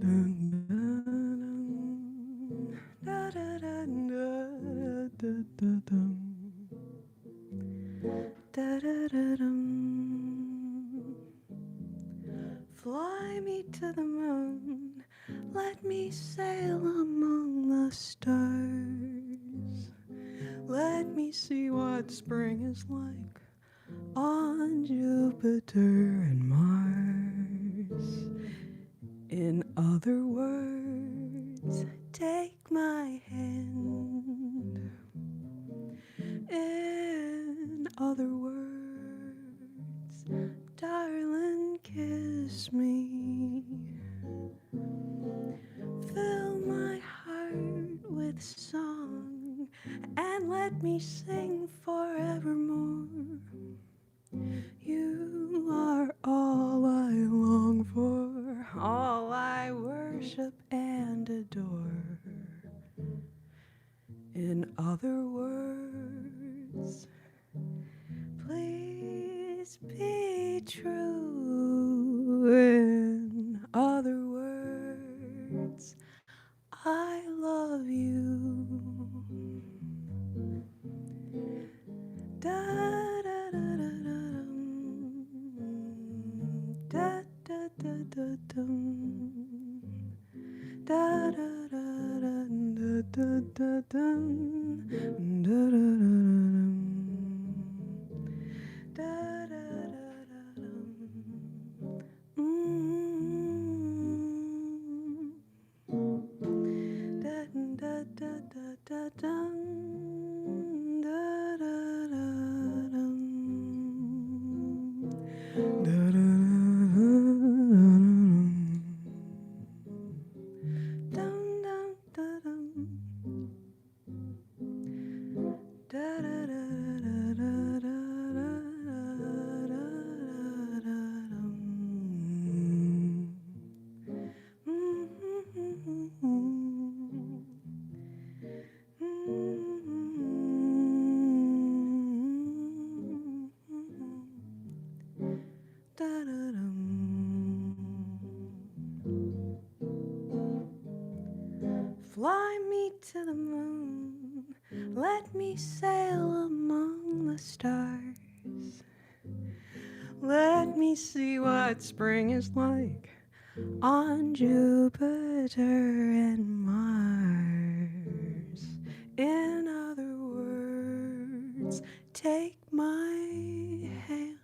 Fly me to the moon, let me sail among the stars. Let me see what spring is like on Jupiter and Mars. In other words, take my hand. In other words, darling, kiss me. Fill my heart with song and let me sing forevermore. You are all I long for, all I worship and adore. In other words, please be true. In other words, I love you. Da da da da da da da da dum. Da da da da da da dum. Da da da da da da dum. Da da da da da dum. Da da da dum. Da da da. Fly me to the moon, let me sail among the stars. Let me see what spring is like on Jupiter and Mars. In other words, take my hand.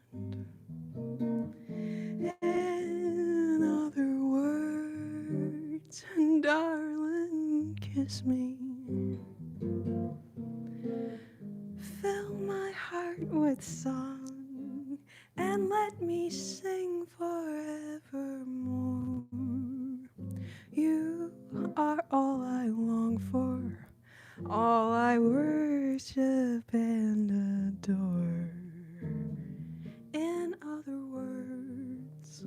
In other words, darling, kiss me. Fill my heart with song and let me sing forevermore. You are all I long for, all I worship and adore. In other words,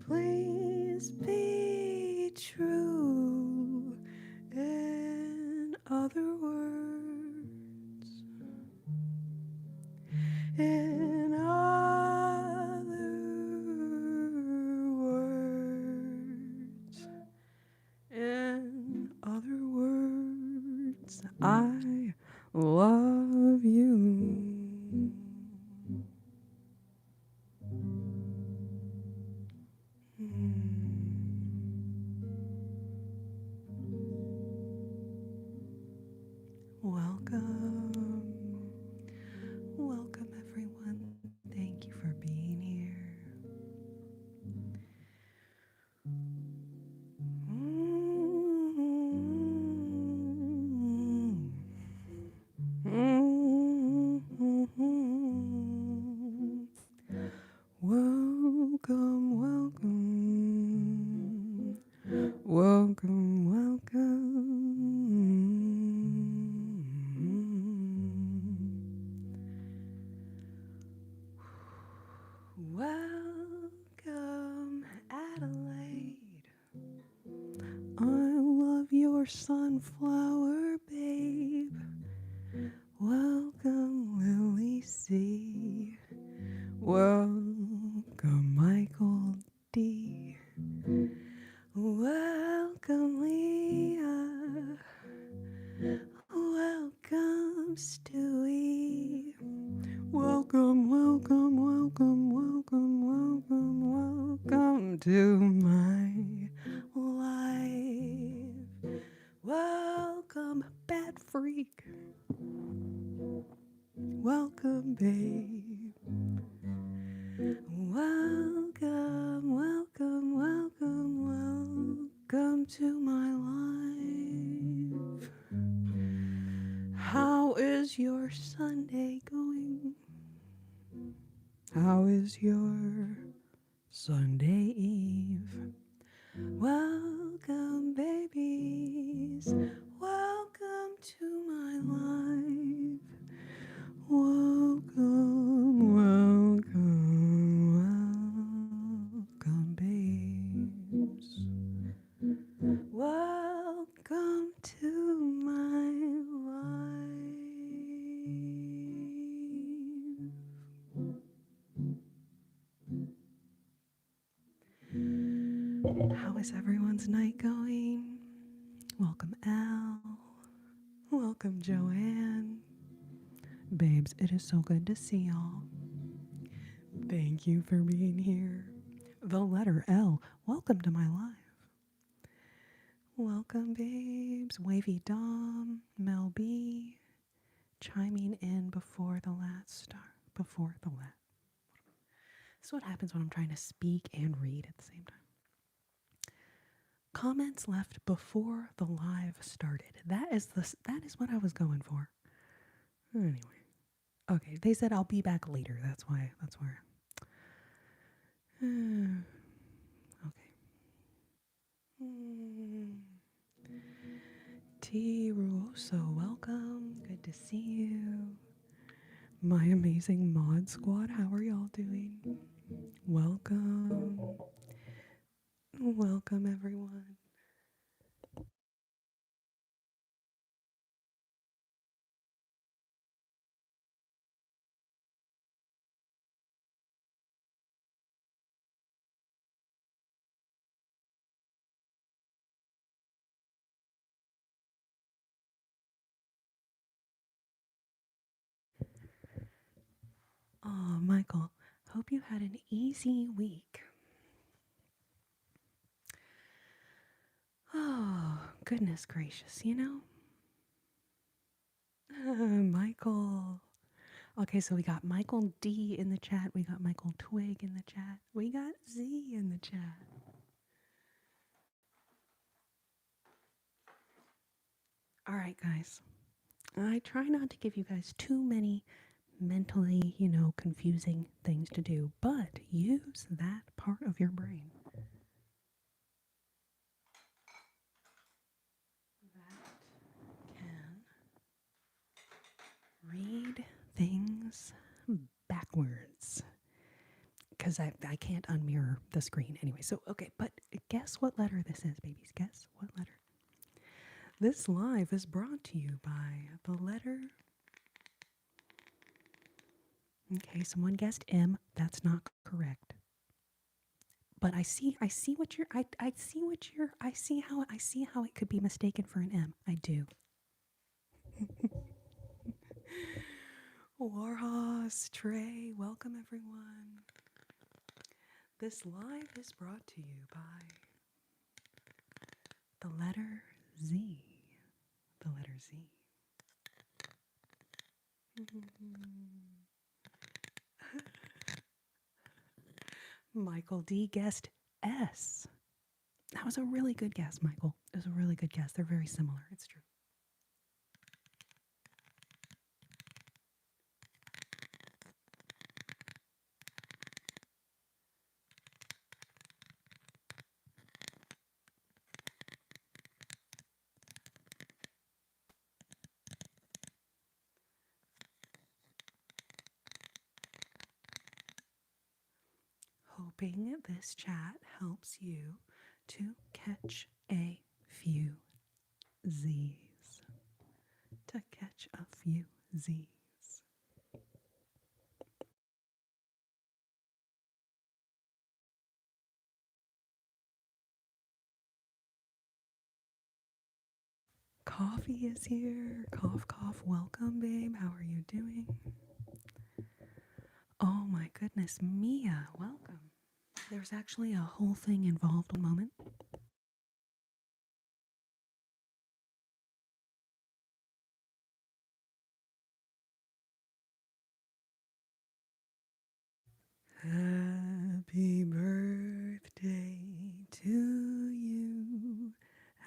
please be true. In other words, in other words, in other words, I love you. Welcome. Welcome, everyone. Thank you for being here. Welcome, welcome. Welcome, welcome. Welcome, Adelaide. I love your sunflower, babe. Welcome, Lily C. Welcome, Michael D. Welcome, Leah. Welcome, Stewie. Welcome, welcome, welcome, welcome, welcome, welcome to my life. Welcome, Bat Freak. Welcome, babe. Welcome, welcome, welcome, welcome to my life. How is your Sunday going? How is your Sunday Eve? Welcome, babies. Welcome to my life. Welcome, welcome, welcome, babes. Welcome to my life. How is everyone's night going? Welcome, Al. Welcome, Joanne. Babes, it is so good to see y'all. Thank you for being here. The letter L, welcome to my life. Welcome, babes. Wavy Dom, Mel B, chiming in before the last start. Before the last. This is what happens when I'm trying to speak and read at the same time. Comments left before the live started. That is what I was going for. Anyway. Okay, they said I'll be back later. That's where. Okay. T. Ruoso, welcome. Good to see you. My amazing mod squad, how are y'all doing? Welcome. Welcome, everyone. Oh, Michael, hope you had an easy week. Oh, goodness gracious, you know? Michael. Okay, so we got Michael D in the chat. We got Michael Twig in the chat. We got Z in the chat. All right, guys. I try not to give you guys too many mentally, confusing things to do, but use that part of your brain that can read things backwards. Because I can't unmirror the screen anyway. So, okay, but guess what letter this is, babies? Guess what letter? This live is brought to you by the letter. Okay, someone guessed M. That's not correct. But I see how it could be mistaken for an M. I do. Warhorse, Trey, welcome everyone. This live is brought to you by the letter Z. The letter Z. Michael D guessed S. That was a really good guess, Michael. It was a really good guess. They're very similar. It's true. Hoping this chat helps you to catch a few Z's. To catch a few Z's. Coffee is here. Cough, cough. Welcome, babe. How are you doing? Oh my goodness, Mia, welcome. There's actually a whole thing involved. One moment. Happy birthday to you.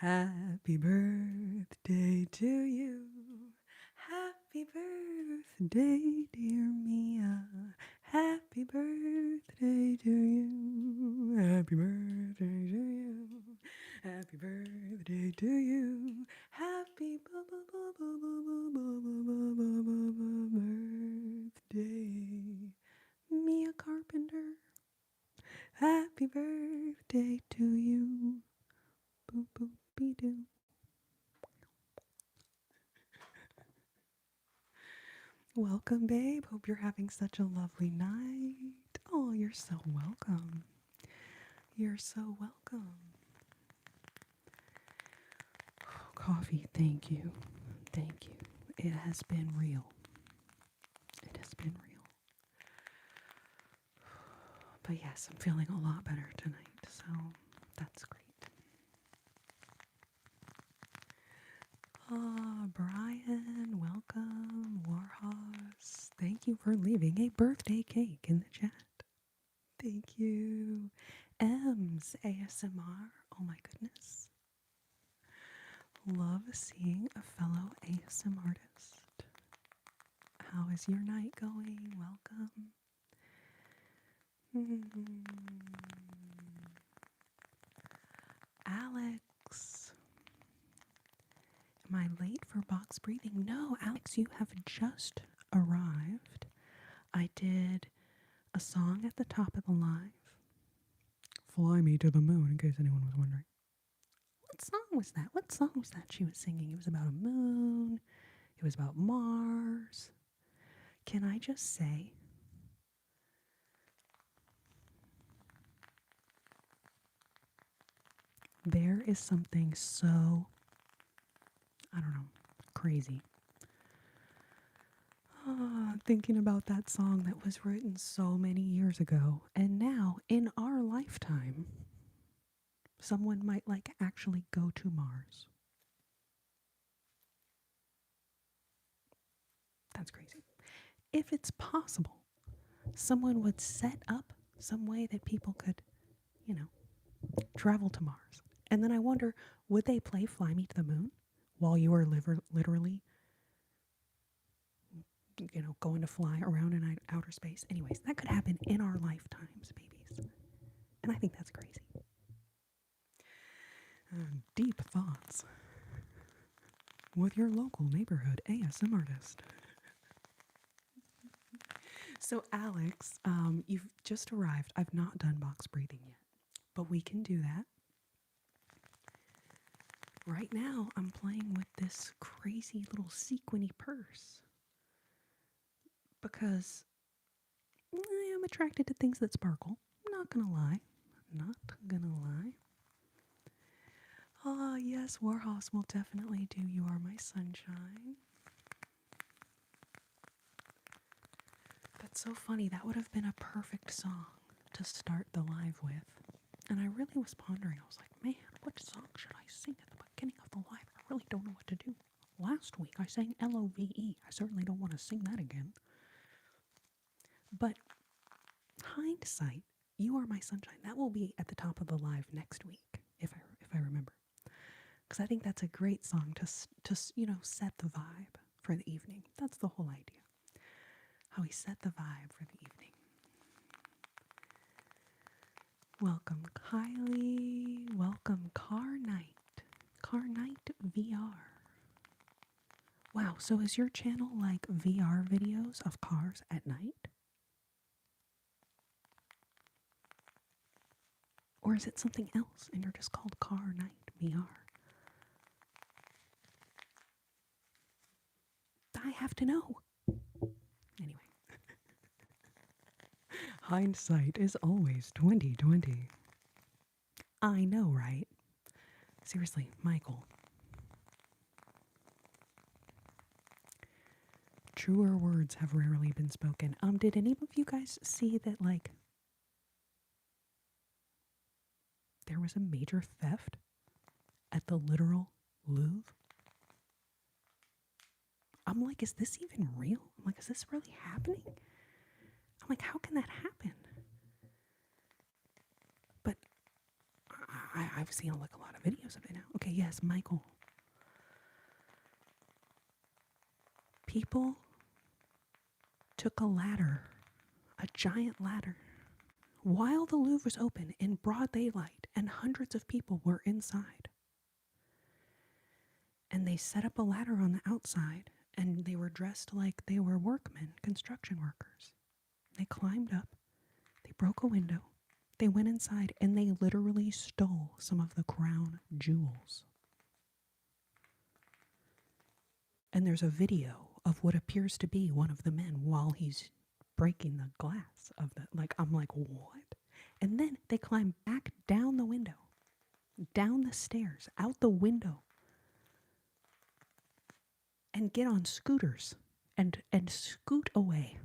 Happy birthday to you. Happy birthday, dear Mia. Happy birthday to you. Happy birthday to you. Happy birthday to you. Happy birthday, Mia Carpenter. Happy birthday to you. Boop boop be doo. Welcome, babe. Hope you're having such a lovely night. Oh, you're so welcome. You're so welcome. Oh, coffee, thank you. Thank you. It has been real. It has been real. But yes, I'm feeling a lot better tonight, so that's great. Brian, welcome. Warhorse, thank you for leaving a birthday cake in the chat. Thank you. M's ASMR, oh my goodness. Love seeing a fellow ASM artist. How is your night going? Welcome. Alex. Am I late for box breathing? No, Alex, you have just arrived. I did a song at the top of the live. Fly Me to the Moon, in case anyone was wondering. What song was that? What song was that she was singing? It was about a moon. It was about Mars. Can I just say, there is something so, I don't know, crazy. Thinking about that song that was written so many years ago, and now, in our lifetime, someone might actually go to Mars. That's crazy. If it's possible, someone would set up some way that people could, travel to Mars. And then I wonder, would they play Fly Me to the Moon while you are literally, going to fly around in outer space? Anyways, that could happen in our lifetimes, babies. And I think that's crazy. Deep thoughts with your local neighborhood ASM artist. So Alex, you've just arrived. I've not done box breathing yet, but we can do that. Right now, I'm playing with this crazy little sequiny purse because I am attracted to things that sparkle. Not gonna lie. Not gonna lie. Ah, yes, Warhorse will definitely do You Are My Sunshine. That's so funny. That would have been a perfect song to start the live with. And I really was pondering. I was like, man, what song should I sing at the beginning of the live? I really don't know what to do. Last week I sang Love. I certainly don't want to sing that again. But hindsight, You Are My Sunshine, that will be at the top of the live next week, if I remember. Because I think that's a great song to set the vibe for the evening. That's the whole idea. How we set the vibe for the evening. Welcome, Kylie. Welcome, Car Night. Car Night VR. Wow, so is your channel like VR videos of cars at night? Or is it something else and you're just called Car Night VR? I have to know. Anyway. Hindsight is always 20/20. I know, right? Seriously, Michael. truer words have rarely been spoken. Did any of you guys see that, like, there was a major theft at the literal Louvre? I'm like, is this even real? I'm like, is this really happening? I'm like, how can that happen? But I've seen like a lot of videos of it now. Okay, yes, Michael. People took a ladder, a giant ladder, while the Louvre was open in broad daylight and hundreds of people were inside. And they set up a ladder on the outside and they were dressed like they were workmen, construction workers. They climbed up, they broke a window, they went inside, and they literally stole some of the crown jewels. And there's a video of what appears to be one of the men while he's breaking the glass of the, like, I'm like, what? And then they climb back down the window, down the stairs, out the window, and get on scooters and scoot away.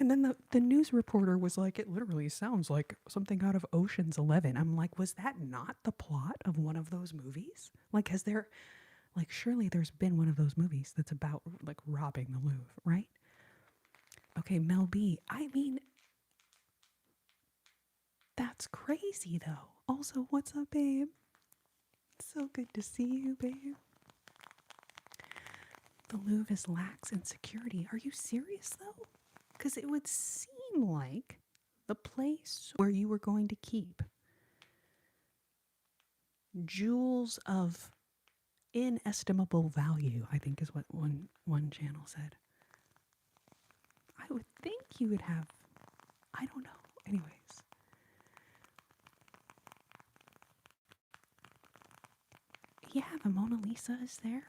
And then the news reporter was like, it literally sounds like something out of Ocean's 11. I'm like, was that not the plot of one of those movies? Like, has there, like, surely there's been one of those movies that's about, like, robbing the Louvre, right? Okay, Mel B. I mean, that's crazy, though. Also, what's up, babe? So good to see you, babe. The Louvre is lax in security. Are you serious, though? Because it would seem like the place where you were going to keep jewels of inestimable value, I think is what one channel said. I would think you would have, I don't know. Anyways. Yeah, the Mona Lisa is there.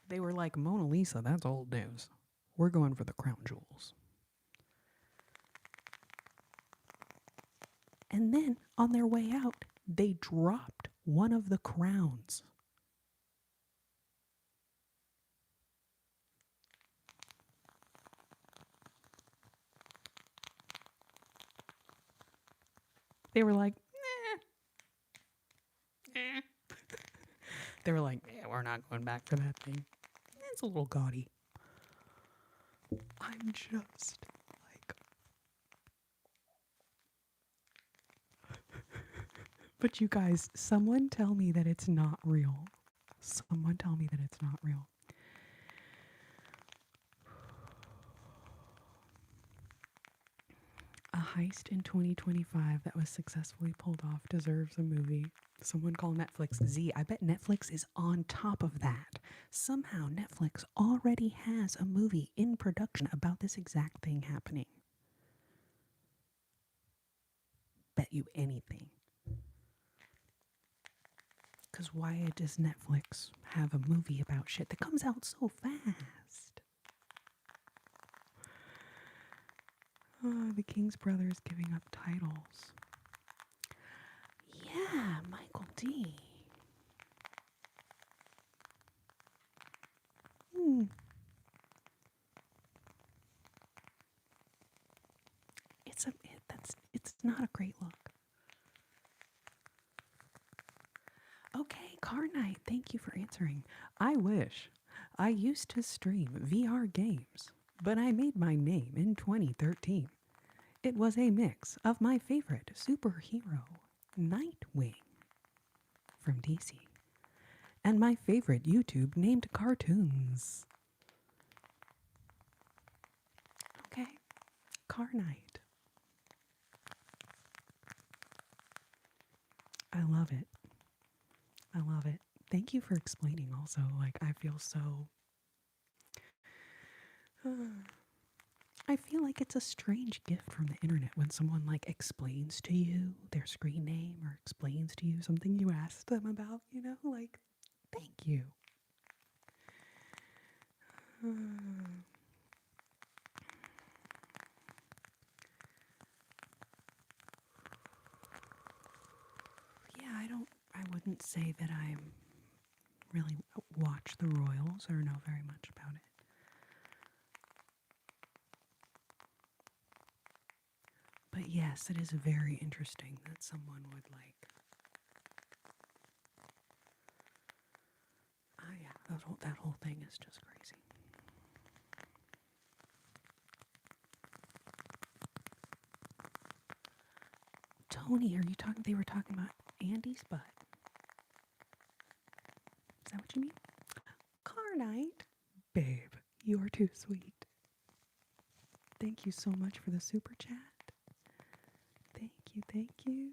They were like, Mona Lisa, that's old news. We're going for the crown jewels. And then, on their way out, they dropped one of the crowns. They were like, nah. They were like, yeah, we're not going back for that thing. It's a little gaudy. I'm just like... But you guys, someone tell me that it's not real. Someone tell me that it's not real. A heist in 2025 that was successfully pulled off deserves a movie. Someone call Netflix. Z, I bet Netflix is on top of that. Somehow Netflix already has a movie in production about this exact thing happening. Bet you anything. Because why does Netflix have a movie about shit that comes out so fast? Oh, the King's brothers giving up titles. Yeah, Michael D. It's not a great look. Okay, Car Night, thank you for answering. I wish. I used to stream VR games, but I made my name in 2013. It was a mix of my favorite superhero, Nightwing, from DC, and my favorite YouTube named cartoons. Okay, Car Night. I love it. I love it. Thank you for explaining also. Like, I feel so... I feel like it's a strange gift from the internet when someone, like, explains to you their screen name or explains to you something you asked them about, you know? Like, thank you. wouldn't say that I really watch the royals or know very much about it. But yes, it is very interesting that someone would like. Yeah, that whole thing is just crazy. Tony, are you talking? They were talking about Andy's butt. Is that what you mean? Car night, babe. You are too sweet. Thank you so much for the super chat. Thank you, thank you.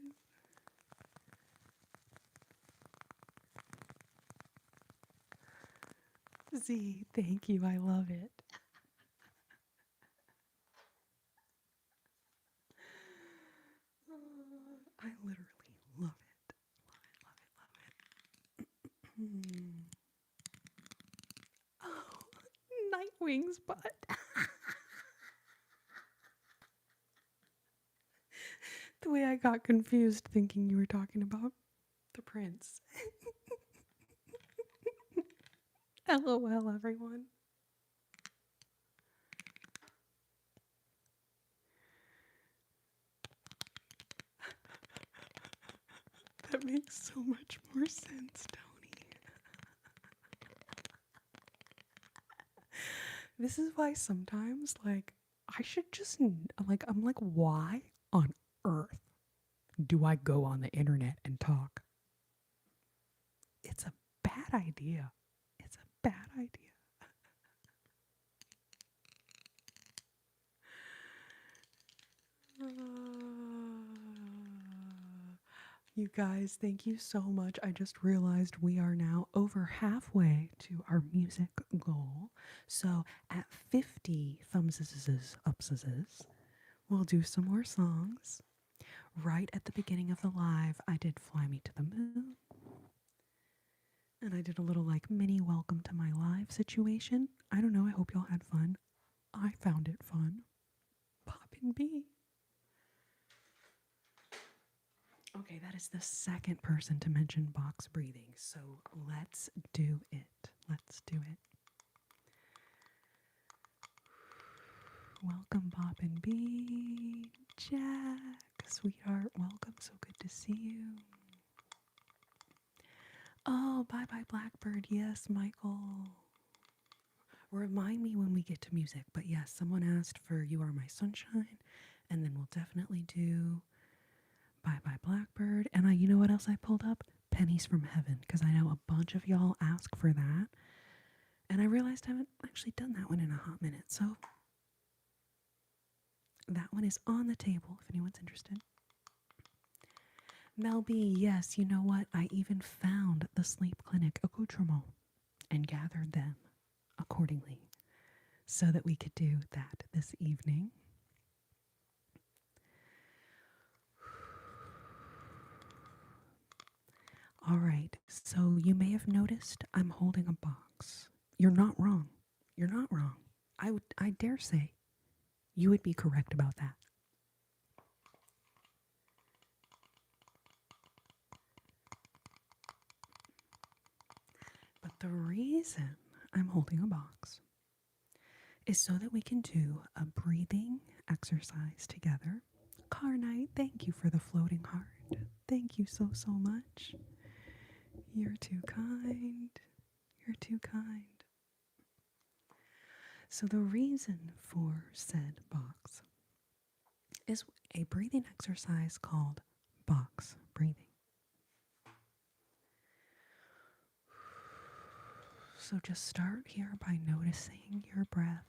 Z, thank you. I love it. I literally love it. Love it, love it, love it. Oh, Nightwing's butt. The way I got confused thinking you were talking about the prince. LOL, everyone. That makes so much more sense, Tony. This is why sometimes, like, I should just, like, I'm like, why on earth do I go on the internet and talk? It's a bad idea. It's a bad idea. You guys, thank you so much. I just realized we are now over halfway to our music goal. So at 50 thumbses upses, we'll do some more songs. Right at the beginning of the live, I did Fly Me to the Moon. And I did a little like mini welcome to my live situation. I don't know, I hope y'all had fun. I found it fun. Poppin' B. Okay, that is the second person to mention box breathing, so let's do it. Let's do it. Welcome, Poppin' B. Jack, sweetheart, welcome. So good to see you. Oh, bye-bye, Blackbird. Yes, Michael. Remind me when we get to music. But yes, someone asked for You Are My Sunshine, and then we'll definitely do Bye-bye, Blackbird. And you know what else I pulled up? Pennies from Heaven, because I know a bunch of y'all ask for that. And I realized I haven't actually done that one in a hot minute. So that one is on the table if anyone's interested. Mel B, yes, you know what? I even found the sleep clinic accoutrement and gathered them accordingly so that we could do that this evening. All right, so you may have noticed I'm holding a box. You're not wrong. You're not wrong. I dare say you would be correct about that. But the reason I'm holding a box is so that we can do a breathing exercise together. Car night, thank you for the floating heart. Thank you so, so much. You're too kind. You're too kind. So the reason for said box is a breathing exercise called box breathing. So just start here by noticing your breath,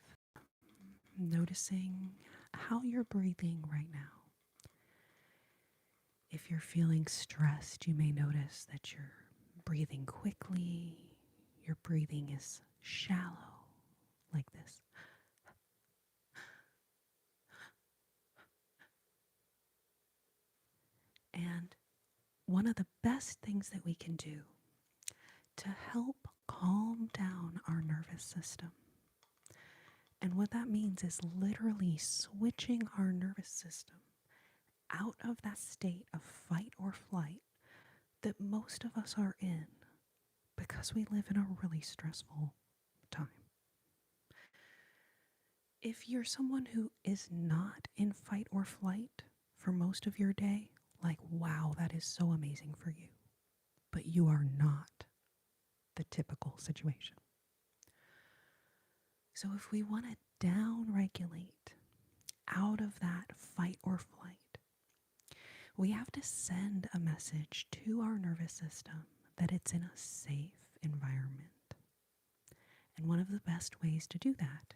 noticing how you're breathing right now. If you're feeling stressed, you may notice that you're breathing quickly. Your breathing is shallow, like this. And one of the best things that we can do to help calm down our nervous system, and what that means is literally switching our nervous system out of that state of fight or flight that most of us are in because we live in a really stressful time. If you're someone who is not in fight or flight for most of your day, like, wow, that is so amazing for you. But you are not the typical situation. So if we want to down regulate out of that fight or flight, we have to send a message to our nervous system that it's in a safe environment. And one of the best ways to do that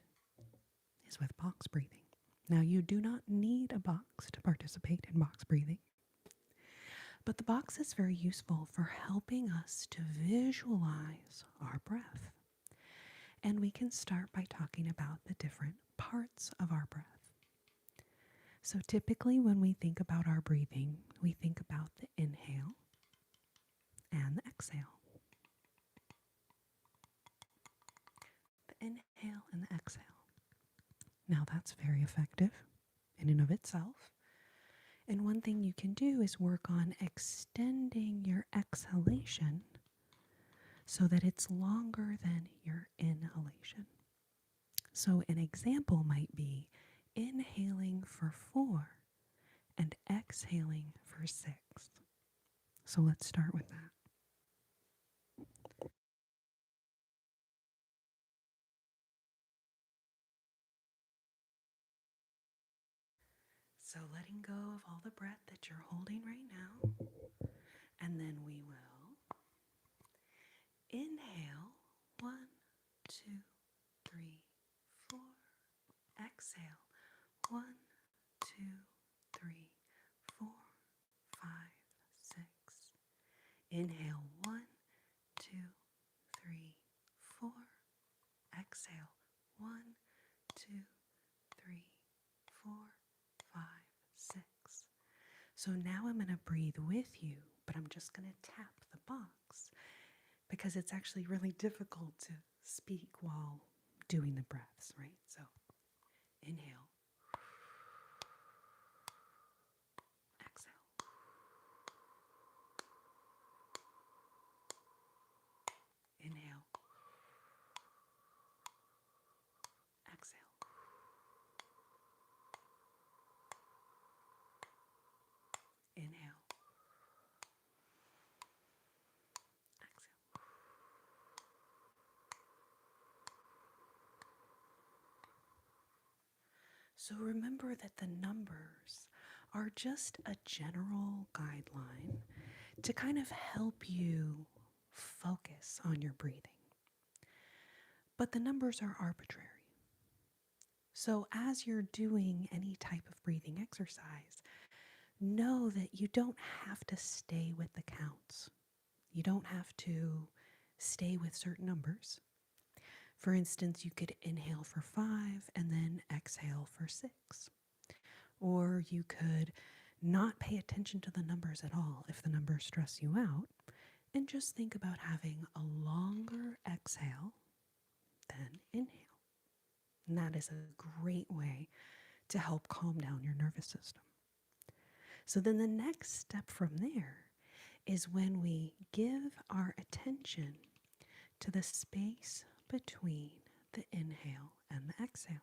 is with box breathing. Now, you do not need a box to participate in box breathing, but the box is very useful for helping us to visualize our breath. And we can start by talking about the different parts of our breath. So typically when we think about our breathing, we think about the inhale and the exhale. The inhale and the exhale. Now that's very effective in and of itself. And one thing you can do is work on extending your exhalation so that it's longer than your inhalation. So an example might be inhaling for 4 and exhaling for 6. So let's start with that. So letting go of all the breath that you're holding right now. And then we will inhale 1, 2, 3, 4. Exhale 1, 2, 3, 4, 5, 6. Inhale 1, 2, 3, 4. Exhale 1, 2, 3, 4, 5, 6. So now I'm going to breathe with you, but I'm just going to tap the box because it's actually really difficult to speak while doing the breaths, right? So inhale. Exhale. Inhale. Exhale. Inhale. Exhale. So remember that the numbers are just a general guideline to kind of help you focus on your breathing. But the numbers are arbitrary. So as you're doing any type of breathing exercise, know that you don't have to stay with the counts. You don't have to stay with certain numbers. For instance, you could inhale for 5 and then exhale for 6. Or you could not pay attention to the numbers at all if the numbers stress you out and just think about having a longer exhale than inhale. And that is a great way to help calm down your nervous system. So then the next step from there is when we give our attention to the space between the inhale and the exhale.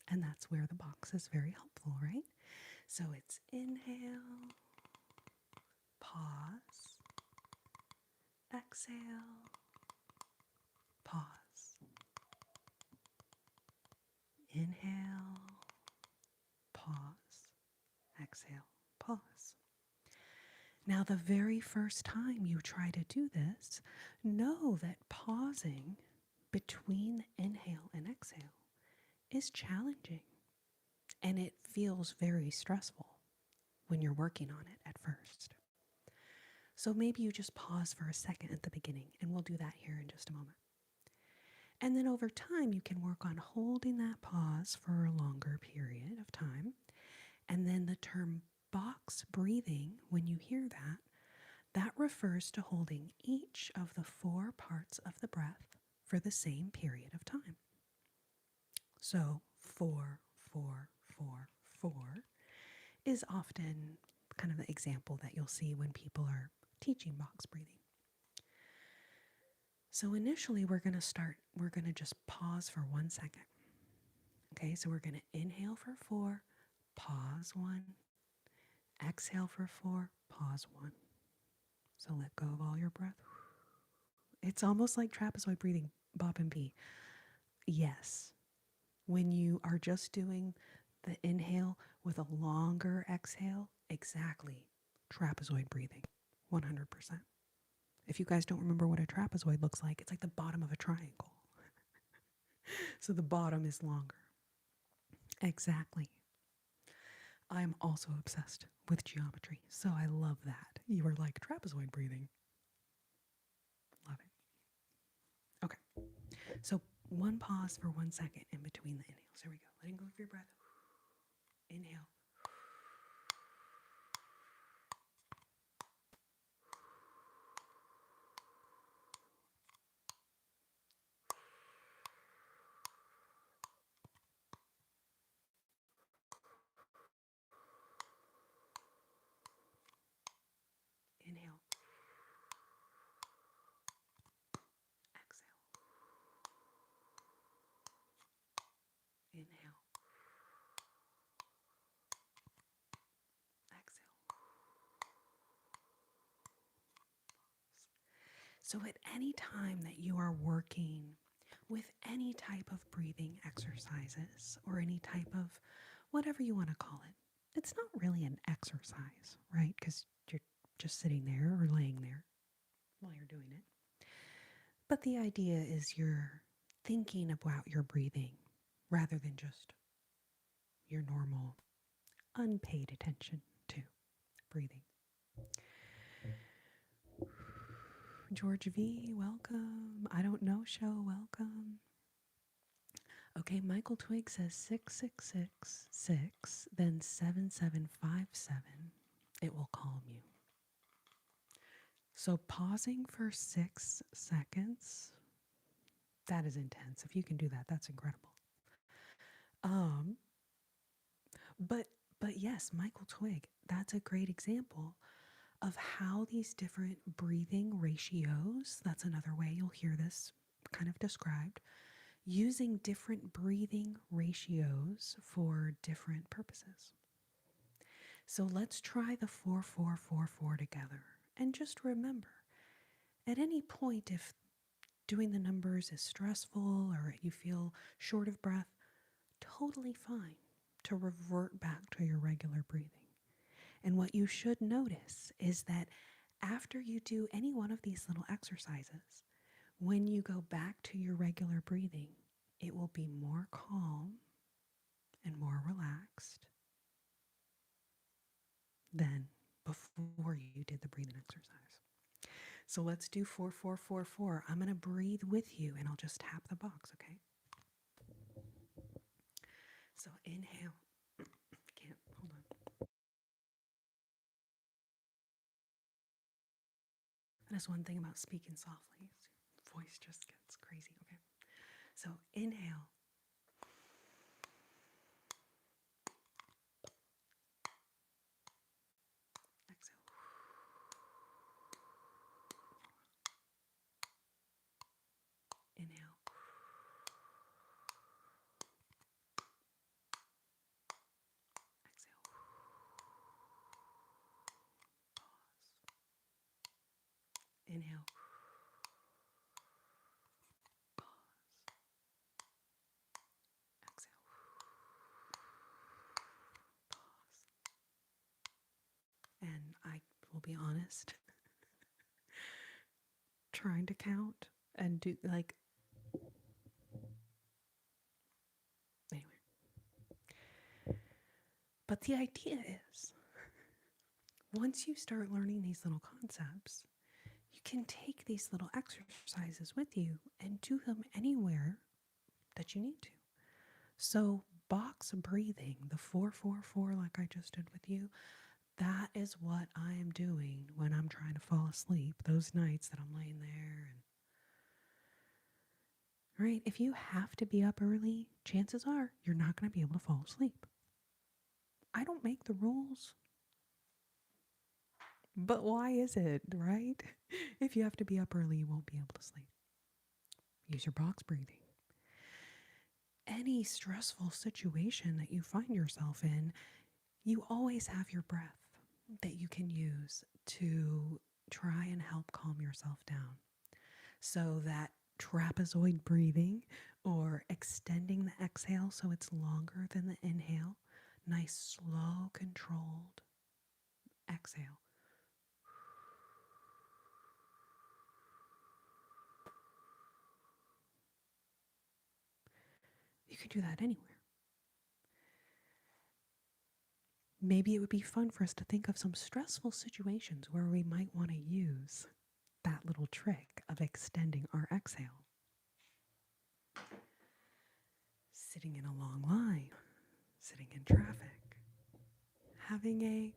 And that's where the box is very helpful, right? So it's inhale, pause, exhale, pause. Inhale, pause, exhale, pause. Now, the very first time you try to do this, know that pausing between the inhale and exhale is challenging, and it feels very stressful when you're working on it at first. So maybe you just pause for a second at the beginning, and we'll do that here in just a moment. And then over time, you can work on holding that pause for a longer period of time. And then the term box breathing, when you hear that, that refers to holding each of the 4 parts of the breath for the same period of time. So 4, 4, 4, 4 is often kind of the example that you'll see when people are teaching box breathing. So initially we're going to just pause for 1 second. Okay, so we're going to inhale for 4, pause 1, exhale for 4, pause 1. So let go of all your breath. It's almost like trapezoid breathing, Bob and P. Yes, when you are just doing the inhale with a longer exhale, exactly, trapezoid breathing, 100%. If you guys don't remember what a trapezoid looks like, it's like the bottom of a triangle. So the bottom is longer. Exactly. I'm also obsessed with geometry, so I love that. You are like trapezoid breathing. Love it. Okay, so one pause for 1 second in between the inhales. Here we go. Letting go of your breath. Inhale. Inhale. Exhale. Inhale. Exhale. So at any time that you are working with any type of breathing exercises or any type of whatever you want to call it, it's not really an exercise, right? Because you're just sitting there or laying there while you're doing it. But the idea is you're thinking about your breathing rather than just your normal, unpaid attention to breathing. George V, welcome. I don't know, show, welcome. Okay, Michael Twig says 6666, then 7757. It will calm you. So pausing for 6 seconds, that is intense. If you can do that, that's incredible. But yes, Michael Twig, that's a great example of how these different breathing ratios, that's another way you'll hear this kind of described, using different breathing ratios for different purposes. So let's try the 4-4-4-4 together. And just remember, at any point, if doing the numbers is stressful or you feel short of breath, totally fine to revert back to your regular breathing. And what you should notice is that after you do any one of these little exercises, when you go back to your regular breathing, it will be more calm and more relaxed than before you did the breathing exercise. So let's do 4-4-4-4. I'm going to breathe with you and I'll just tap the box, okay? So inhale. Can't, hold on. That's one thing about speaking softly. Voice just gets crazy, okay? So inhale. Exhale. Inhale. Exhale. Pause. Inhale. Pause. Exhale. Pause. And I will be honest, trying to count and do like, anyway. But the idea is, once you start learning these little concepts, you can take these little exercises with you and do them anywhere that you need to. So box breathing, the 4-4-4 like I just did with you, that is what I am doing when I'm trying to fall asleep, those nights that I'm laying there. And right, if you have to be up early, chances are you're not going to be able to fall asleep. I don't make the rules. But why is it, right? If you have to be up early, you won't be able to sleep. Use your box breathing. Any stressful situation that you find yourself in, you always have your breath that you can use to try and help calm yourself down. So that trapezoid breathing or extending the exhale so it's longer than the inhale, nice, slow, controlled exhale. You can do that anywhere. Maybe it would be fun for us to think of some stressful situations where we might want to use that little trick of extending our exhale. Sitting in a long line, sitting in traffic, having a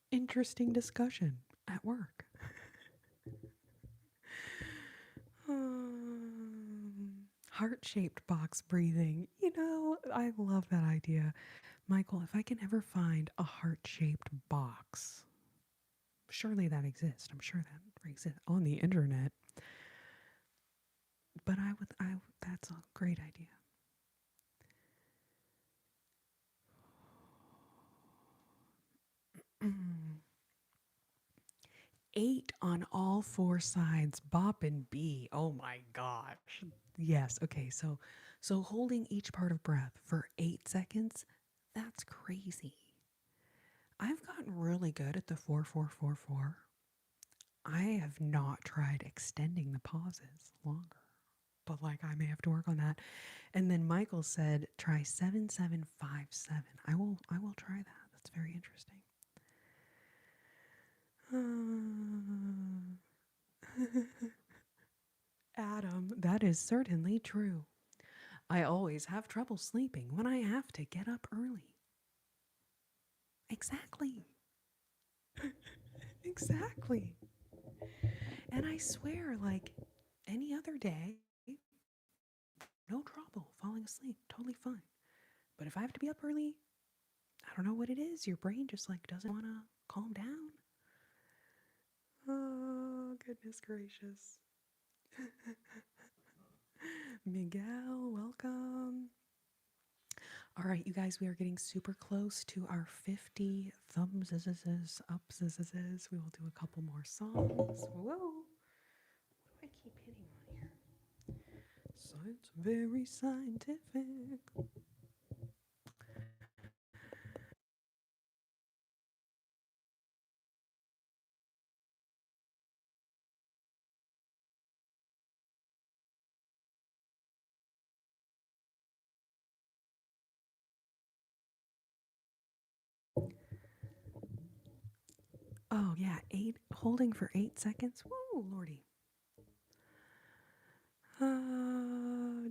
interesting discussion at work. Heart-shaped box breathing. You know, I love that idea. Michael, if I can ever find a heart-shaped box, surely that exists. I'm sure that exists on the internet. But that's a great idea. Eight on all four sides, bop and B. Oh my gosh. Yes. Okay. So holding each part of breath for 8 seconds, that's crazy. I've gotten really good at the 4 4 4 4. I have not tried extending the pauses longer, but like I may have to work on that. And then Michael said try 7 7 5 7. I will try that. That's very interesting. Adam, that is certainly true. I always have trouble sleeping when I have to get up early. Exactly. Exactly. And I swear, like any other day, no trouble falling asleep, totally fine. But if I have to be up early, I don't know what it is. Your brain just like doesn't want to calm down. Oh, goodness gracious. Miguel, welcome. All right, you guys, we are getting super close to our 50 thumbs ups. We will do a couple more songs. Whoa. What do I keep hitting on here? Science, very scientific. Oh, yeah, holding for 8 seconds. Woo, lordy.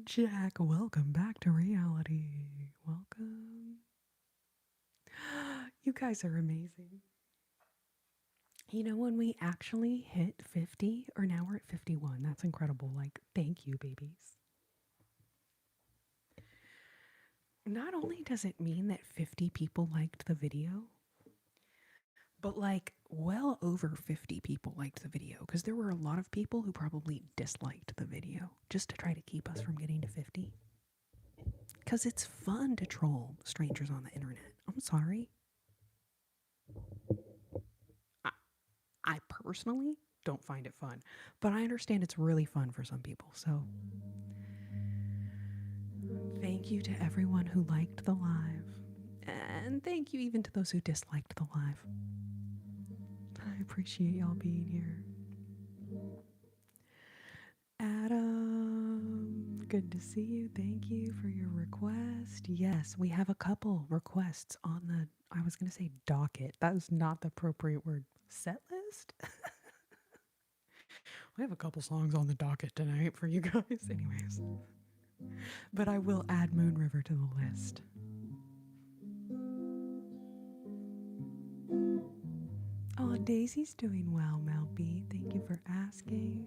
Jack, welcome back to reality. Welcome. You guys are amazing. You know, when we actually hit 50, or now we're at 51, that's incredible. Like, thank you, babies. Not only does it mean that 50 people liked the video, but like well over 50 people liked the video because there were a lot of people who probably disliked the video just to try to keep us from getting to 50. Because it's fun to troll strangers on the internet. I'm sorry. I personally don't find it fun, but I understand it's really fun for some people. So thank you to everyone who liked the live. And thank you even to those who disliked the live. I appreciate y'all being here. Adam, good to see you. Thank you for your request. Yes, we have a couple requests on the, I was going to say docket. That is not the appropriate word. Set list? We have a couple songs on the docket tonight for you guys, anyways. But I will add Moon River to the list. Oh, Daisy's doing well, Malby. Thank you for asking.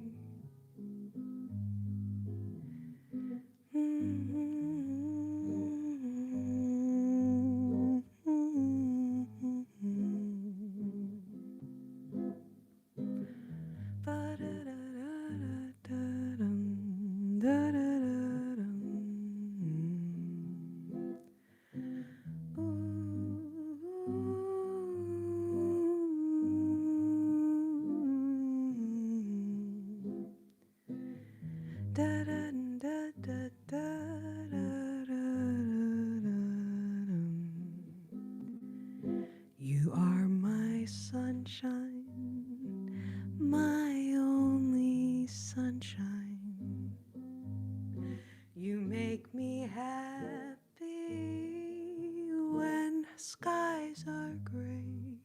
Da da da da da da. You are my sunshine, my only sunshine. You make me happy when skies are gray.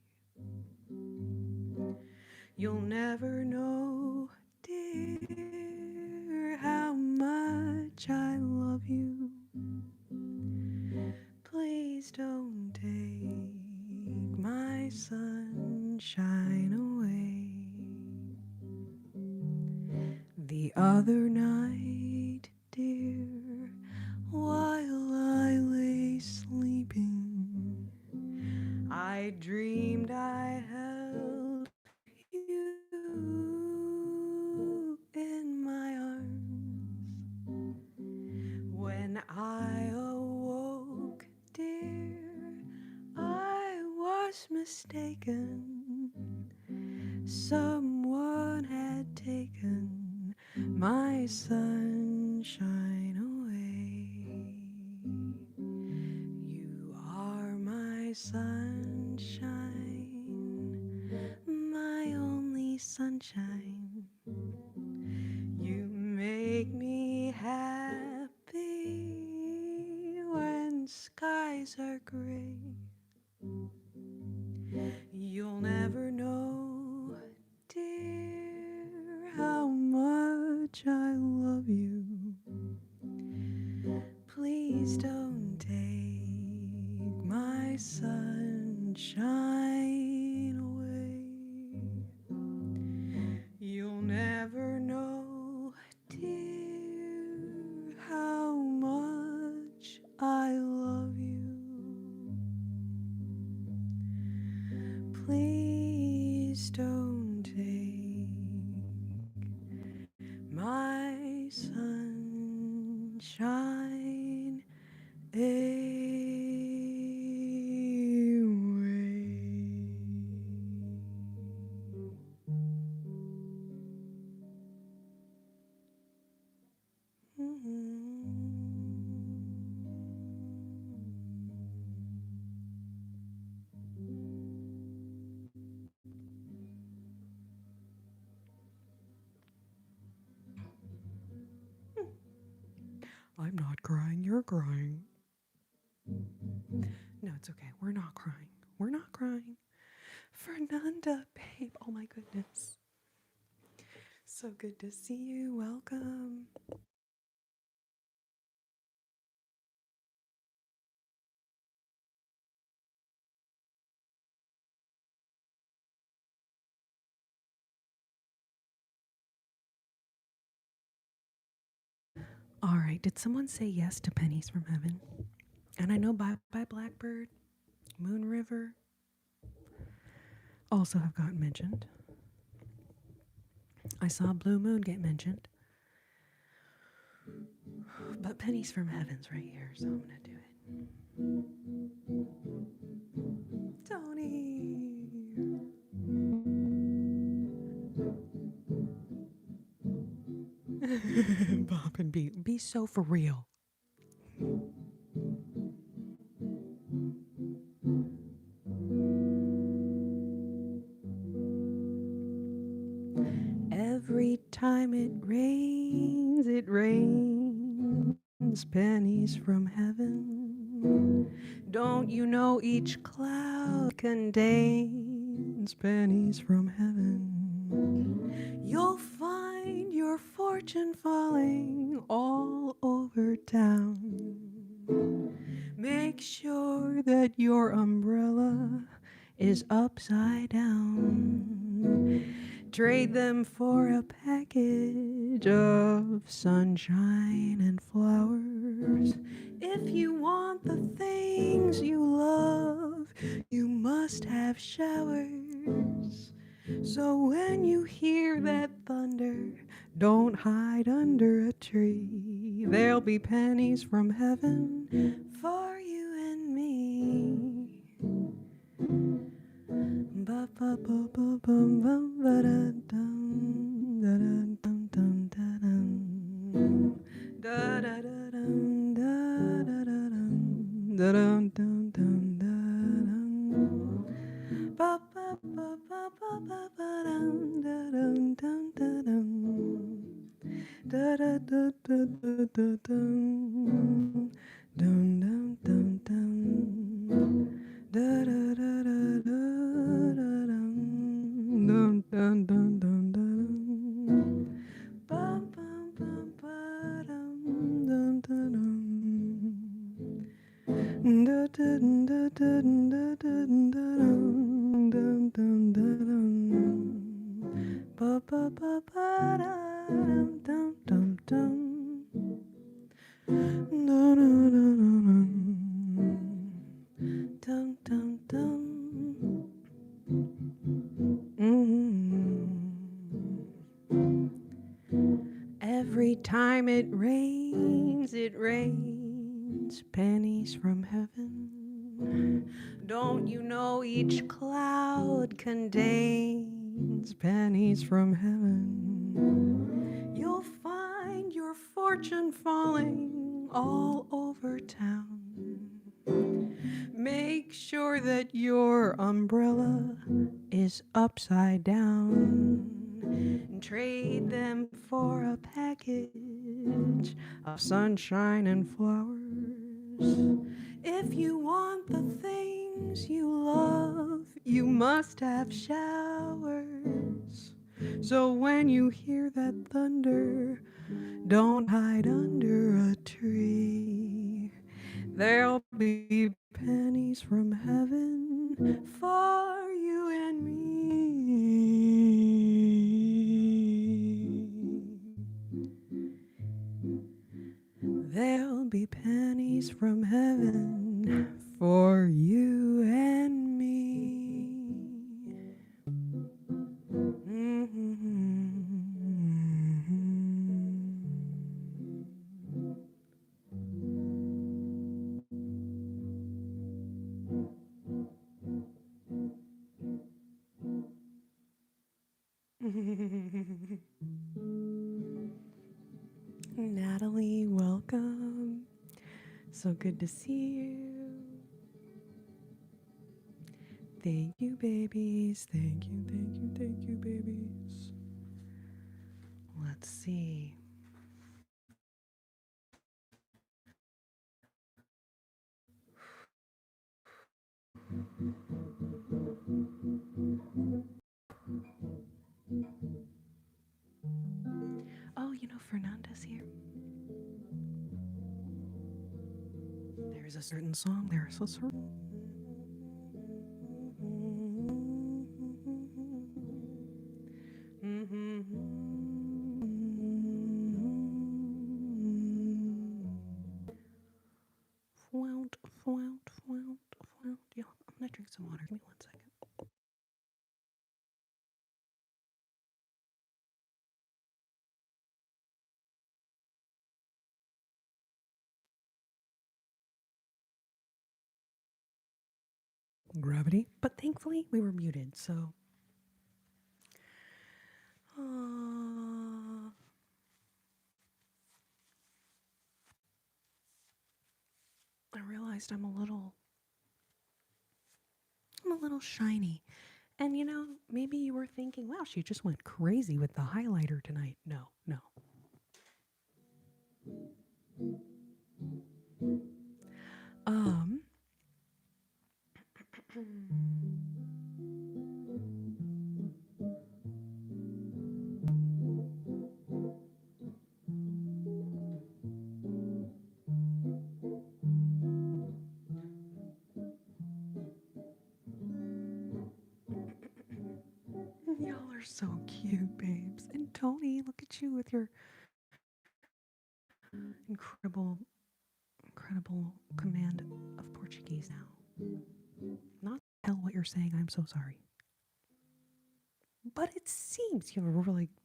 You'll never know, dear, how much I love you. Please don't take my sunshine away. The other night, dear, while I lay sleeping, I dreamed I held you in my arms. When I awoke, dear, I was mistaken. Someone had taken my sunshine away. You are my sunshine, my only sunshine. You make me happy when skies are gray. You'll never know, dear, how much I love you. Please don't take my sunshine away. You'll never know, dear, how much I love you. Please don't take my sunshine away. I'm not crying, you're crying. No, it's okay. We're not crying. We're not crying. Fernanda, babe. Oh my goodness. So good to see you. Welcome. All right. Did someone say yes to Pennies from Heaven? And I know Bye Bye Blackbird, Moon River also have gotten mentioned. I saw Blue Moon get mentioned. But Pennies from Heaven's right here, so I'm going to do it. Tony! Bop and beat. Be so for real. Every time it rains pennies from heaven. Don't you know each cloud contains pennies from heaven? You'll find your fortune falling all over town. Make sure that your umbrella is upside down. Trade them for a package of sunshine and flowers. If you want the things you love, you must have showers. So when you hear that thunder, don't hide under a tree. There'll be pennies from heaven for you and me. Ba ba ba ba bum bum ba da dum da da dum dum da dum. Da da da dum, da da da dum, da dum dum dum da dum. Ba ba ba ba ba ba ba dum, da dum dum da dum. Da da da da da da dum. Dum dum dum dum. Da da da da da da dum. Dum dum dum dum dum. Bum bum bum ba dum dum dum. Da da da da da da dum dum dum dum. Ba ba ba ba dum dum dum dum. No no no no no. Dum dum dum. Every time it rains pennies from heaven. Don't you know each cloud contains pennies from heaven? You'll find your fortune falling all over town. Make sure that your umbrella is upside down. And trade them for a package of sunshine and flowers. If you want the things you love, you must have showers. So when you hear that thunder, don't hide under a tree. There'll be pennies from heaven for you and me. There'll be pennies from heaven for you and me. Natalie, welcome. So good to see you. Thank you, babies. Thank you, thank you, thank you, babies. Let's see. Oh, you know, Fernanda's here. There's a certain song, there's a certain. Flount, flount, flount, flount. Yeah, I'm gonna drink some water. Give me 1 second. Gravity, but thankfully we were muted, so. I realized I'm a little shiny. And you know, maybe you were thinking, wow, she just went crazy with the highlighter tonight. No, no. Um, y'all are so cute, babes. And Tony, look at you with your incredible, incredible command of Portuguese now. Not tell what you're saying, I'm so sorry. But it seems you're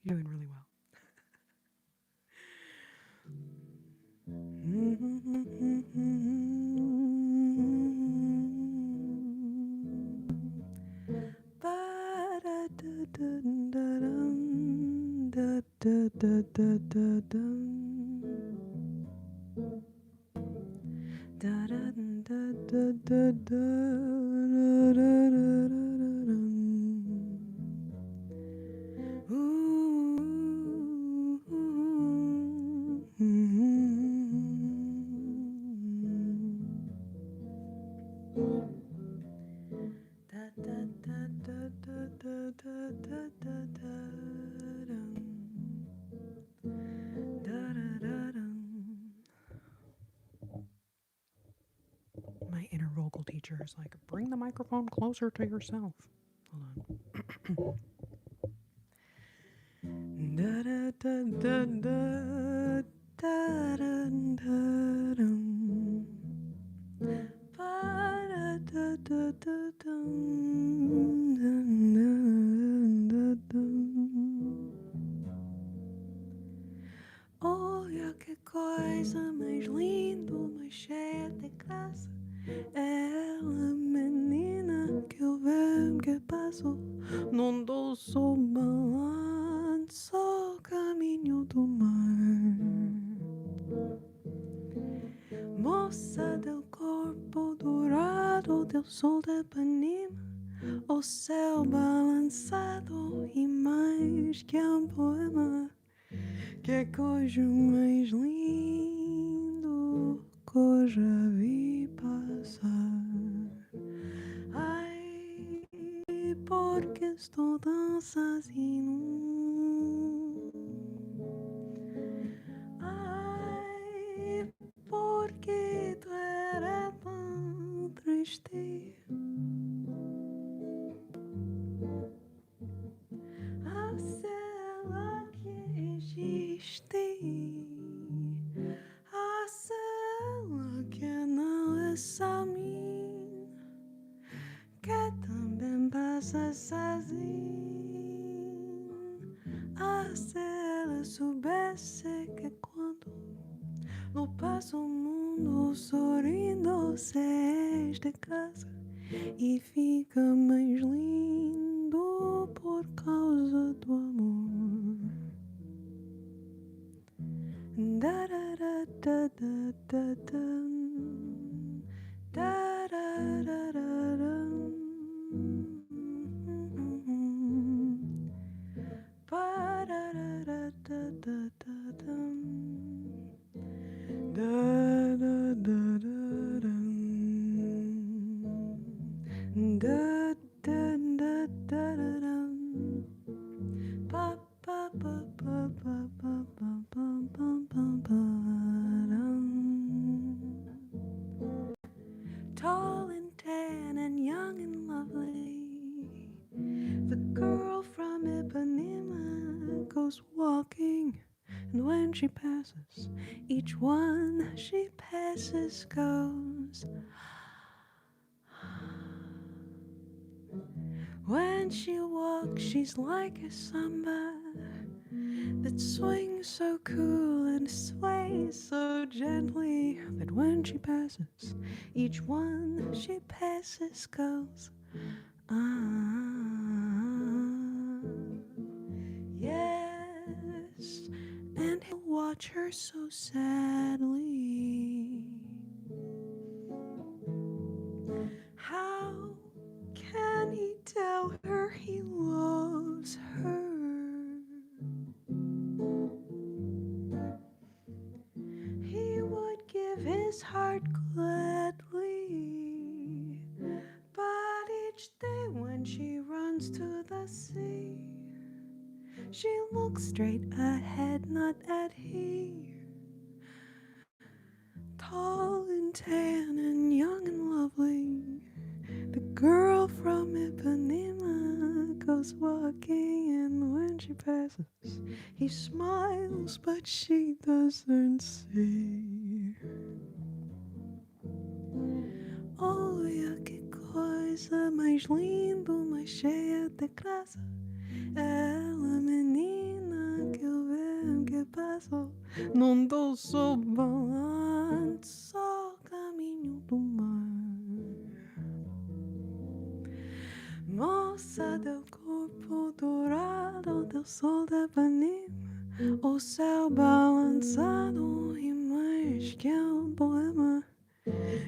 doing really well. My inner vocal teacher is like, bring the microphone closer to yourself. Hold on. Da da da da da da da da dum. Ba da da da da dum. Da da dum. Olha que coisa mais linda, mais cheia de graça. Ela, menina, que eu vejo que passou num doce balanço caminho do mar. Moça del corpo dourado del sol de Ipanema, o céu balançado e mais que um poema. Que coisa mais lindo que eu já vi passar. Ai, porque estou tão sozinho. Ai, porque tu era tão triste. A cela que existe, a cela que não é só mim, que também passa sozinho. Ah, se ela soubesse que quando no passo o mundo sorrindo sais de casa e fica mais lindo por causa do amor. Da da da da da da da da da da da. Ba da da da da da da da. Da da da da da. Da da da da da da. Ba ba ba ba ba ba ba ba ba ba dum. Tall and tan and young and lovely, the girl from Ipanema goes walking, and when she passes, each one she passes goes. When she walks, she's like a samba that swings so cool and sways so gently that when she passes, each one she passes goes. Yes, and he'll watch her so sadly. How can he tell her he loves her? He would give his heart gladly, but each day when she runs to the sea, she looks straight ahead, not at here. Tall and tan and young and lovely, the girl from Ipanema goes walking, and when she passes, he smiles, but she doesn't see. Olha que coisa mais linda, mais cheia de graça. Ela, menina, que eu vejo que passou num doce balanço caminho do mar. Moça del corpo dourado del sol de Ipanema, o céu balançado e mais que um poema.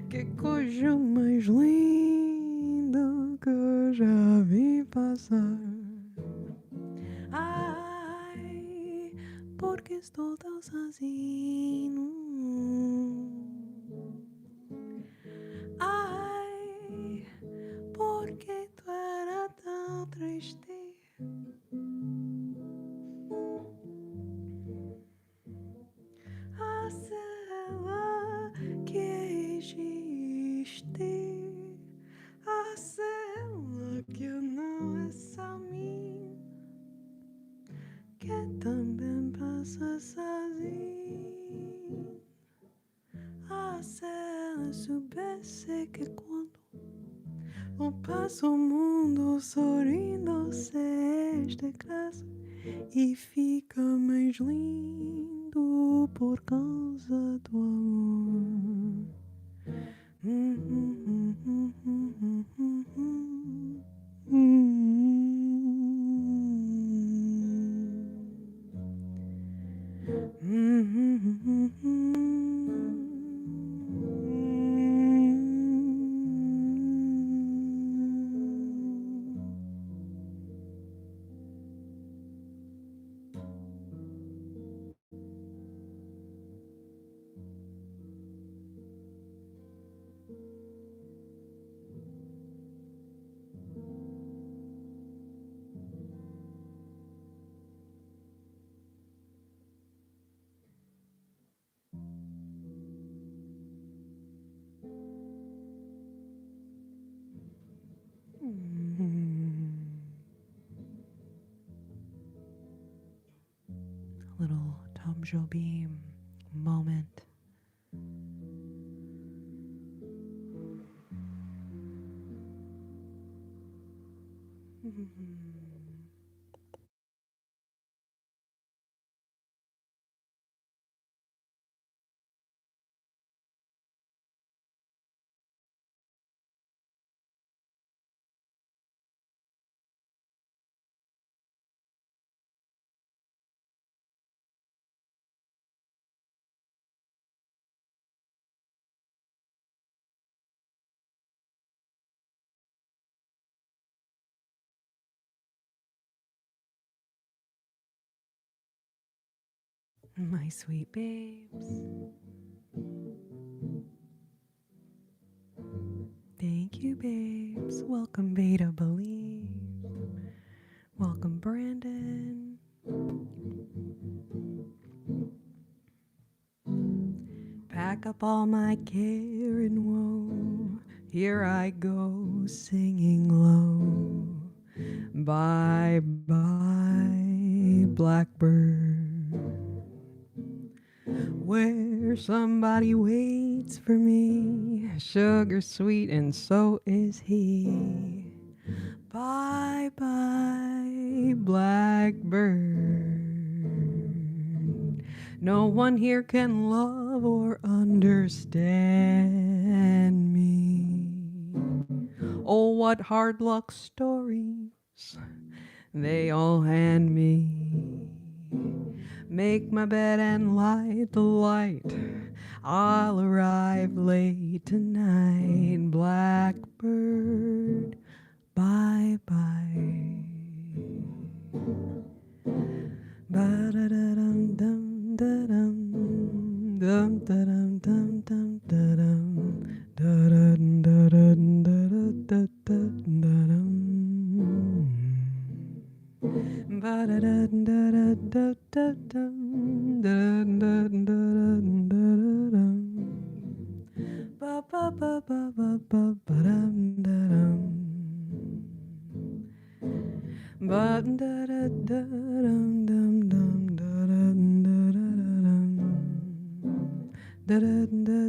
Que coisa mais linda que eu já vi passar. Ai, porque estou tão sozinho. Ai, porque tu era tão triste. A cela que existe, a cela que não é só minha, que também passa sozinho. A cela soubesse que quando eu passo o mundo sorrindo, se este caso e fica mais lindo por causa do amor. Little Tom Joby moment. My sweet babes. Thank you, babes. Welcome, Beta Believe. Welcome, Brandon. Pack up all my care and woe. Here I go, singing low. Bye, bye, Blackbird. Where somebody waits for me, sugar sweet, and so is he. Bye, bye, Blackbird. No one here can love or understand me. Oh, what hard luck stories they all hand me. Make my bed and light the light. I'll arrive late tonight, Blackbird. Bye bye. Ba-da-da-dum dum da-dum dum da-dum dum dum da-dum da-dum da-dum da-dum ba-da-dum da-dum da-dum ba ba ba ba ba ba ba-dum da-dum ba da da da dum dum dum da dum da da dum da da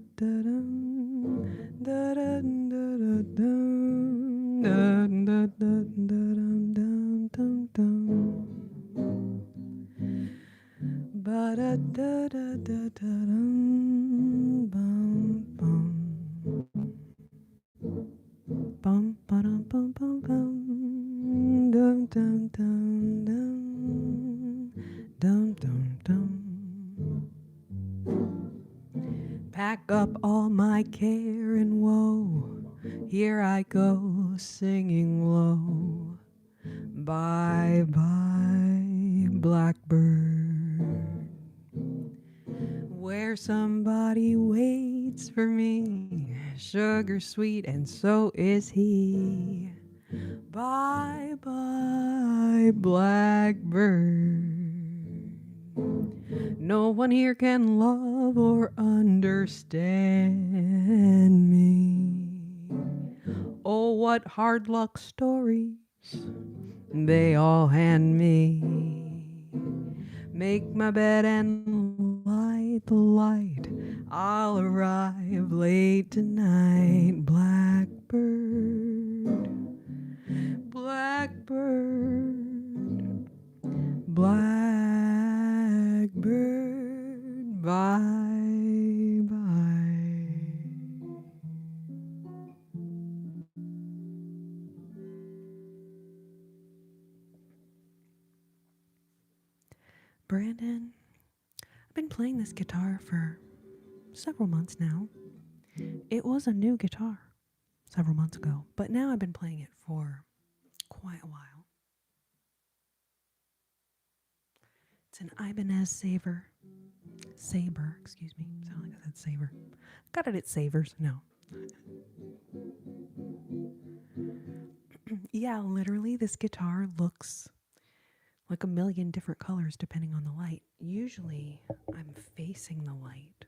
da dum da da da dum da da da dum dum dum dum ba da da da da dum bum bum bum ba dum bum bum bum dum dum dum dum dum dum dum Pack up all my care and woe. Here I go, singing low. Bye bye, Blackbird. Where somebody waits for me, sugar sweet, and so is he. Bye bye, Blackbird. No one here can love or understand me. Oh, what hard luck stories they all hand me. Make my bed and light the light. I'll arrive late tonight. Blackbird, Blackbird, Blackbird, bye bye. Brandon, I've been playing this guitar for several months now. It was a new guitar several months ago, but now I've been playing it for quite a while. It's an Ibanez Saber, excuse me. Sound like I said Saber. Got it at Savers. No. Yeah, literally, this guitar looks like a million different colors depending on the light. Usually, I'm facing the light.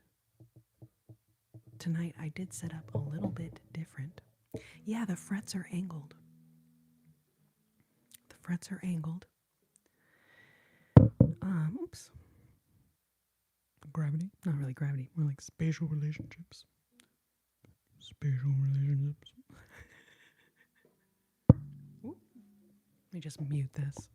Tonight, I did set up a little bit different. Yeah, the frets are angled. The frets are angled. Oops. Gravity? Not really gravity. More like spatial relationships. Spatial relationships. Let me just mute this.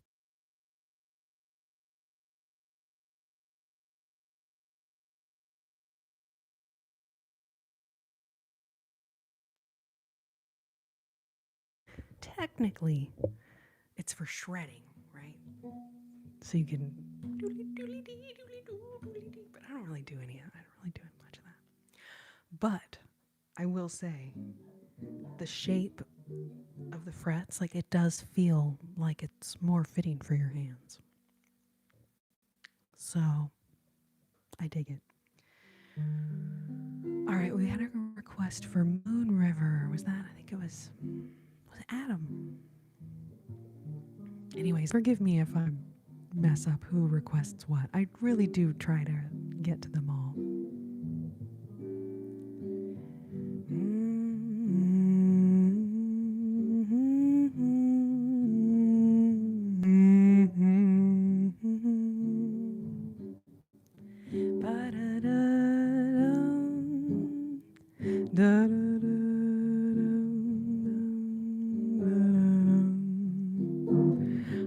Technically, it's for shredding, right? So you can, but I don't really do any of that. I don't really do much of that. But I will say, the shape of the frets, like it does feel like it's more fitting for your hands. So I dig it. All right, we had a request for Moon River. Was that? I think it was Adam. Anyways, forgive me if I mess up who requests what. I really do try to get to them all.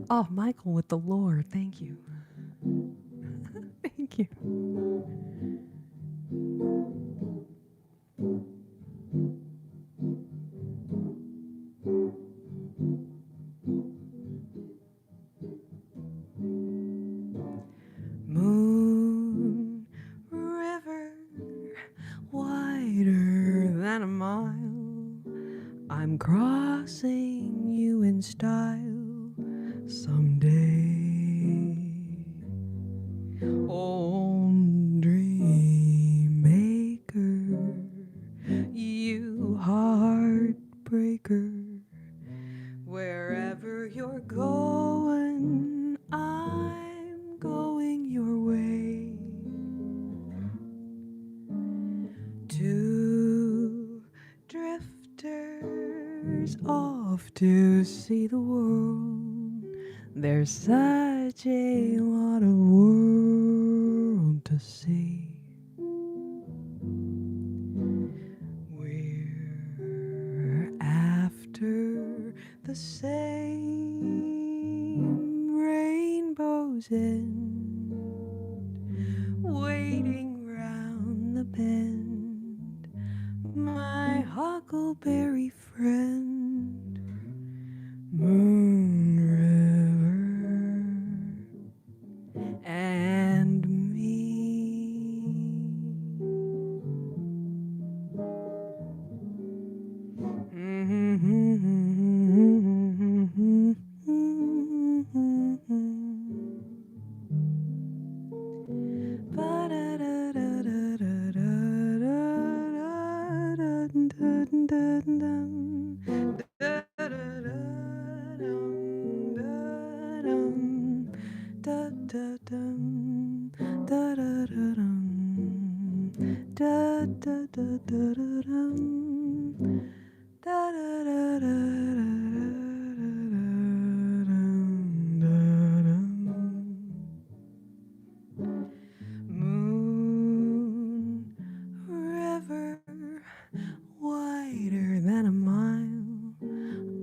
Oh, Michael with the lore. Thank you. Thank you. Moon river, wider than a mile. I'm crossing you in style someday. Old dream maker, you heartbreaker. Wherever you're going, I'm going your way. Two drifters off to see the world. There's such a lot of world to see. We're after the same rainbow's end, waiting round the bend, my huckleberry friend, Moon River and me. Da da da da da dum. Da da da da Moon river wider than a mile.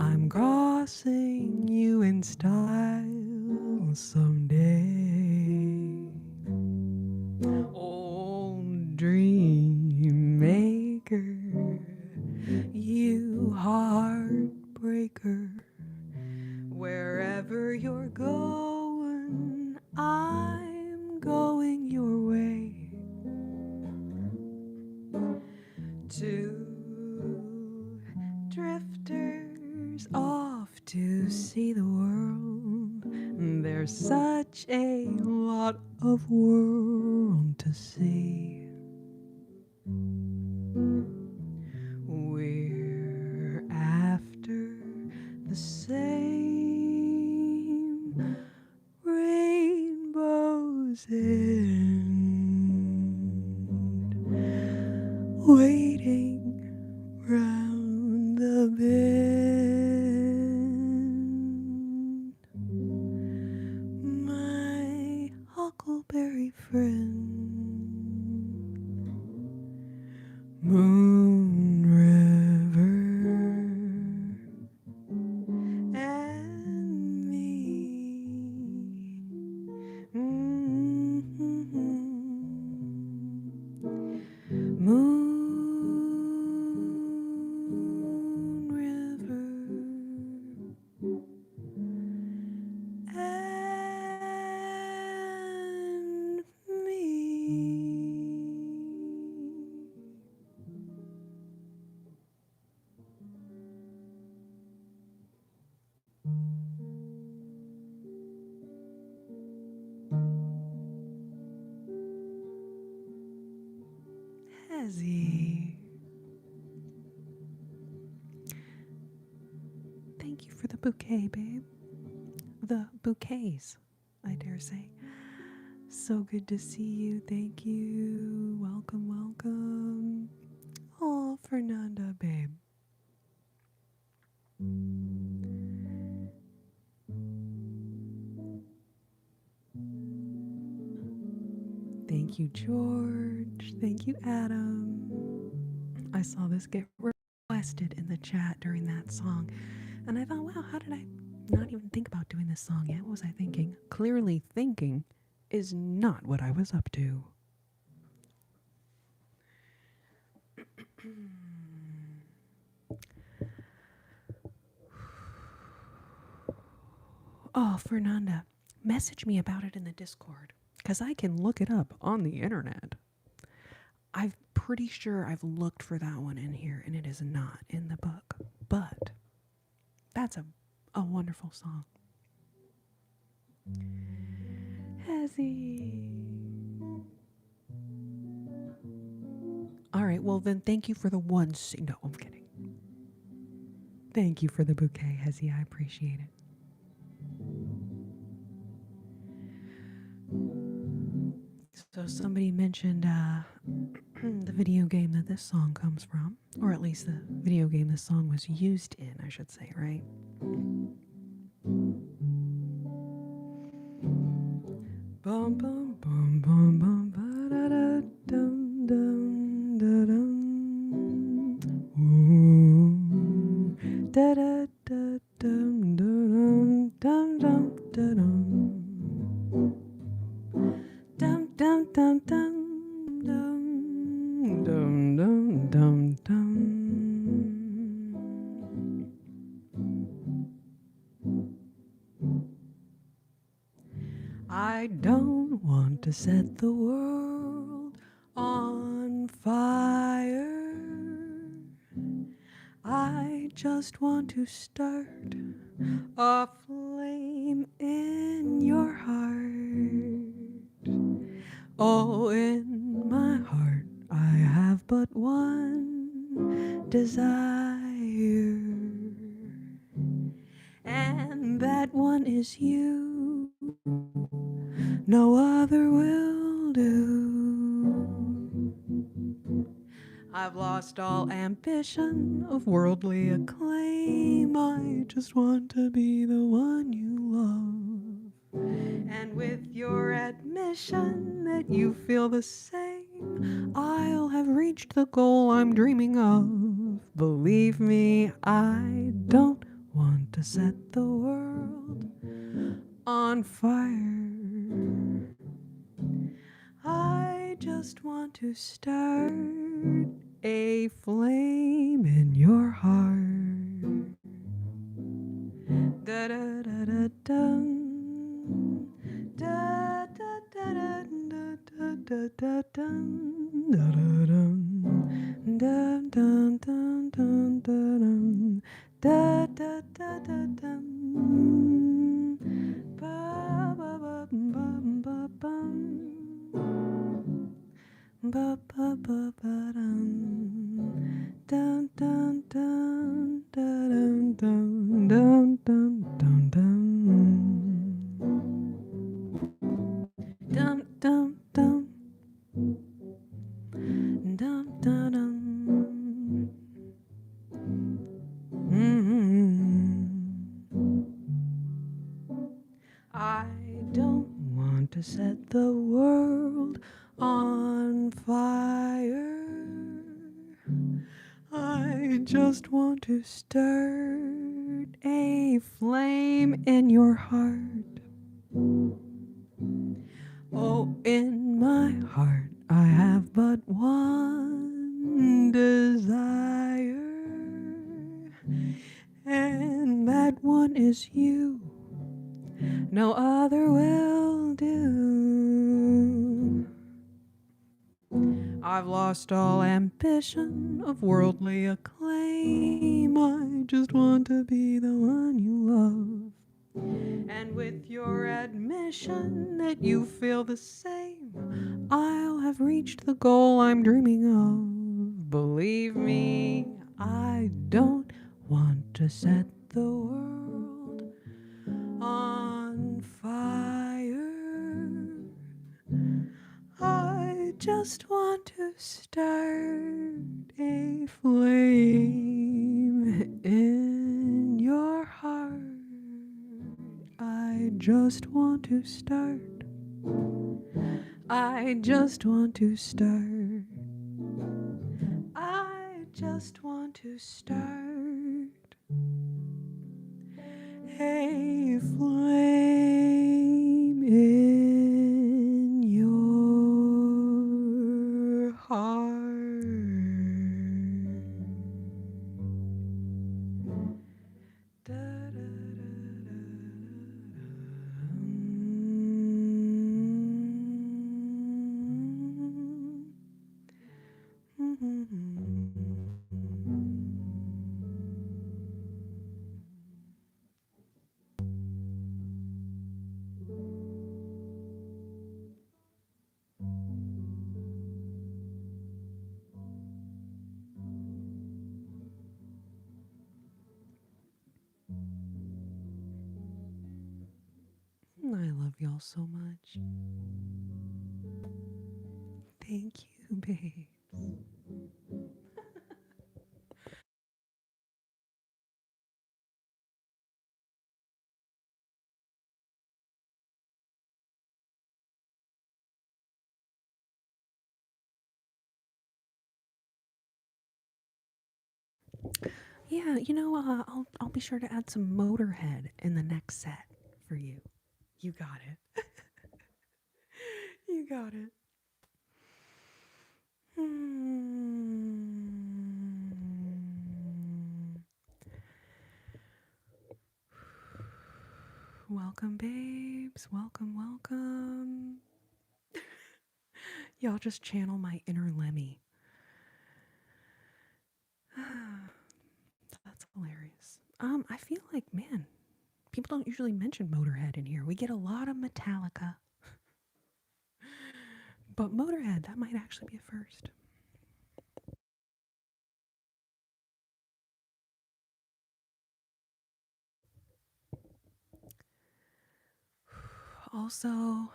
I'm crossing you in style someday. Old dream maker, you heartbreaker. Wherever you're going, I'm going your way. Two drifters off to see the world. There's such a lot of world to see. We're after the same rainbow's end, waiting round the bend. My huckleberry friend, Moon River, and me. Moon River and me. Hezzy. Thank you for the bouquet, babe. The bouquets, I dare say. So good to see you. Thank you. Welcome, welcome. Oh, Fernanda, babe. Thank you, George. Thank you, Adam. I saw this get requested in the chat during that song, and I thought, wow, how did I not even think about doing this song yet? What was I thinking? Clearly thinking is not what I was up to. Oh, Fernanda, message me about it in the Discord, because I can look it up on the internet. I'm pretty sure I've looked for that one in here, and it is not in the book. But that's a wonderful song. Hezzy. All right, well then thank you for the one. No, I'm kidding. Thank you for the bouquet, Hezzy. I appreciate it. So somebody mentioned the video game that this song comes from, or at least the video game this song was used in, I should say, right? Bum bum bum bum bum ba da da dum dum da dum. Ooh da da da dum dum dum dum da dum. Dum dum dum dum dum dum dum dum dum. I don't want to set the world on fire. I just want to start a flame in your heart. Oh, in my heart I have but one desire, and that one is you. No other will do. I've lost all ambition of worldly acclaim. I just want to be the one you love. And with your admission that you feel the same, I'll have reached the goal I'm dreaming of. Believe me, I don't want to set the world on fire. I just want to start a flame in your heart. Da da da da dum. Da da da da da da da dum. Da da dum. Dum dum dum dum dum. Da da da da dum. Ba ba ba ba ba bum. Ba ba ba ba dum. Dun dun dun dun dun dun dun dun dun. Dum dum dum. Dum dum dum. I don't want to set the world on fire. I just want to start a flame in your heart. Oh, in my heart, I have but one desire, and that one is you. No other will do. I've lost all ambition of worldly acclaim. I just want to be the one you love. And with your admission that you feel the same, I'll have reached the goal I'm dreaming of. Believe me, I don't want to set the world on fire. I just want to start a flame in your heart. I just want to start. I just want to start. I just want to start a flame in your heart. Da, da, da, da, I love y'all so much. Thank you, babe. Yeah, I'll be sure to add some Motorhead in the next set for you. You got it. You got it. Welcome, babes. Welcome, welcome. Y'all just channel my inner Lemmy. That's hilarious. I feel like, man, people don't usually mention Motorhead in here. We get a lot of Metallica. But Motorhead, that might actually be a first. Also,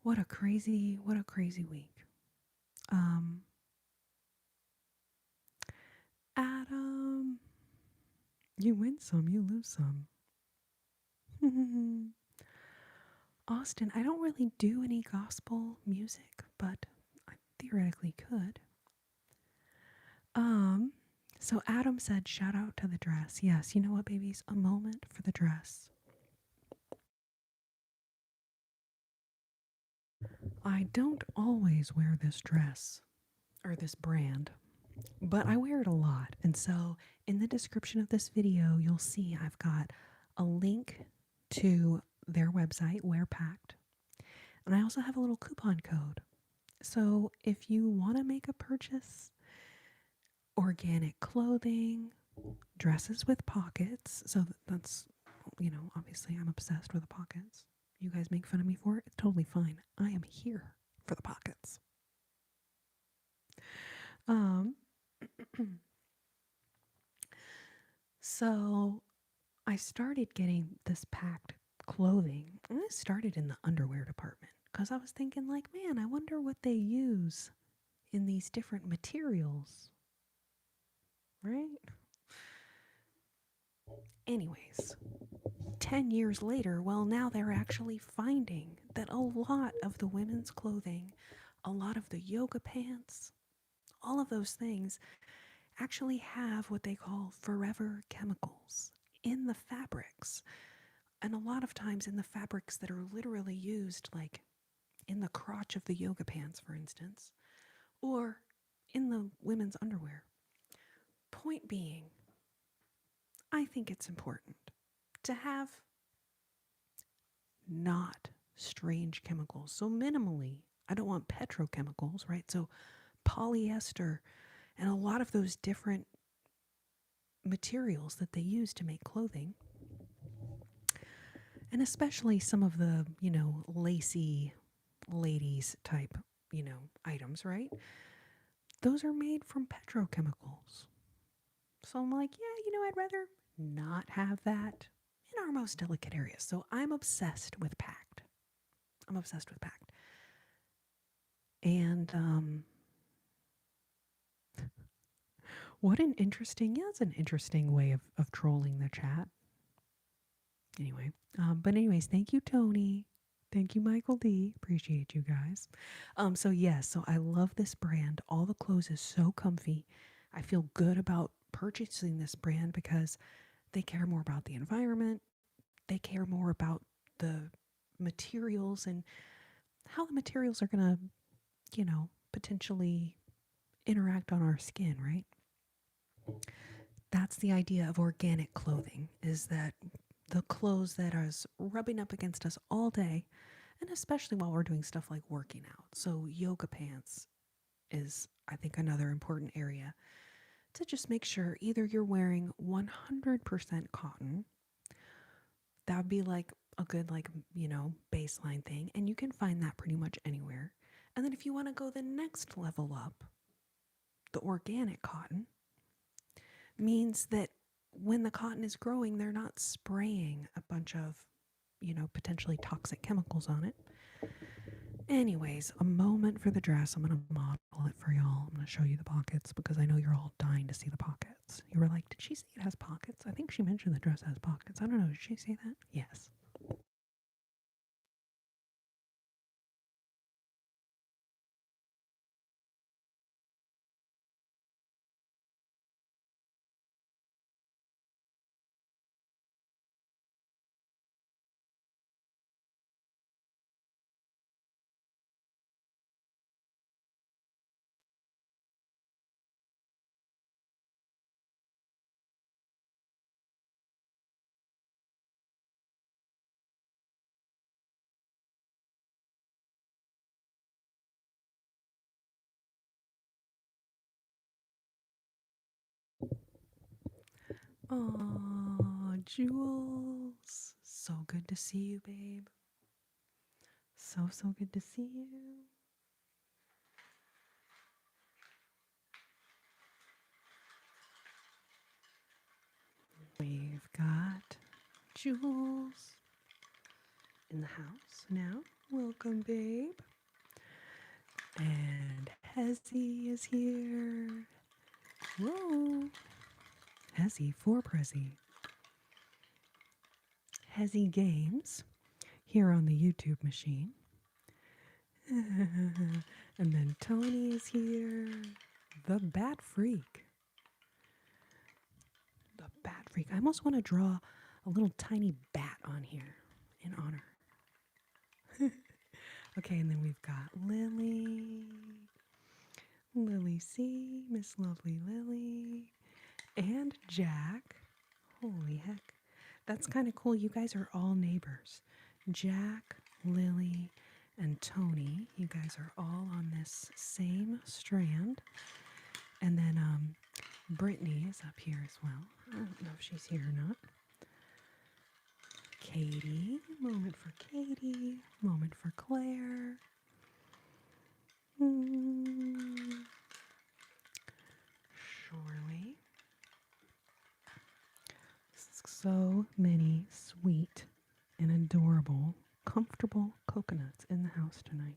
what a crazy week. Um, Adam, you win some, you lose some. Austin, I don't really do any gospel music, but I theoretically could. Um, so Adam said, shout out to the dress. Yes, you know what, babies? A moment for the dress. I don't always wear this dress or this brand, but I wear it a lot. And so in the description of this video, you'll see I've got a link to their website, Wear Pact. And I also have a little coupon code. So if you want to make a purchase, organic clothing, dresses with pockets. So that's, obviously I'm obsessed with the pockets. You guys make fun of me for it. It's totally fine. I am here for the pockets. Um, so I started getting this Pact clothing. And I started in the underwear department because I was thinking, like, man, I wonder what they use in these different materials, right? Anyways, 10 years later, well, now they're actually finding that a lot of the women's clothing, a lot of the yoga pants, all of those things actually have what they call forever chemicals in the fabrics. And a lot of times in the fabrics that are literally used, like in the crotch of the yoga pants, for instance, or in the women's underwear. Point being, I think it's important to have not strange chemicals. So minimally, I don't want petrochemicals, right? So polyester and a lot of those different materials that they use to make clothing. And especially some of the, lacy ladies type, items, right? Those are made from petrochemicals. So I'm like, yeah, I'd rather not have that in our most delicate areas. So I'm obsessed with Pact. I'm obsessed with Pact. And what an interesting, it's an interesting way of trolling the chat. Anyway, but anyways, thank you, Tony. Thank you, Michael D. Appreciate you guys. So yes, so I love this brand. All the clothes is so comfy. I feel good about purchasing this brand because they care more about the environment. They care more about the materials and how the materials are gonna, potentially interact on our skin, right? That's the idea of organic clothing, is that the clothes that are rubbing up against us all day, and especially while we're doing stuff like working out. So yoga pants is, I think, another important area to just make sure either you're wearing 100% cotton. That would be like a good, baseline thing. And you can find that pretty much anywhere. And then if you want to go the next level up, the organic cotton means that when the cotton is growing, they're not spraying a bunch of, potentially toxic chemicals on it. Anyways, a moment for the dress. I'm going to model it for y'all. I'm going to show you the pockets because I know you're all dying to see the pockets. You were like, did she say it has pockets? I think she mentioned the dress has pockets. I don't know. Did she say that? Yes. Oh, Jules. So good to see you, babe. So, so good to see you. We've got Jules in the house now. Welcome, babe. And Hezzy is here. Whoa. Hezzy for Prezi. Hezzy Games here on the YouTube machine. And then Tony is here. The Bat Freak. The Bat Freak. I almost want to draw a little tiny bat on here in honor. Okay, and then we've got Lily. Lily C. Miss Lovely Lily. And Jack. Holy heck. That's kind of cool. You guys are all neighbors. Jack, Lily, and Tony. You guys are all on this same strand. And then Brittany is up here as well. I don't know if she's here or not. Katie. Moment for Katie. Moment for Claire. Surely. So many sweet and adorable, comfortable coconuts in the house tonight.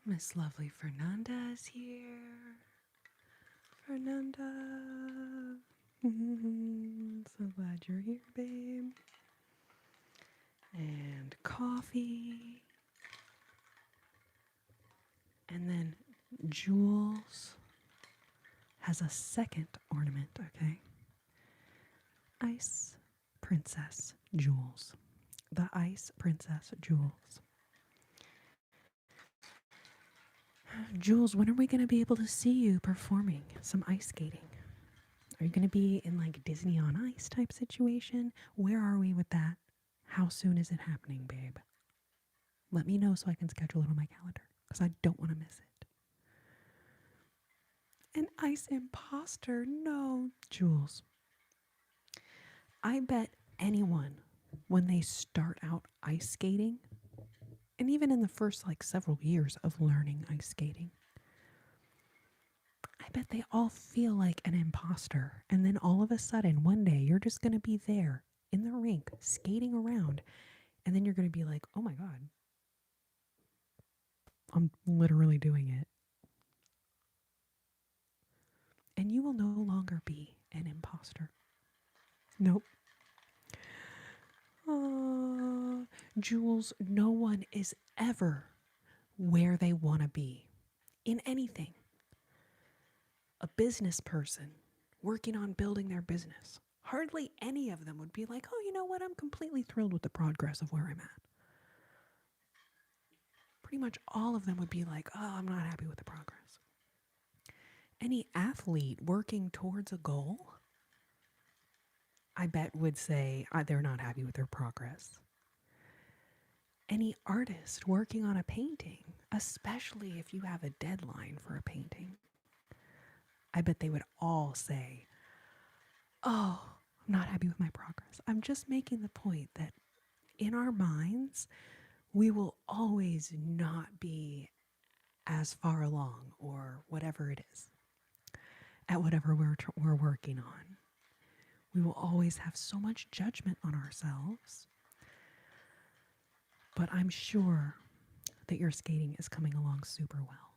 Miss Lovely Fernanda is here. Fernanda. So glad you're here, babe. And coffee. And then Jules has a second ornament, okay? Ice Princess Jules. The Ice Princess Jules. Jules, when are we going to be able to see you performing some ice skating? Are you going to be in like Disney on Ice type situation? Where are we with that? How soon is it happening, babe? Let me know so I can schedule it on my calendar because I don't want to miss it. An ice imposter? No, Jules. I bet anyone when they start out ice skating, and even in the first like several years of learning ice skating, I bet they all feel like an imposter. And then all of a sudden, one day, you're just going to be there in the rink, skating around. And then you're going to be like, oh my God, I'm literally doing it. And you will no longer be an imposter. Nope. Jules, no one is ever where they want to be in anything. A business person working on building their business, hardly any of them would be like, oh, you know what? I'm completely thrilled with the progress of where I'm at. Pretty much all of them would be like, oh, I'm not happy with the progress. Any athlete working towards a goal, I bet would say they're not happy with their progress. Any artist working on a painting, especially if you have a deadline for a painting, I bet they would all say, oh, I'm not happy with my progress. I'm just making the point that in our minds, we will always not be as far along or whatever it is at whatever we're working on. We will always have so much judgment on ourselves. But I'm sure that your skating is coming along super well.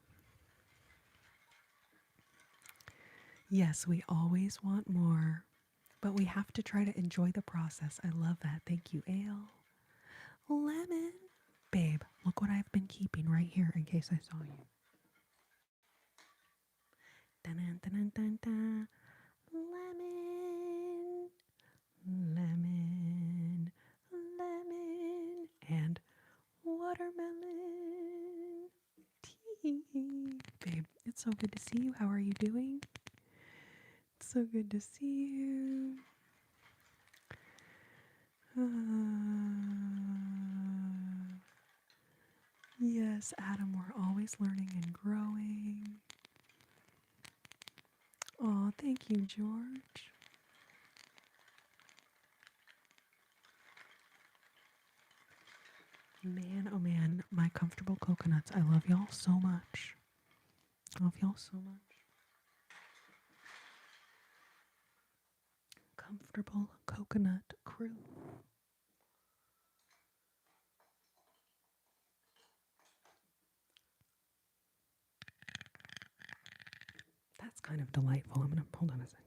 Yes, we always want more, but we have to try to enjoy the process. I love that. Thank you, Ale. Lemon. Babe, look what I've been keeping right here in case I saw you. Dun, dun, dun, dun. Lemon. Lemon. Lemon. And watermelon. Tea. Babe, it's so good to see you. How are you doing? It's so good to see you. Yes, Adam, we're always learning and growing. Oh, thank you, George. Man, oh man, my comfortable coconuts. I love y'all so much. I love y'all so much. Comfortable coconut crew. That's kind of delightful. I'm gonna hold on a second.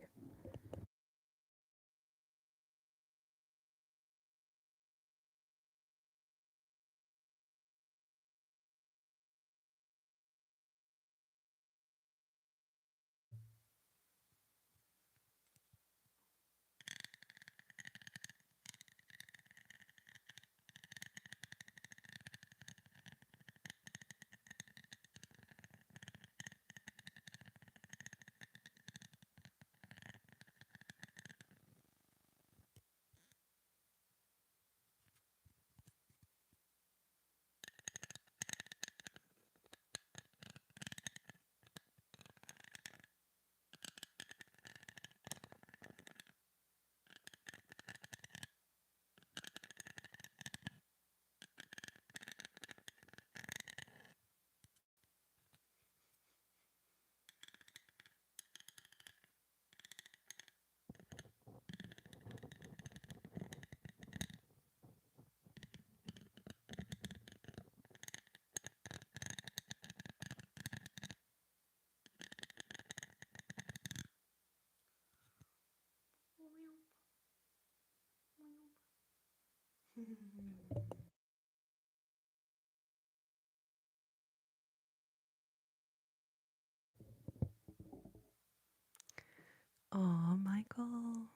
Aw, Michael.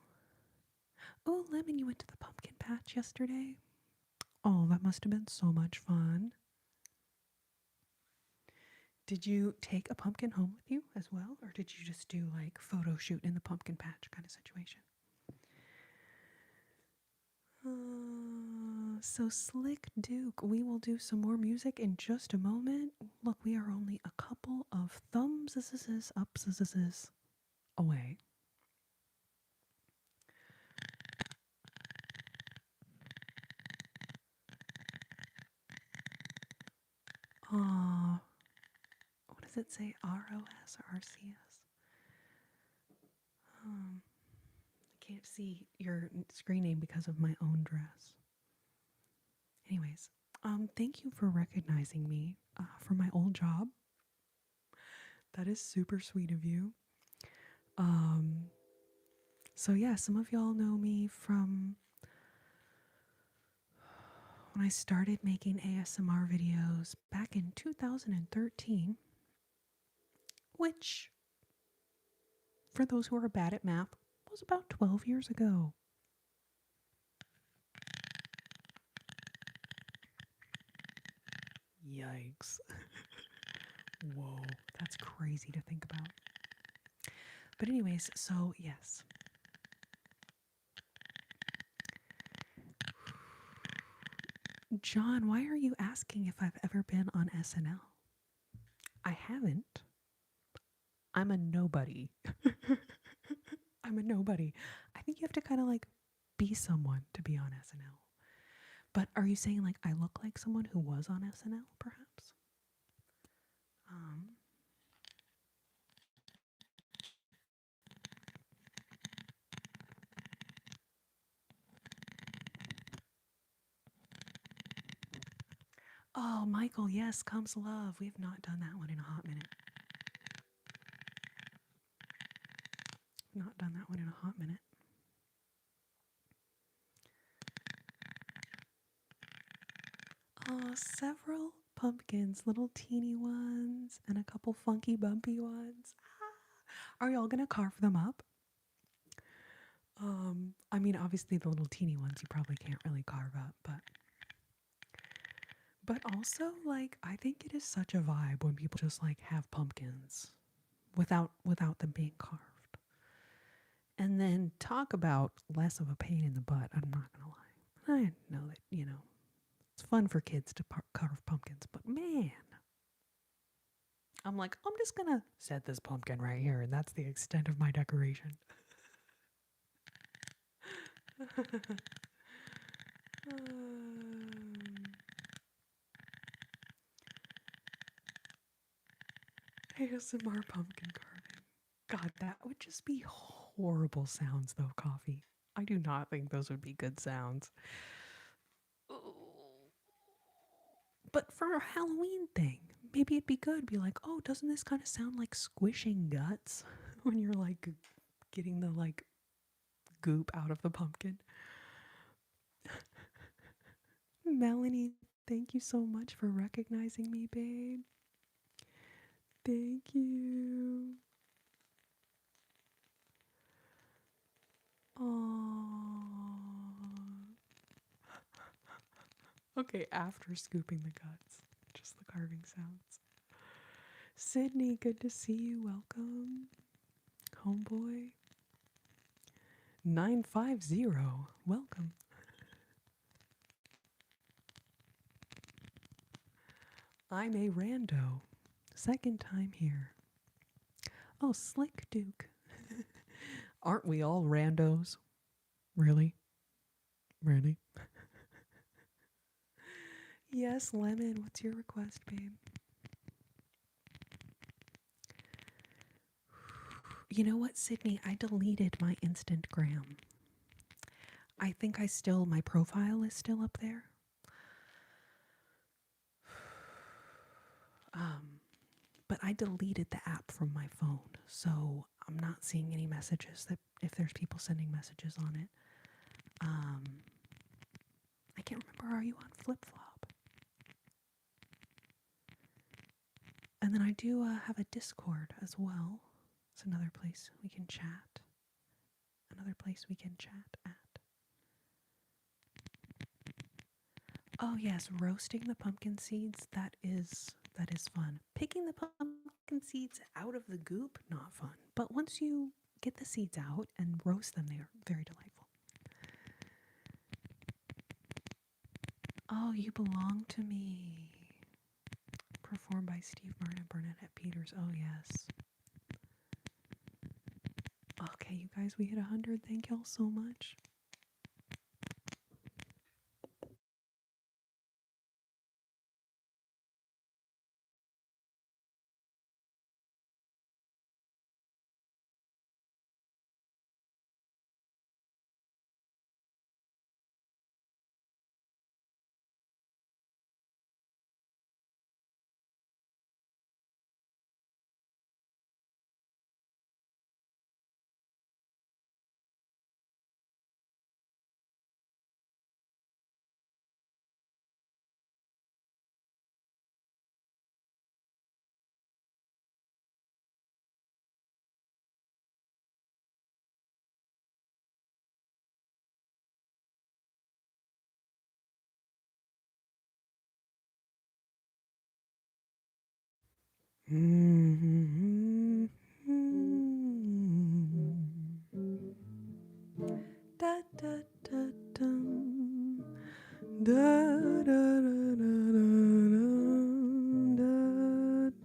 Oh, Lemon, you went to the pumpkin patch yesterday? Oh, that must have been so much fun. Did you take a pumpkin home with you as well? Or did you just do like photo shoot in the pumpkin patch kind of situation? So Slick Duke, we will do some more music in just a moment. Look, we are only a couple of thumbs ups away. What does it say? ROS or RCS? I can't see your screen name because of my own dress. Anyways, thank you for recognizing me for my old job. That is super sweet of you. So yeah, some of y'all know me from when I started making ASMR videos back in 2013, which, for those who are bad at math, was about 12 years ago. Yikes. Whoa, that's crazy to think about. But anyways, so yes. John, why are you asking if I've ever been on SNL? I haven't. I'm a nobody. I'm a nobody. I think you have to kind of like be someone to be on SNL. But are you saying like I look like someone who was on SNL, perhaps? Oh, Michael, yes, Comes Love. We have not done that one in a hot minute. Not done that one in a hot minute. Oh, several pumpkins, little teeny ones, and a couple funky bumpy ones. Are y'all gonna carve them up? I mean, obviously the little teeny ones you probably can't really carve up, but also like I think it is such a vibe when people just like have pumpkins without them being carved. And then talk about less of a pain in the butt. I'm not gonna lie. I know that it's fun for kids to carve pumpkins, but man, I'm like, I'm just gonna set this pumpkin right here, and that's the extent of my decoration. ASMR pumpkin carving. God, that would just be horrible sounds, though, Coffee. I do not think those would be good sounds. But for a Halloween thing, maybe it'd be good. Be like, oh, doesn't this kind of sound like squishing guts when you're like getting the like goop out of the pumpkin? Melanie, thank you so much for recognizing me, babe. Thank you. Aww. Okay, after scooping the guts, just the carving sounds. Sydney, good to see you. Welcome. Homeboy. 950, welcome. I'm a rando. Second time here. Oh, Slick Duke. Aren't we all randos? Really? Really? Yes, Lemon, what's your request, babe? You know what, Sydney? I deleted my Instagram. I think my profile is still up there. But I deleted the app from my phone, so I'm not seeing any messages that if there's people sending messages on it. I can't remember, are you on Flip Flop? And then I do have a Discord as well. It's another place we can chat. Another place we can chat at. Oh yes, roasting the pumpkin seeds, that is fun. Picking the pumpkin seeds out of the goop, not fun. But once you get the seeds out and roast them, they are very delightful. Oh, You Belong to Me. Performed by Steve Martin and Bernadette Peters. Oh yes. Okay, you guys, we hit 100. Thank y'all so much. Da da da dum. Da da da da da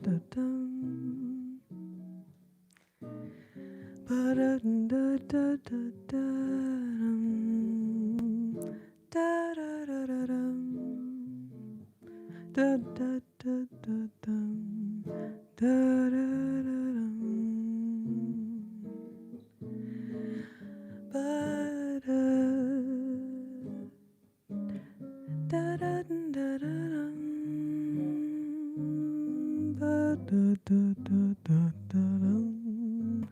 da dum. Ba da da da da dum. Da da da da dum. Da da da da dum. Da da da dum. Ba da da da da dum. Ba da da da da dum.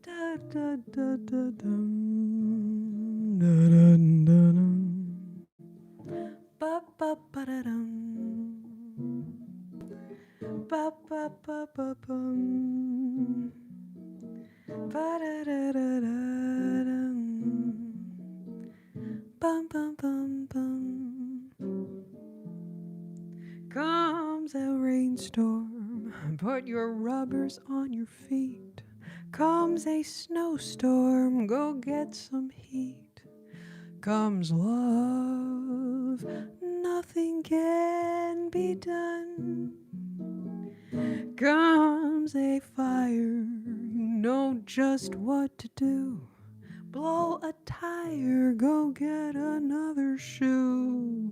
Da da da da dum. Da da da dum. Ba ba ba da dum. Ba ba ba ba bum. Ba da da da da dum. Bum bum bum bum. Comes a rainstorm, put your rubbers on your feet. Comes a snowstorm, go get some heat. Comes love, nothing can be done. Comes a fire, you know just what to do. Blow a tire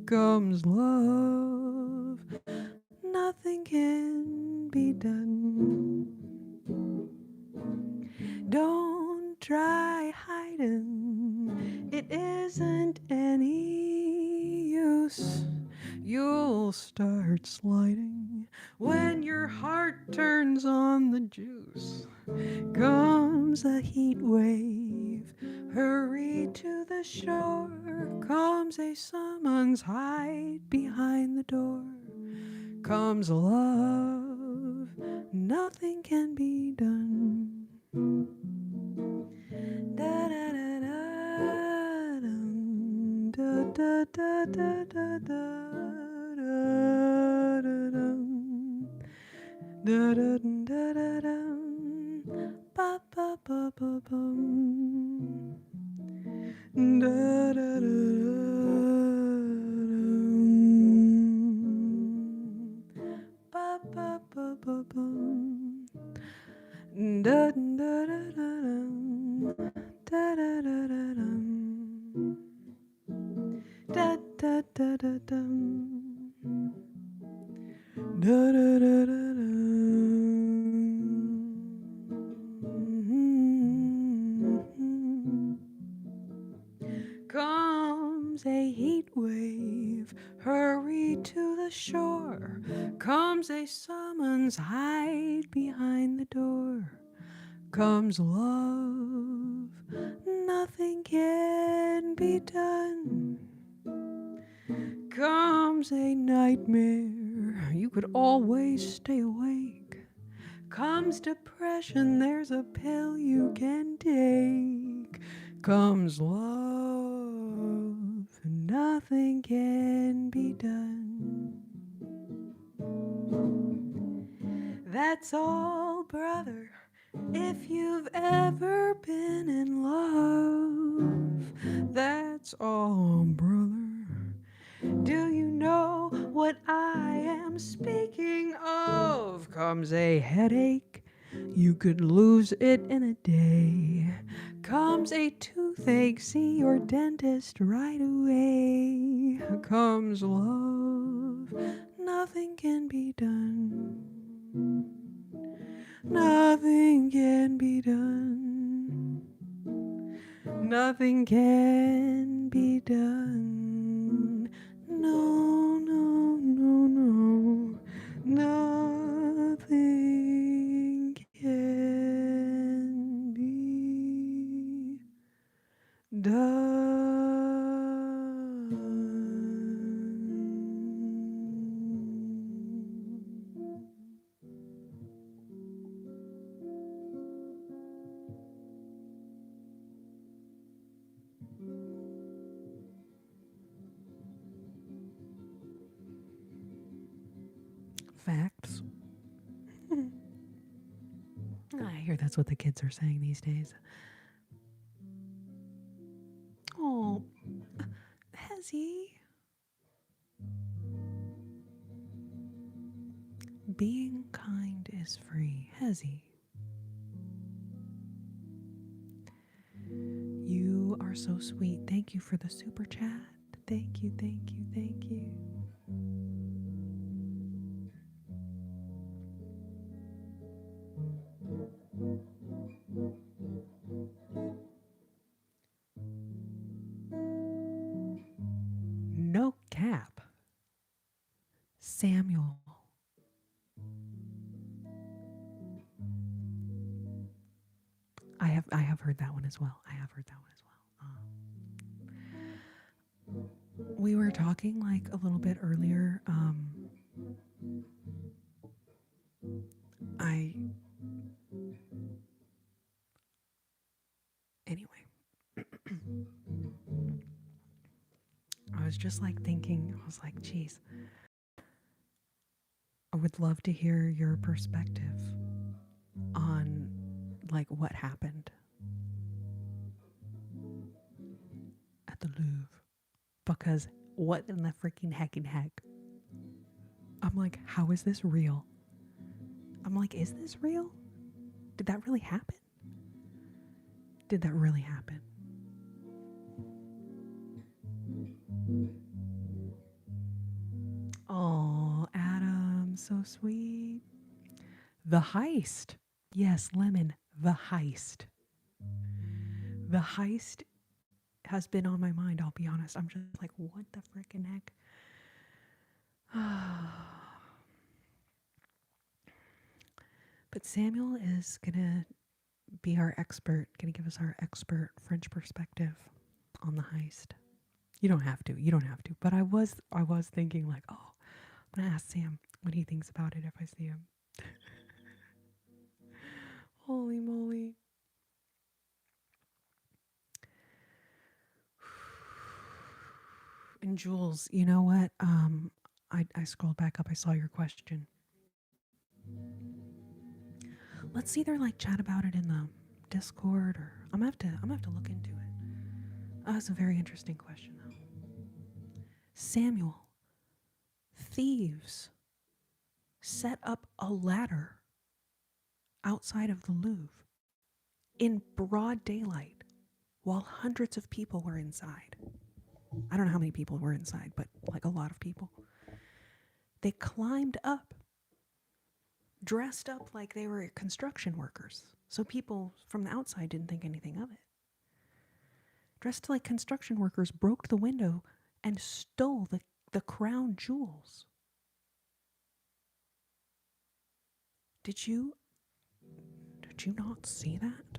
comes love. Nothing can be done. Don't try hiding, it isn't any use. You'll start sliding when your heart turns on the juice. Comes a heat wave, hurry to the shore. Comes a summons, hide behind the door. Comes love, nothing can be done. Da da da da dum, da da da da da da da dum, da da da da dum, ba ba ba ba bum, da da da dum, ba ba ba ba bum, da da da da dum, da da da da dum, da da da da dum, da da da da dum. Comes a heat wave, hurry to the shore. Comes a summons, hide behind the door. Comes love, nothing can be done. Comes a nightmare, you could always stay awake. Comes depression, there's a pill you can take. Comes love, nothing can be done. That's all, brother, if you've ever been in love. That's all, brother. Do you know what I am speaking of? Comes a headache, you could lose it in a day. Comes a toothache, see your dentist right away. Comes love, nothing can be done. Nothing can be done. Nothing can be done. No, no, no, no. Nothing can be done. Facts. I hear that's what the kids are saying these days. Oh, Hezzy. Being kind is free. Hezzy. You are so sweet. Thank you for the super chat. Thank you, thank you, thank you. No cap. Samuel. I have heard that one as well. I have heard that one as well. We were talking like a little bit earlier. Anyway, I was just like thinking, I was like, geez, I would love to hear your perspective on like what happened at the Louvre. Because what in the freaking heck? I'm like, how is this real? I'm like, is this real? Did that really happen? Did that really happen? so sweet. The Heist. Yes, Lemon. The Heist. The Heist has been on my mind, I'll be honest. I'm just like, what the frickin' heck? But Samuel is gonna be our expert, gonna give us our expert French perspective on the heist. You don't have to. You don't have to. But I was thinking like, oh, I'm gonna ask Sam what he thinks about it if I see him. Holy moly. And Jules, you know what? I scrolled back up. I saw your question. Let's either like chat about it in the Discord, or I'm gonna have to look into it. That's a very interesting question though. Samuel, thieves set up a ladder outside of the Louvre in broad daylight while hundreds of people were inside. I don't know how many people were inside, but like a lot of people. They climbed up, dressed up like they were construction workers. So people from the outside didn't think anything of it. Dressed like construction workers, broke the window and stole the crown jewels. Did you not see that?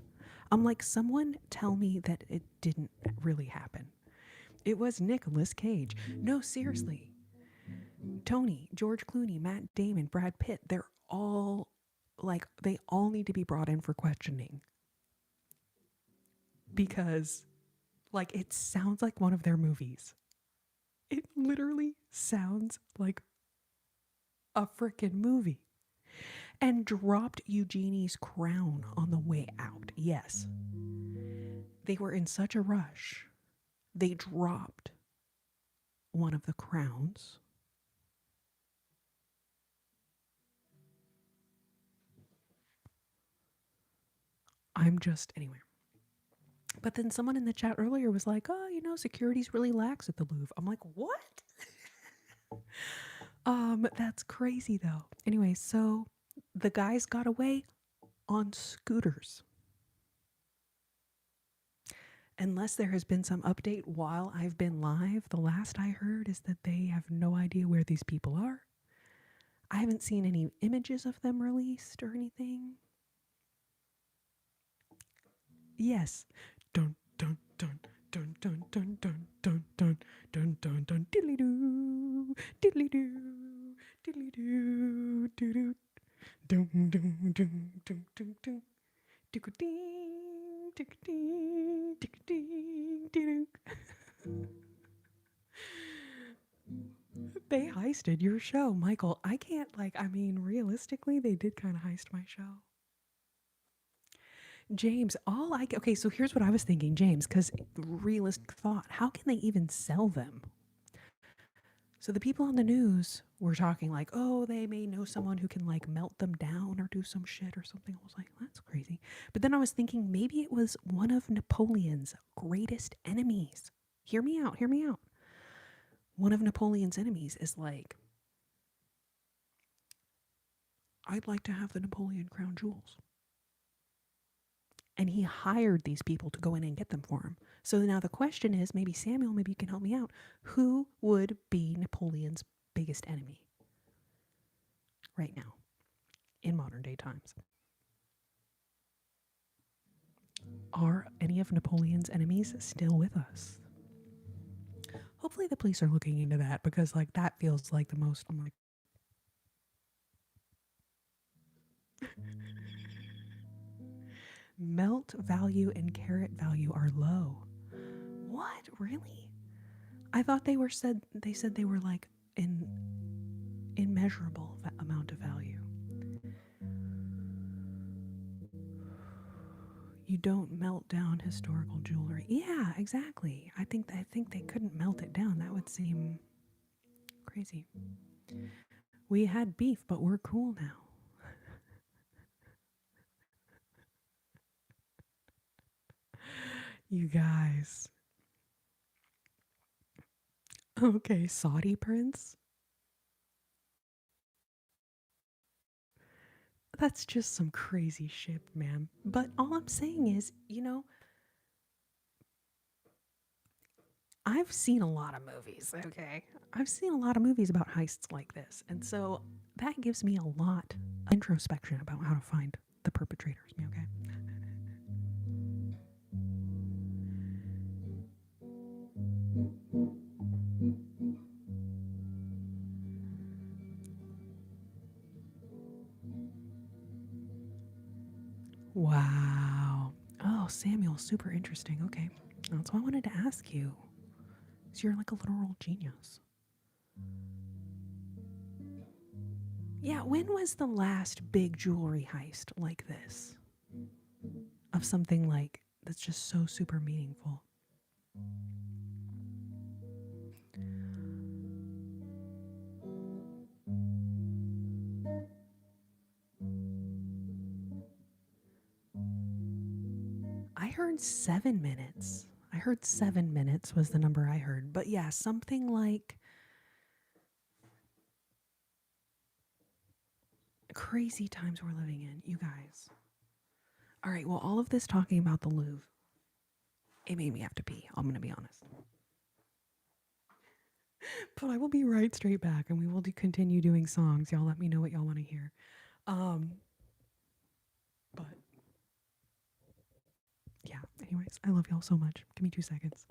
I'm like, someone tell me that it didn't really happen. It was Nicolas Cage. No, seriously. Tony, George Clooney, Matt Damon, Brad Pitt, they're all like, they all need to be brought in for questioning. Because like it sounds like one of their movies. It literally sounds like a freaking movie. And dropped Eugenie's crown on the way out. Yes. They were in such a rush. They dropped one of the crowns. Anyway. But then someone in the chat earlier was like, oh, you know, security's really lax at the Louvre. I'm like, what? That's crazy though. Anyway, so the guys got away on scooters. Unless there has been some update while I've been live, the last I heard is that they have no idea where these people are. I haven't seen any images of them released or anything. Yes. Dun dun dun dun dun dun dun dun dun dun dun dun diddly doo diddly doo diddly doo doo doo dum dum dum dum dum dum tick-a-ding tick-a-ding tick-a-ding doo. They heisted your show, Michael. I can't realistically they did kind of heist my show. James, okay, so here's what I was thinking, James, because realistic thought, how can they even sell them? So the people on the news were talking like, oh, they may know someone who can like melt them down or do some shit or something. I was like, that's crazy. But then I was thinking maybe it was one of Napoleon's greatest enemies. Hear me out, hear me out. One of Napoleon's enemies is like, I'd like to have the Napoleon crown jewels. And he hired these people to go in and get them for him. So now the question is, maybe Samuel, maybe you can help me out. Who would be Napoleon's biggest enemy right now in modern day times? Are any of Napoleon's enemies still with us? Hopefully the police are looking into that, because like that feels like the most, I'm like, melt value and carat value are low. What? Really? I thought they said they were like an immeasurable amount of value. You don't melt down historical jewelry. Yeah, exactly. I think they couldn't melt it down. That would seem crazy. We had beef, but we're cool now. You guys. Okay, Saudi prince. That's just some crazy shit, man. But all I'm saying is, I've seen a lot of movies, okay? I've seen a lot of movies about heists like this. And so that gives me a lot of introspection about how to find the perpetrators, okay? Wow. Oh, Samuel, super interesting. Okay. That's why I wanted to ask you. So you're like a literal genius. Yeah, when was the last big jewelry heist like this? Of something like that's just so super meaningful. I heard 7 minutes. I heard 7 minutes was the number I heard. But yeah, something like crazy times we're living in, you guys. All right, well, all of this talking about the Louvre, it made me have to pee. I'm going to be honest. But I will be right straight back and we will continue doing songs. Y'all let me know what y'all want to hear. Um, but yeah, anyways, I love y'all so much. Give me 2 seconds.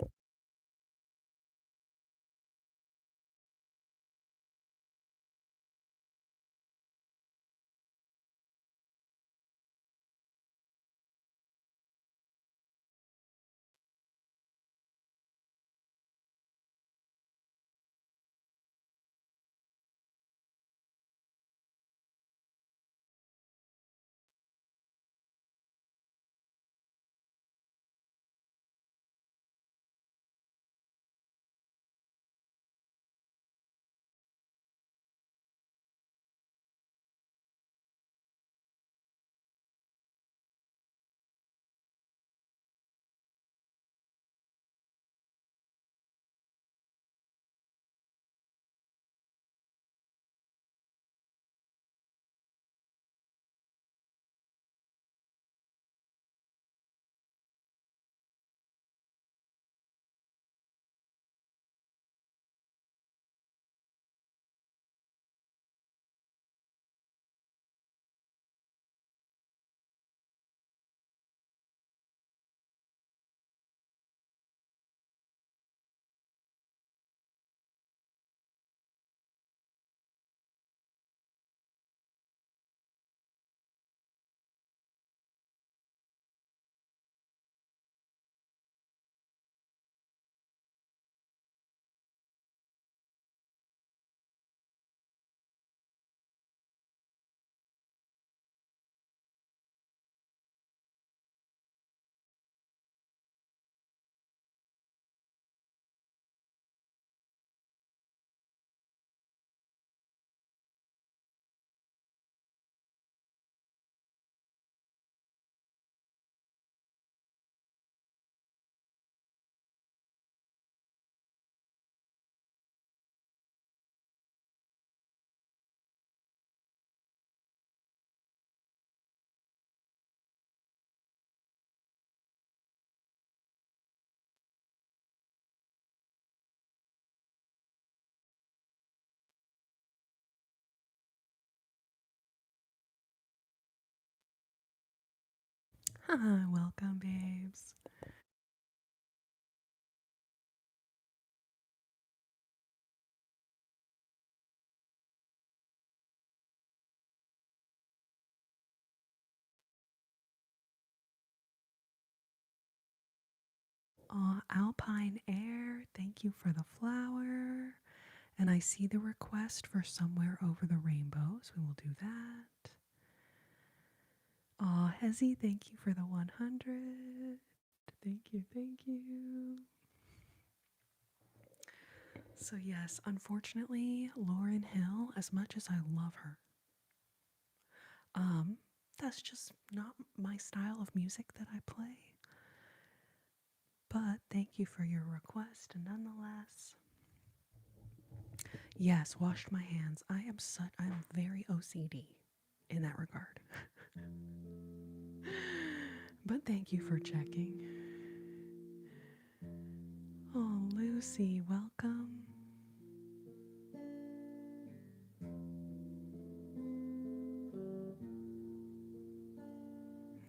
Welcome, babes. Alpine Air, thank you for the flower. And I see the request for Somewhere Over the Rainbow, so we will do that. Hezzy, thank you for the 100. Thank you, thank you. So, yes, unfortunately, Lauryn Hill, as much as I love her, that's just not my style of music that I play. But thank you for your request, nonetheless. Yes, washed my hands. I'm very OCD. in that regard. But thank you for checking. Oh, Lucy, welcome.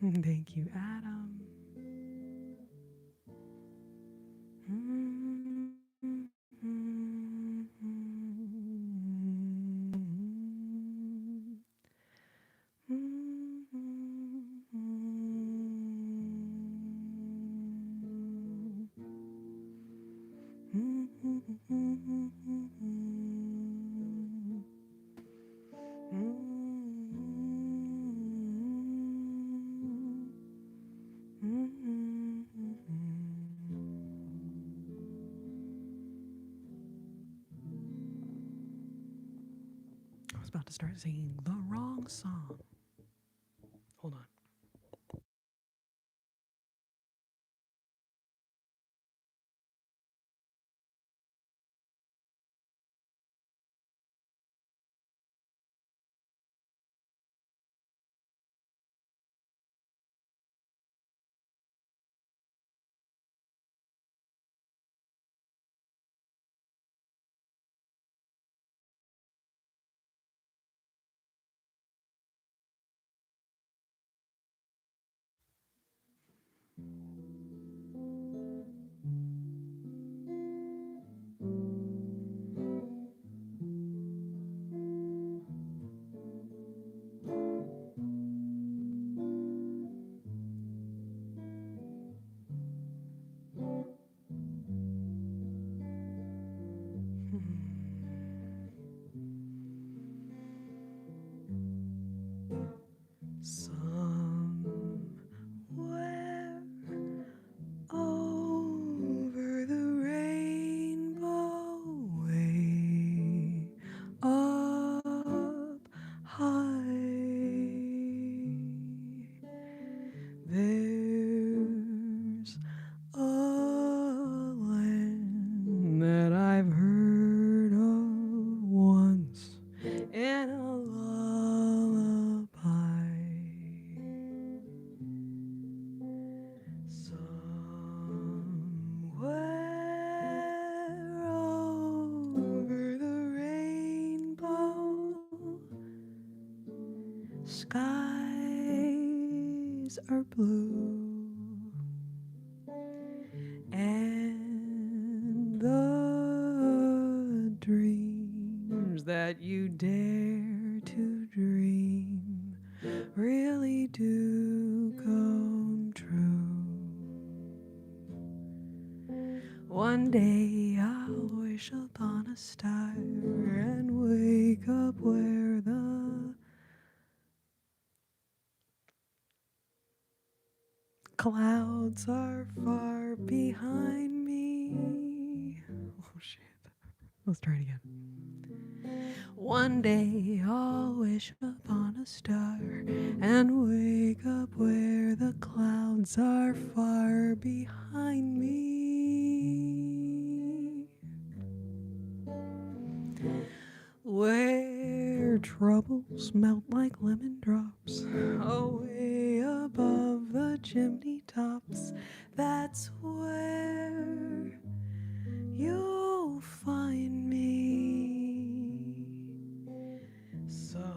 Thank you, Adam. I was about to start singing the wrong song. Hold on. Somewhere over the rainbow, way up high, there's a land that I've heard of once in a lullaby. Somewhere over the rainbow, skies are blue, and the dreams that you dare to dream really do come true. One day I'll wish upon a star and wake up where the clouds are far behind me. Oh shit. Let's try it again. One day I'll wish upon a star and wake up where the clouds are far behind me. Where troubles melt like lemon drops away above the chimney tops. That's where you'll find me. Somewhere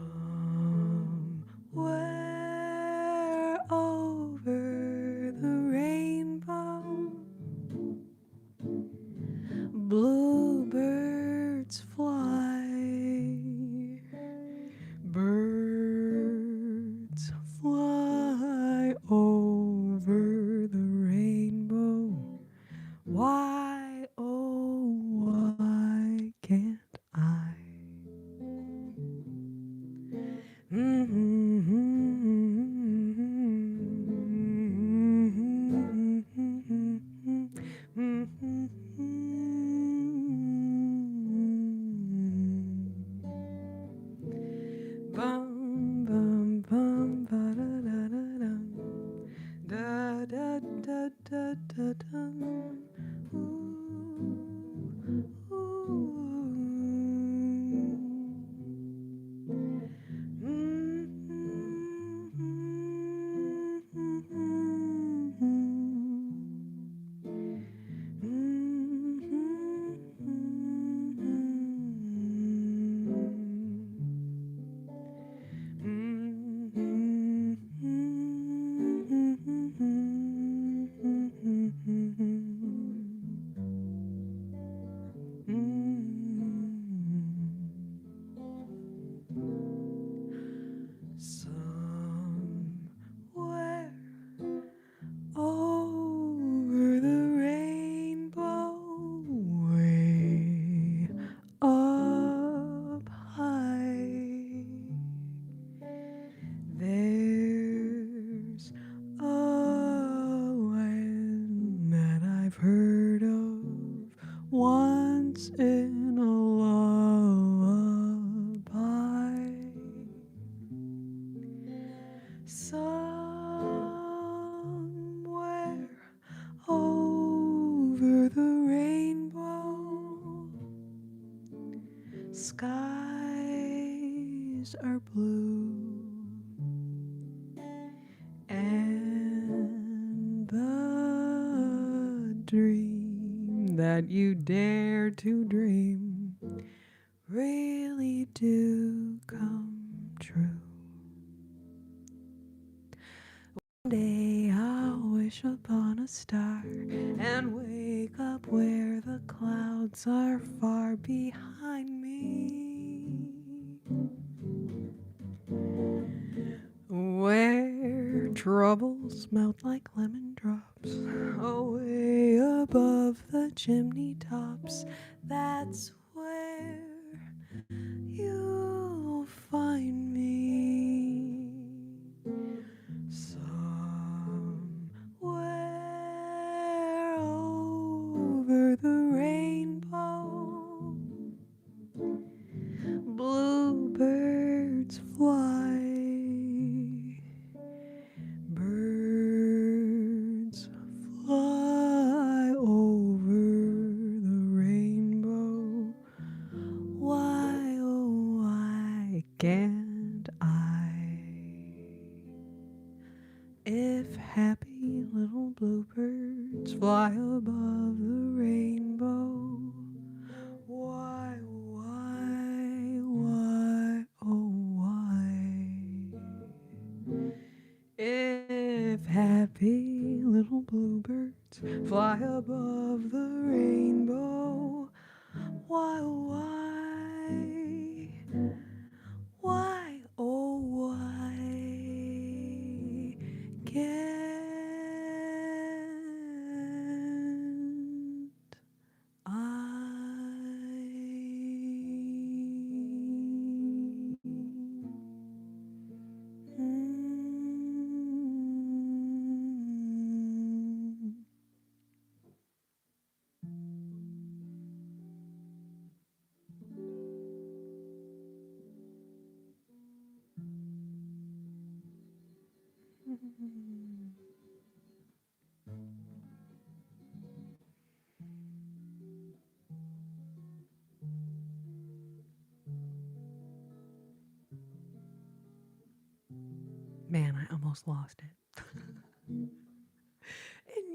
over the rainbow, bluebirds fly, birds fly over the rainbow. skies are blue and the dream that you dare to dream really do come true. One day I'll wish upon a star and wake up where the clouds are far behind me, where troubles melt like lemon drops away above the chimney tops. That's where you'll find me, somewhere over the rainbow. Bluebirds fly, birds fly over the rainbow. Why, oh, why can't I? If happy little bluebirds fly above the rainbow, why, oh, why? If happy little bluebirds fly above the rainbow, why, oh, why can't Man, I almost lost it. And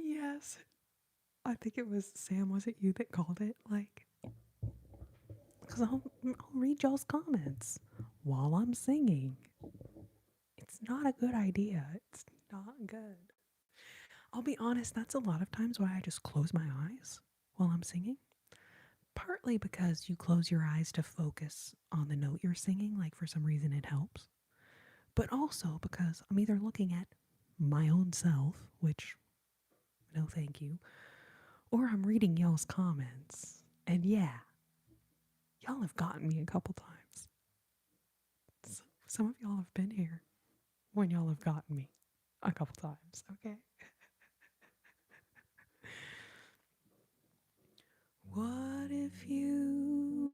yes, I think it was Sam, was it you that called it? Like, because I'll read y'all's comments while I'm singing. It's not a good idea. It's not good. I'll be honest, that's a lot of times why I just close my eyes while I'm singing. Partly because you close your eyes to focus on the note you're singing, like for some reason it helps. But also because I'm either looking at my own self, which, no thank you, or I'm reading y'all's comments. And yeah, y'all have gotten me a couple times. Some of y'all have been here when y'all have gotten me a couple times, okay? What if you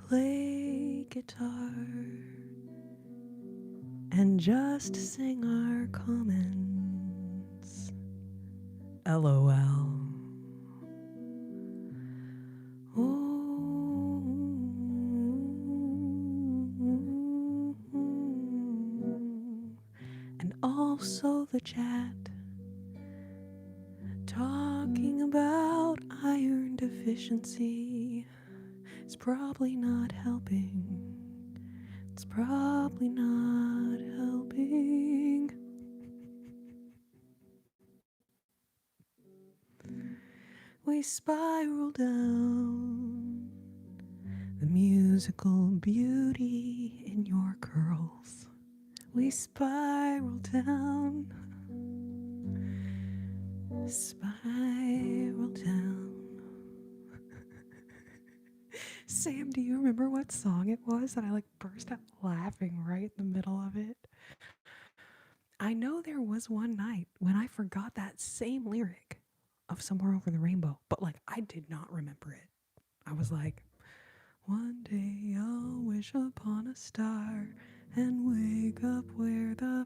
play guitar and just sing our comments? LOL. Oh, and also the chat talking about iron deficiency. It's probably not helping. It's probably not helping. We spiral down, the musical beauty in your curls. We spiral down, spiral down. Sam, do you remember what song it was that I burst out laughing right in the middle of it? I know there was one night when I forgot that same lyric of Somewhere Over the Rainbow, but I did not remember it. I was like, one day I'll wish upon a star and wake up where the...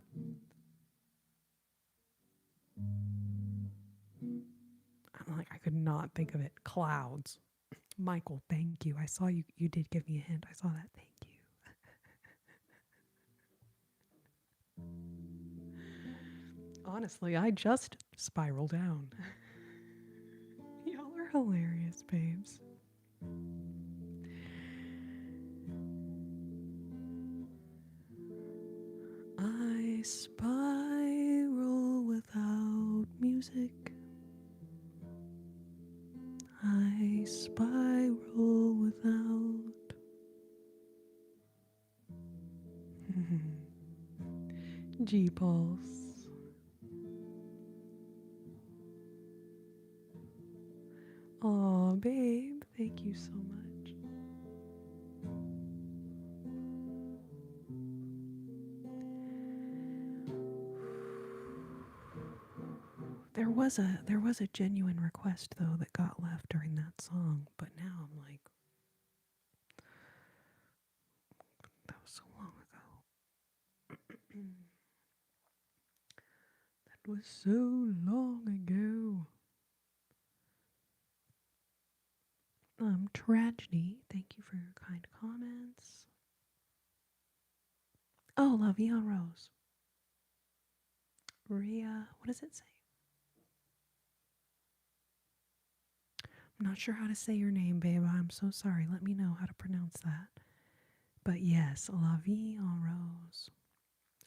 I could not think of it. Clouds. Michael, thank you. I saw you. You did give me a hint. I saw that. Thank you. Honestly, I just spiral down. Y'all are hilarious, babes. I spiral without music. I spiral without G-Pulse. Aw, babe, thank you so much. There was a genuine request though that got left during that song, but now I'm like, that was so long ago. That was so long ago. Tragedy, thank you for your kind comments. Oh, La Vie en Rose. Ria, what does it say? I'm not sure how to say your name, babe. I'm so sorry. Let me know how to pronounce that. But yes, La Vie en Rose.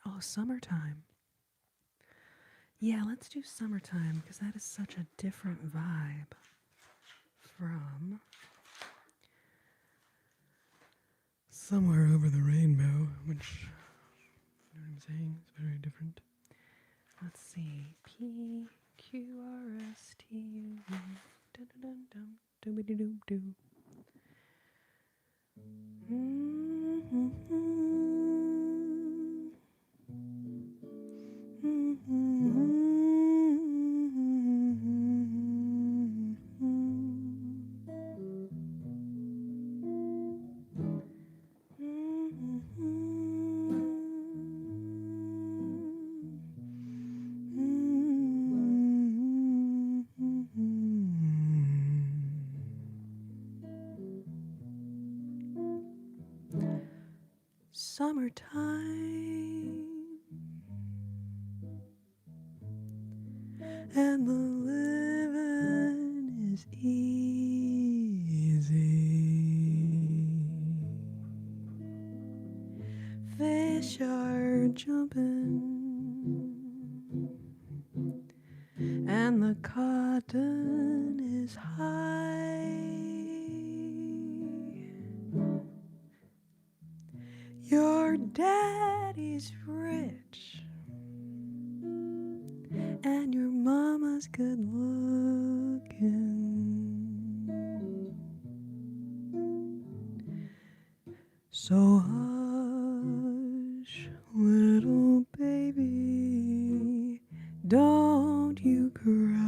Oh, summertime. Yeah, let's do summertime because that is such a different vibe from Somewhere Over the Rainbow, which, you know what I'm saying? It's very different. Let's see. PQRSTU. Dun dun dun dun. Doobie doo doo. Summertime and the living is easy. Fish are jumping and the cotton is high. Your daddy's rich and your mama's good looking. So hush, little baby, don't you cry.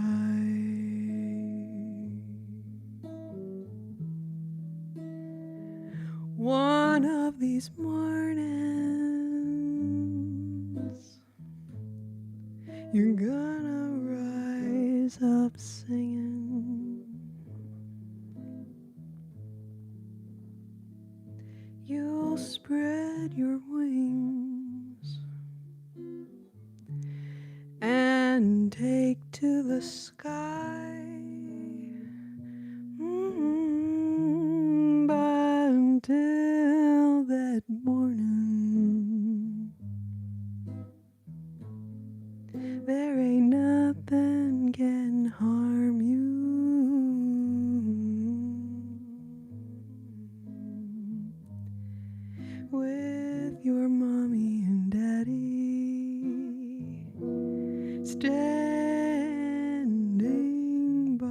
One of these mornings, you're gonna rise up singing. You'll spread your wings and take to the sky. But until that morning, there ain't nothing can harm you. With your mommy and daddy standing by.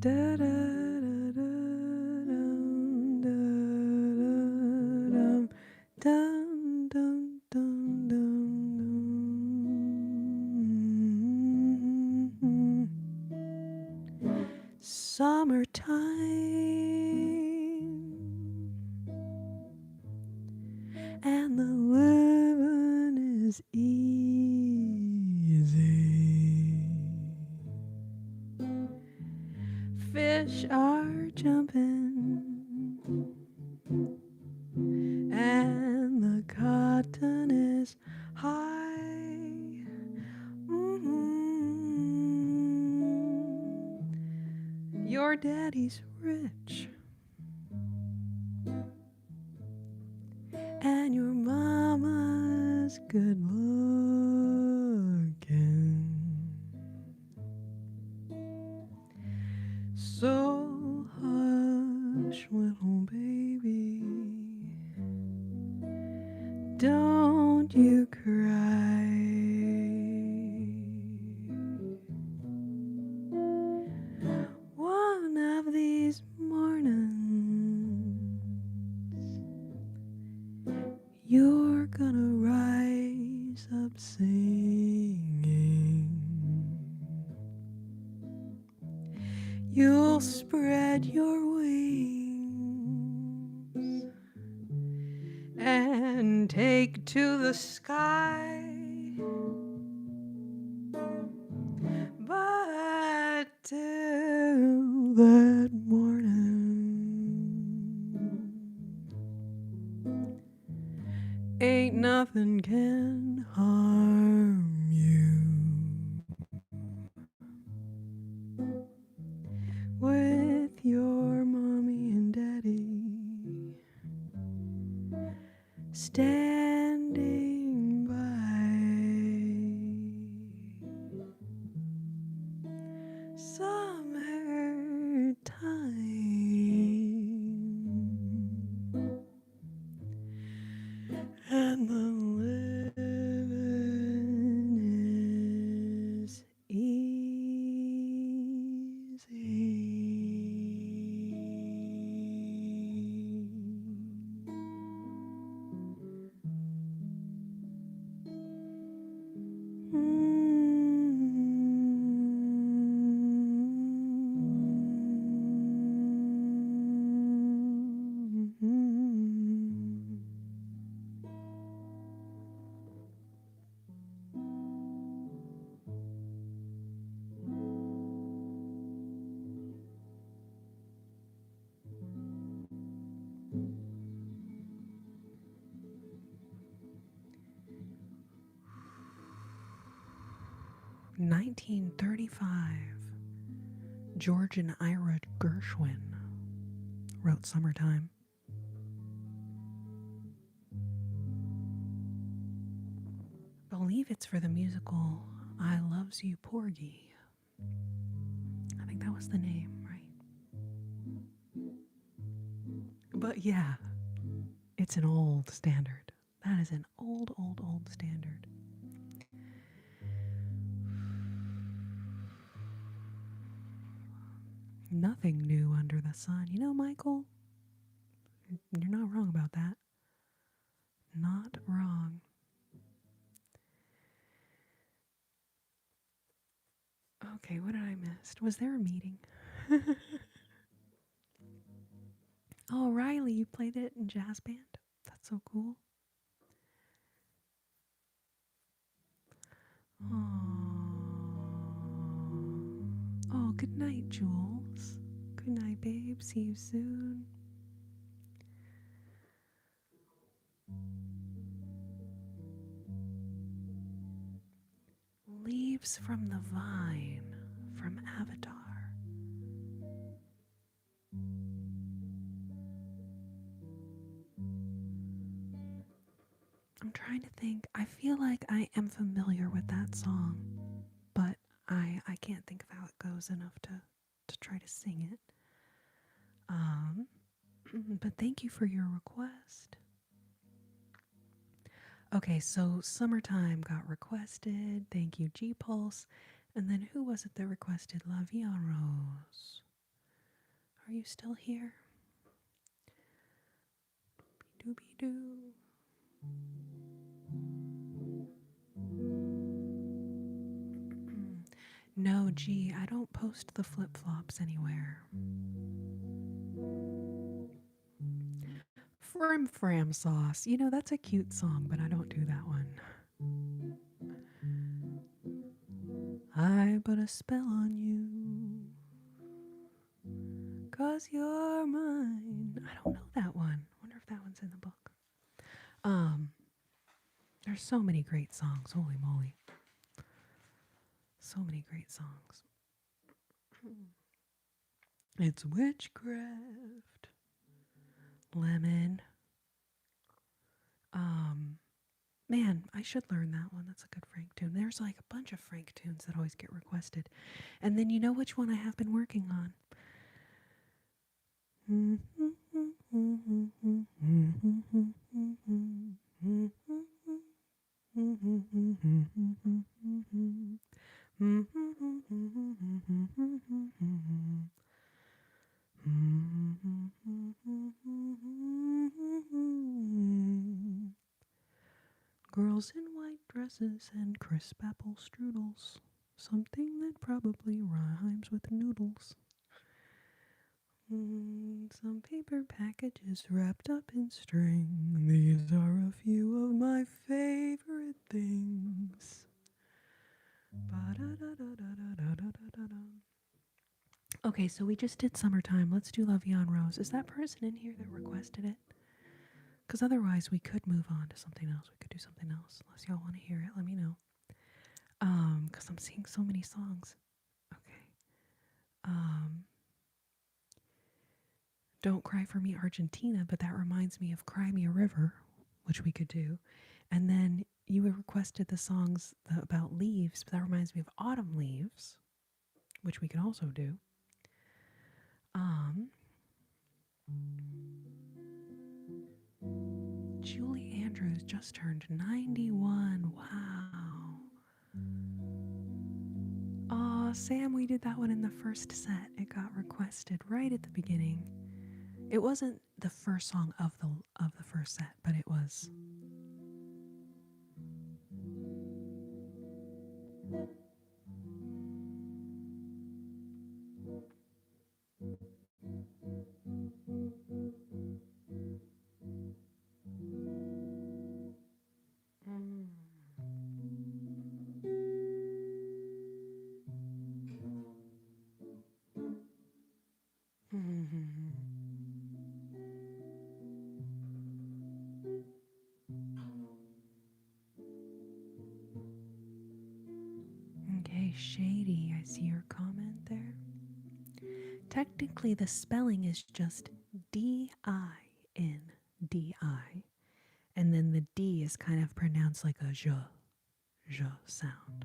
Da da da da dum dum dum dum dum. summertime, and the living is easy. Fish are jumping, and the cotton is high. Your daddy's rich, and your mama's good looking. So hush, little baby, don't you cry. One of these mornings, you're gonna rise up singing. You'll spread your wings and take to the sky. But till that morning, ain't nothing can harm you. With your mommy and daddy standing by. Summertime, and the living is $1935. George and Ira Gershwin wrote Summertime. I believe it's for the musical I Loves You Porgy. I think that was the name, right? But yeah, it's an old standard. That is an old, old, old standard. Nothing new under the sun. You know, Michael, you're not wrong about that. Not wrong. Okay, what did I miss? Was there a meeting? Oh, Riley, you played it in jazz band? That's so cool. Oh, good night, Jules. Good night, babe. See you soon. Leaves from the Vine from Avatar. I'm trying to think. I feel like I am familiar with that song, but I can't think of how it goes enough to try to sing it. But thank you for your request. Okay, so Summertime got requested. Thank you, G Pulse. And then who was it that requested La Vie en Rose? Are you still here? Doobie-doo. No, gee, I don't post the flip-flops anywhere. Fram sauce. You know, that's a cute song, but I don't do that one. I put a spell on you, 'cause you're mine. I don't know that one. Wonder if that one's in the book. There's so many great songs. Holy moly. So many great songs. It's witchcraft. Lemon. Man, I should learn that one. That's a good Frank tune. There's like a bunch of Frank tunes that always get requested. And then you know which one I have been working on? Girls in white dresses and crisp apple strudels. Something that probably rhymes with noodles. Some paper packages wrapped up in string. These are a few of my favorite things. Okay, so we just did Summertime. Let's do La Vie en Rose. Is that person in here that requested it? Because otherwise we could move on to something else. We could do something else. Unless y'all want to hear it, let me know. Because I'm seeing so many songs. Okay. Don't Cry for Me, Argentina, but that reminds me of Cry Me a River, which we could do. And then you requested the songs about leaves, but that reminds me of Autumn Leaves, which we could also do. Julie Andrews just turned 91. Wow. Aw, Sam, we did that one in the first set. It got requested right at the beginning. It wasn't the first song of the first set, but it was. Okay, Shady, I see your comment there. Technically, the spelling is just D-I-N-D-I. And then the D is kind of pronounced like a j sound.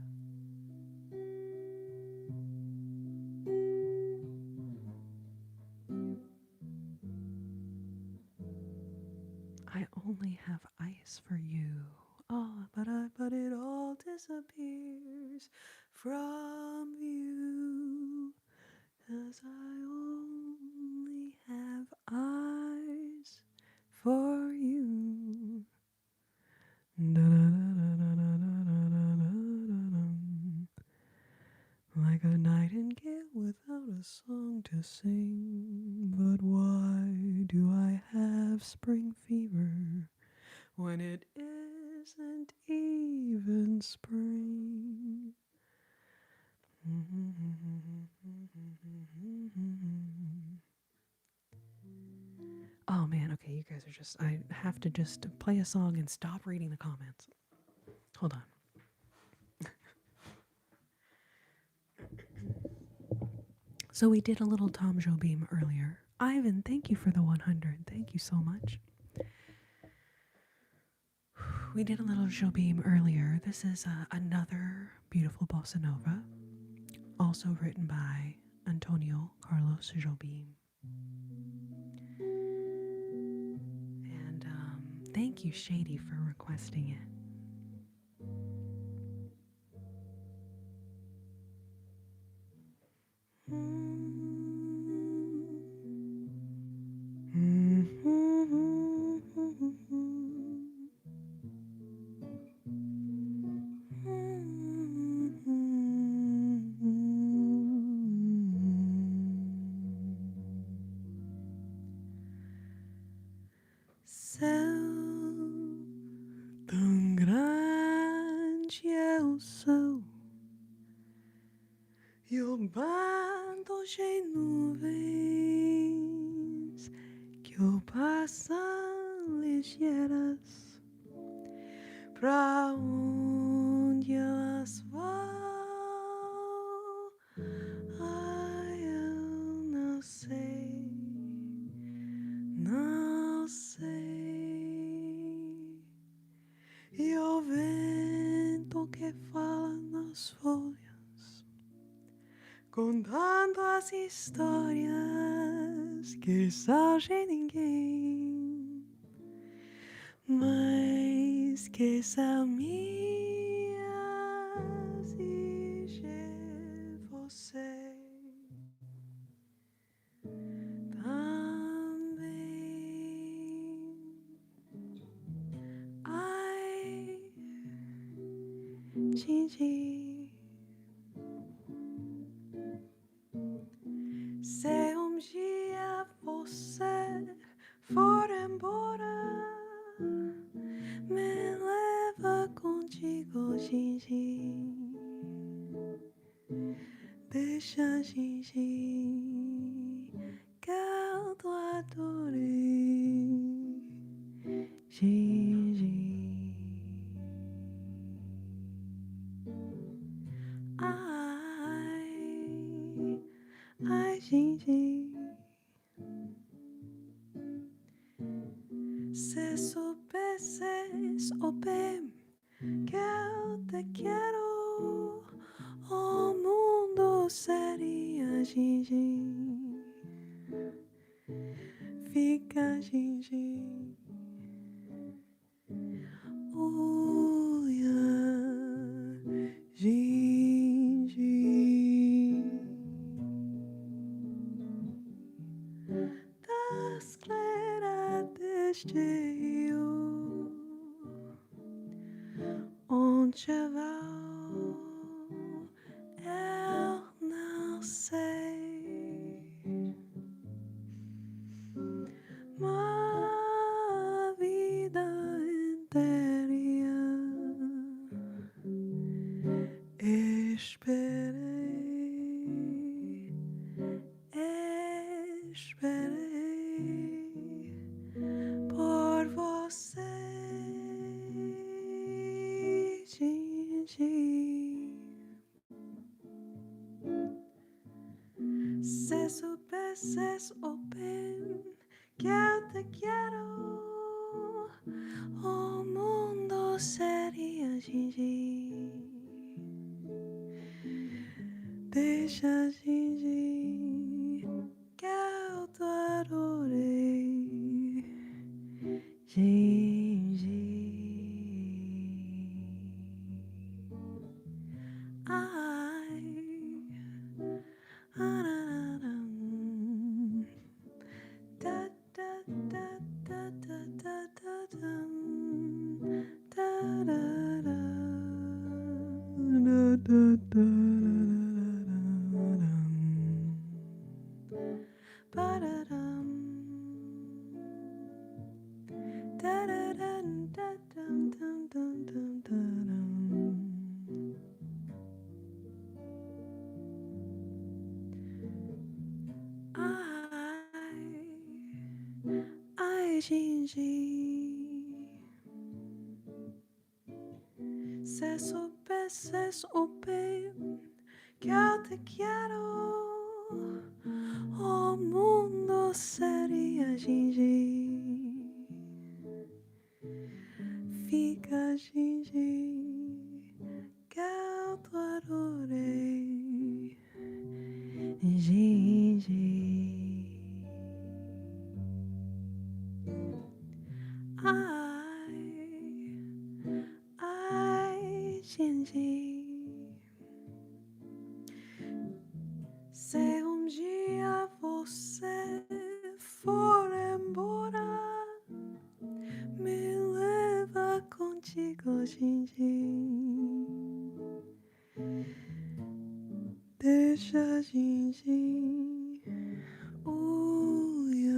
I only have ice for you. Oh, but it all disappears from view, 'cause I only have eyes for you. Like a nightingale without a song to sing. But why do I have spring fever when it isn't even spring? Oh man, okay, you guys are just, I have to just play a song and stop reading the comments. Hold on. So we did a little Tom Jobim earlier. Ivan, thank you for the 100. Thank you so much. We did a little Jobim earlier. This is another beautiful bossa nova, also written by Antonio Carlos Jobim. And thank you, Shady, for requesting it. hoje em nuvens que o passam ligeiras, pra onde elas vão? Ai, eu não sei, não sei. E o vento que fala nas folhas, contando as histórias que só de ninguém, mas que são minhas e de você também. Ai, Gigi, se um dia você for embora, me leva contigo, Gigi. Deixa, Gigi, que eu te adorei, Gigi. Ai, ai, Gigi. Se soubesses, oh bem, que eu te quero, o mundo seria Gigi. Fica, Gigi. Olha, Gigi. Das claras deste rio, onde vou, eu não sei, mas a vida inteira esperei, esperei por você, Gigi. Se soubesses, oh bem, que eu te quero, o mundo seria Gigi. Deixa, Gigi, que eu te adorei, Gigi. Ai, da da da da da da da da da da da ba-da-dum, da-da-dum-da-dum-dum-dum-dum-dum. Ai, Gigi, se soubesses o bem que eu te quero, o mundo seria Gigi. Fica, Gigi, que eu te adorei, Gigi. Ai, Gigi. Se um dia você for embora, me leva contigo, Gigi. Deixa, Gigi. Olha,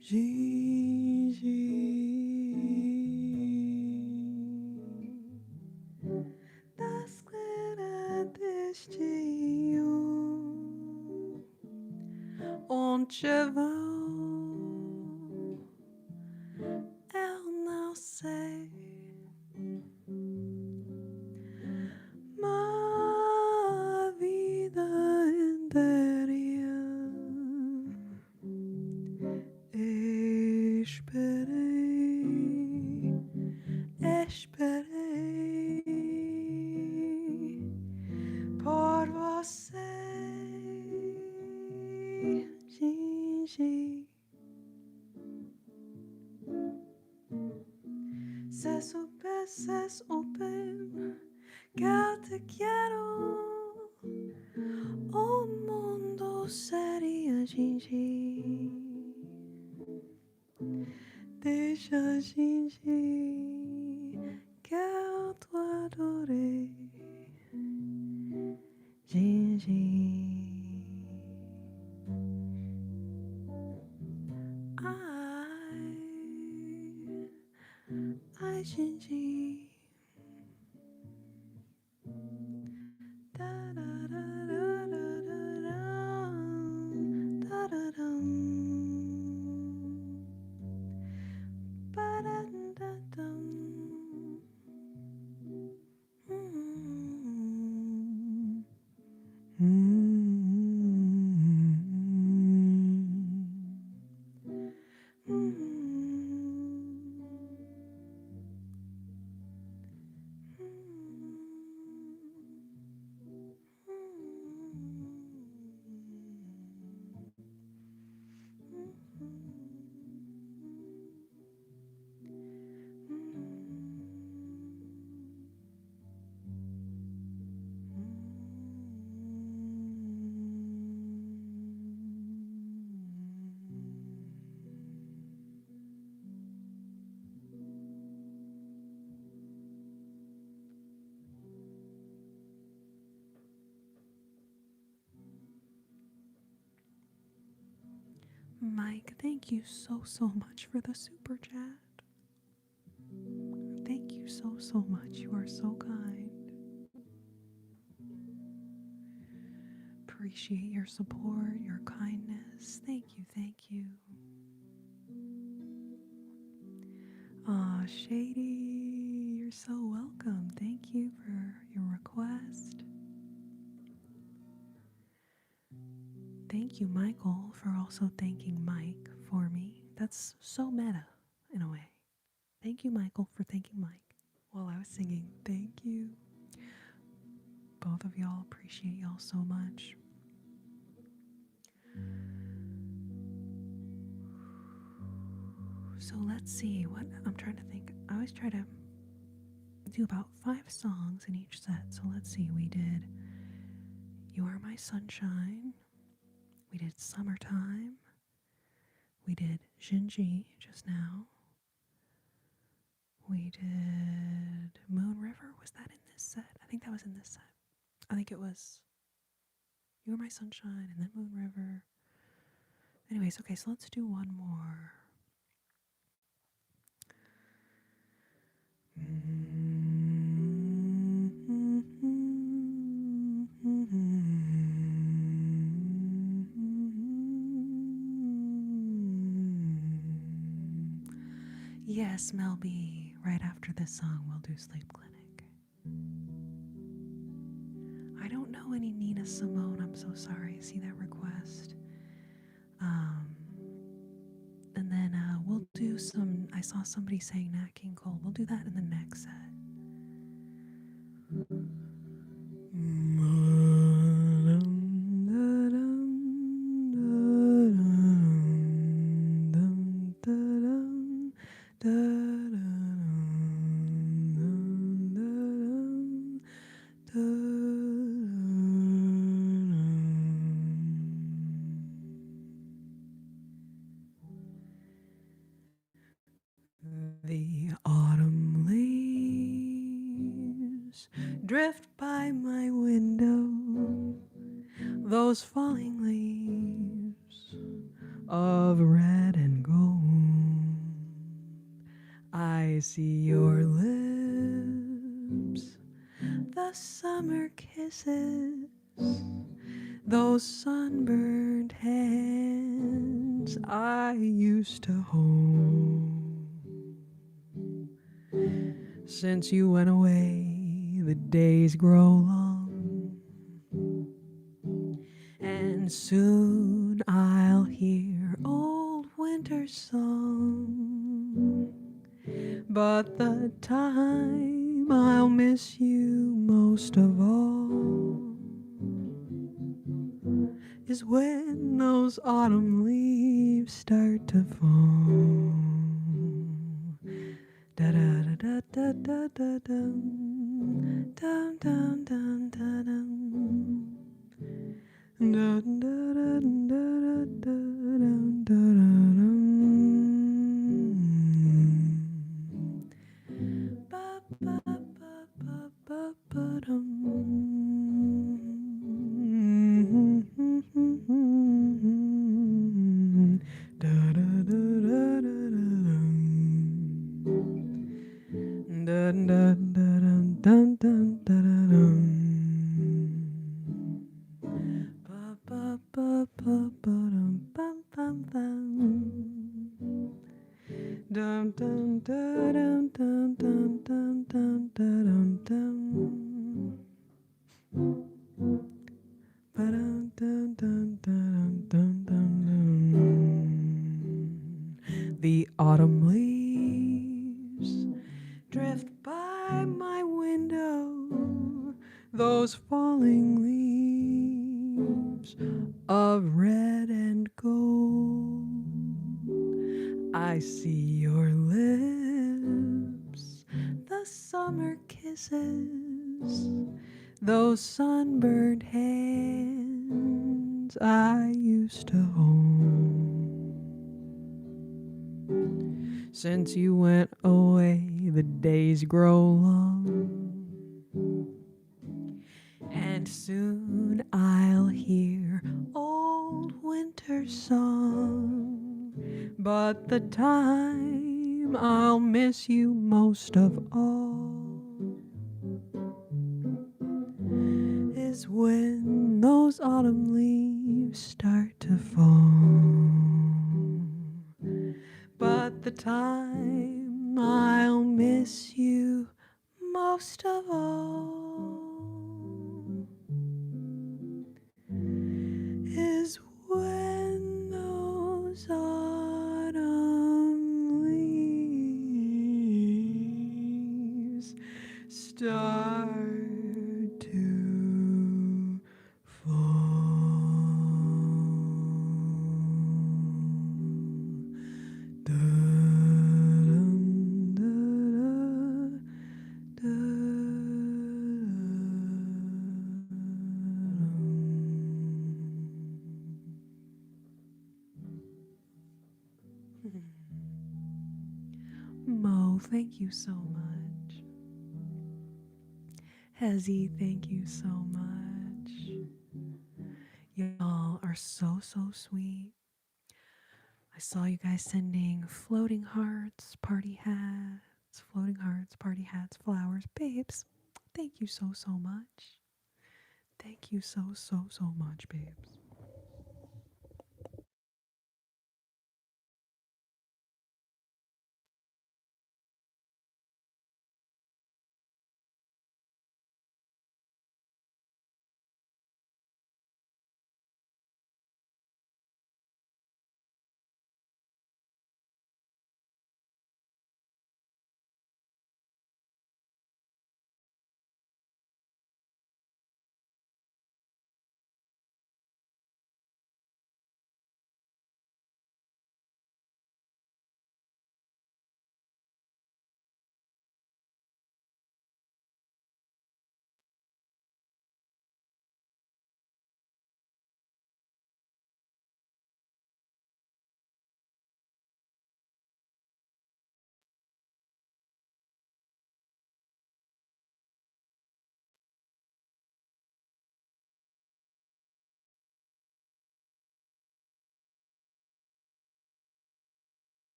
Gigi. Das claras deste rio, chevaux, elle não sei. Ma vida inteira esperei, esperei por você, Gigi. Se soubesses o bem que eu te quero, o mundo seria Gigi. Deixa, Gigi, que eu te adorei, Gigi. Ai, Gigi. Mike, thank you so much for the super chat. Thank you so much. You are so kind. Appreciate your support, your kindness. Thank you, thank you. Aw, Shady, you're so welcome. Thank you for your request. Thank you, Michael, for also thanking Mike for me. That's so meta, in a way. Thank you, Michael, for thanking Mike while I was singing. Thank you. Both of y'all, appreciate y'all so much. So let's see what I'm trying to think. I always try to do about 5 songs in each set. So let's see. We did You Are My Sunshine. We did Summertime. We did Jinji just now. We did Moon River. Was that in this set? I think that was in this set. I think it was You Are My Sunshine and then Moon River. Anyways, okay, so let's do one more. Yes, Mel B. Right after this song, we'll do Sleep Clinic. I don't know any Nina Simone. I'm so sorry. I see that request. And then we'll do some. I saw somebody saying Nat King Cole. We'll do that in the next set. The autumn leaves drift by my window, those falling leaves of red and gold. I see your lips, the summer kisses, those sunburned hands I used to hold. Since you went away, the days grow long, and soon I'll hear old winter song. But the time I'll miss you most of all is when those autumn leaves start to fall. Da da da da da da dum, dum dum dum da dum. Dun, da, da, da, da, da, dum, da, da, dum. Ba, ba, ba, ba, ba, ba, dum. Da, da, da, da, da, da, dum. Dun, dun, dun, dun, dun, dun, dun, dun. Ba, ba, ba, ba, ba, dum, bum, bum, bum. Dum, dum, da, dum, dum, dum, dum, dum, da, dum, dum. Ba-dum, dum, dum, dum, dum, dum, dum. The autumn leaves drift by my window, those falling leaves of red and gold. I see your lips, the summer kisses, those sunburned hands I used to hold. Since you went away, the days grow long, and soon I'll hear old winter song. But the time I'll miss you most of all is when those autumn leaves start to fall. But the time I'll miss you most of all is when those autumn leaves start to fall. Da-dum, da-da, da-dum. Mo, thank you so much. Hezzy, thank you so much. Y'all are so sweet. I saw you guys sending floating hearts, party hats, flowers. Babes, thank you so much. Thank you so much, babes.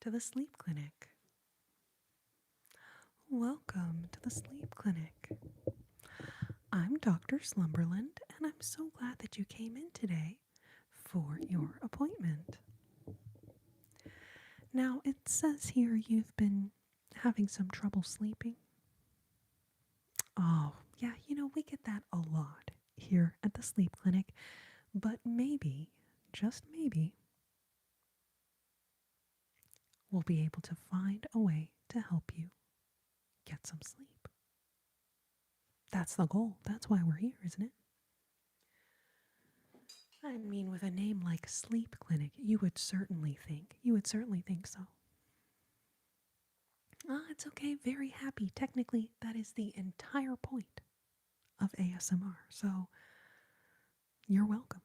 to the Sleep Clinic. Welcome to the Sleep Clinic. I'm Dr. Slumberland, and I'm so glad that you came in today for your appointment. Now, it says here you've been having some trouble sleeping. Oh, yeah, we get that a lot here at the Sleep Clinic, but maybe, just maybe, we'll be able to find a way to help you get some sleep. That's the goal. That's why we're here, isn't it? I mean, with a name like Sleep Clinic, you would certainly think so. Ah, it's okay. Very happy. Technically, that is the entire point of ASMR. So, you're welcome.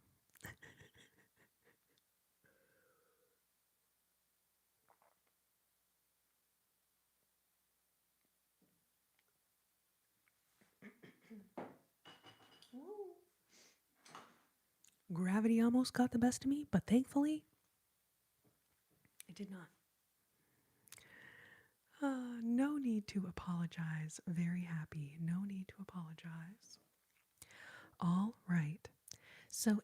Gravity almost got the best of me, but thankfully, it did not. No need to apologize. Very happy. No need to apologize. All right. So,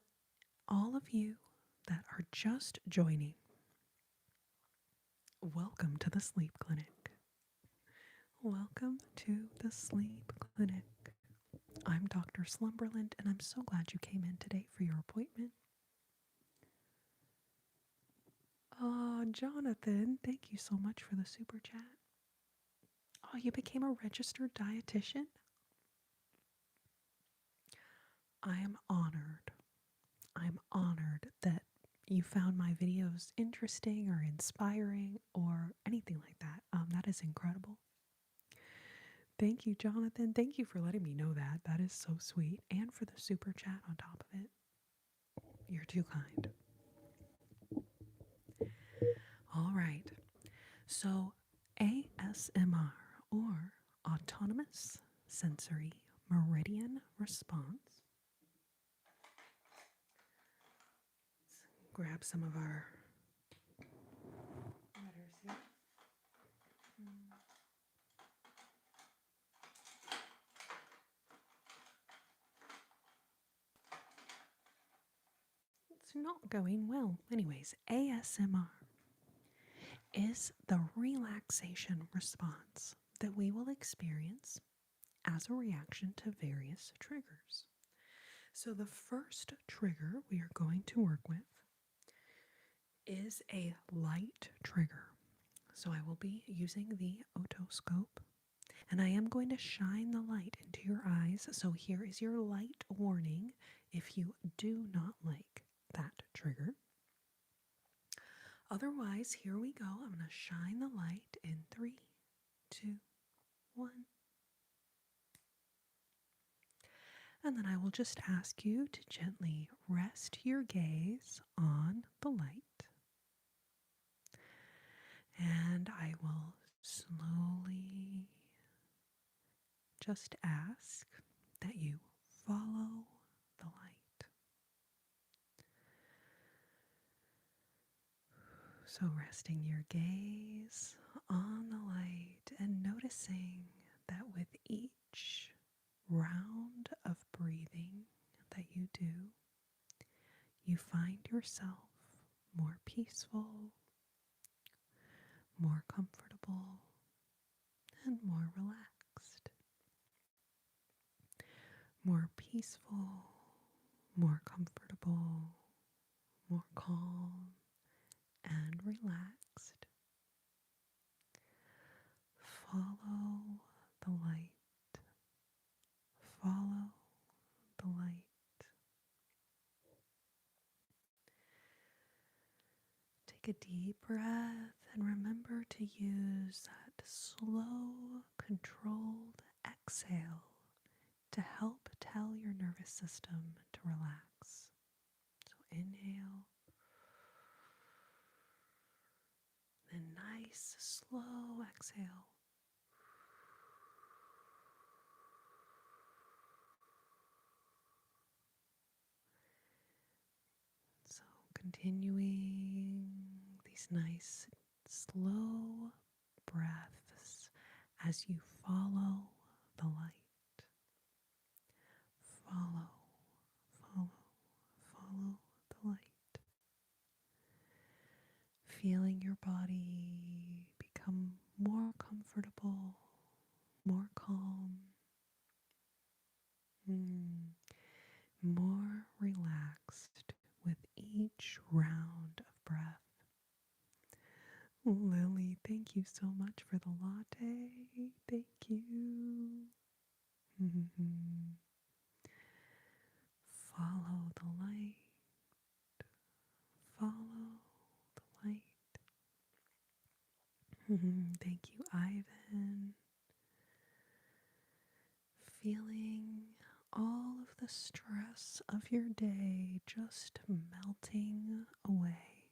all of you that are just joining, welcome to the Sleep Clinic. Welcome to the Sleep Clinic. I'm Dr. Slumberland, and I'm so glad you came in today for your appointment. Jonathan, thank you so much for the super chat. Oh, you became a registered dietitian? I am honored. I'm honored that you found my videos interesting or inspiring or anything like that. That is incredible. Thank you, Jonathan. Thank you for letting me know that. That is so sweet. And for the super chat on top of it. You're too kind. All right. So, ASMR, or Autonomous Sensory Meridian Response. Let's grab some of our letters here. It's not going well. Anyways, ASMR is the relaxation response that we will experience as a reaction to various triggers. So, the first trigger we are going to work with is a light trigger. So, I will be using the otoscope and I am going to shine the light into your eyes. So, here is your light warning if you do not like that trigger. Otherwise, here we go. I'm going to shine the light in 3, 2, 1. And then I will just ask you to gently rest your gaze on the light. And I will slowly just ask that you follow the light. So resting your gaze on the light and noticing that with each round of breathing that you do, you find yourself more peaceful, more comfortable, and more relaxed. More peaceful, more comfortable, more calm, and relaxed. Follow the light. Follow the light. Take a deep breath and remember to use that slow, controlled exhale to help tell your nervous system to relax. So inhale, then nice, slow exhale. So continuing these nice, slow breaths as you follow the light. Follow, follow, follow the light. Feeling your body become more comfortable, more calm, more relaxed with each round of breath. Lily, thank you so much for the latte. Thank you. Follow the light. Follow the light. Thank you, Ivan. Feeling all of the stress of your day just melting away.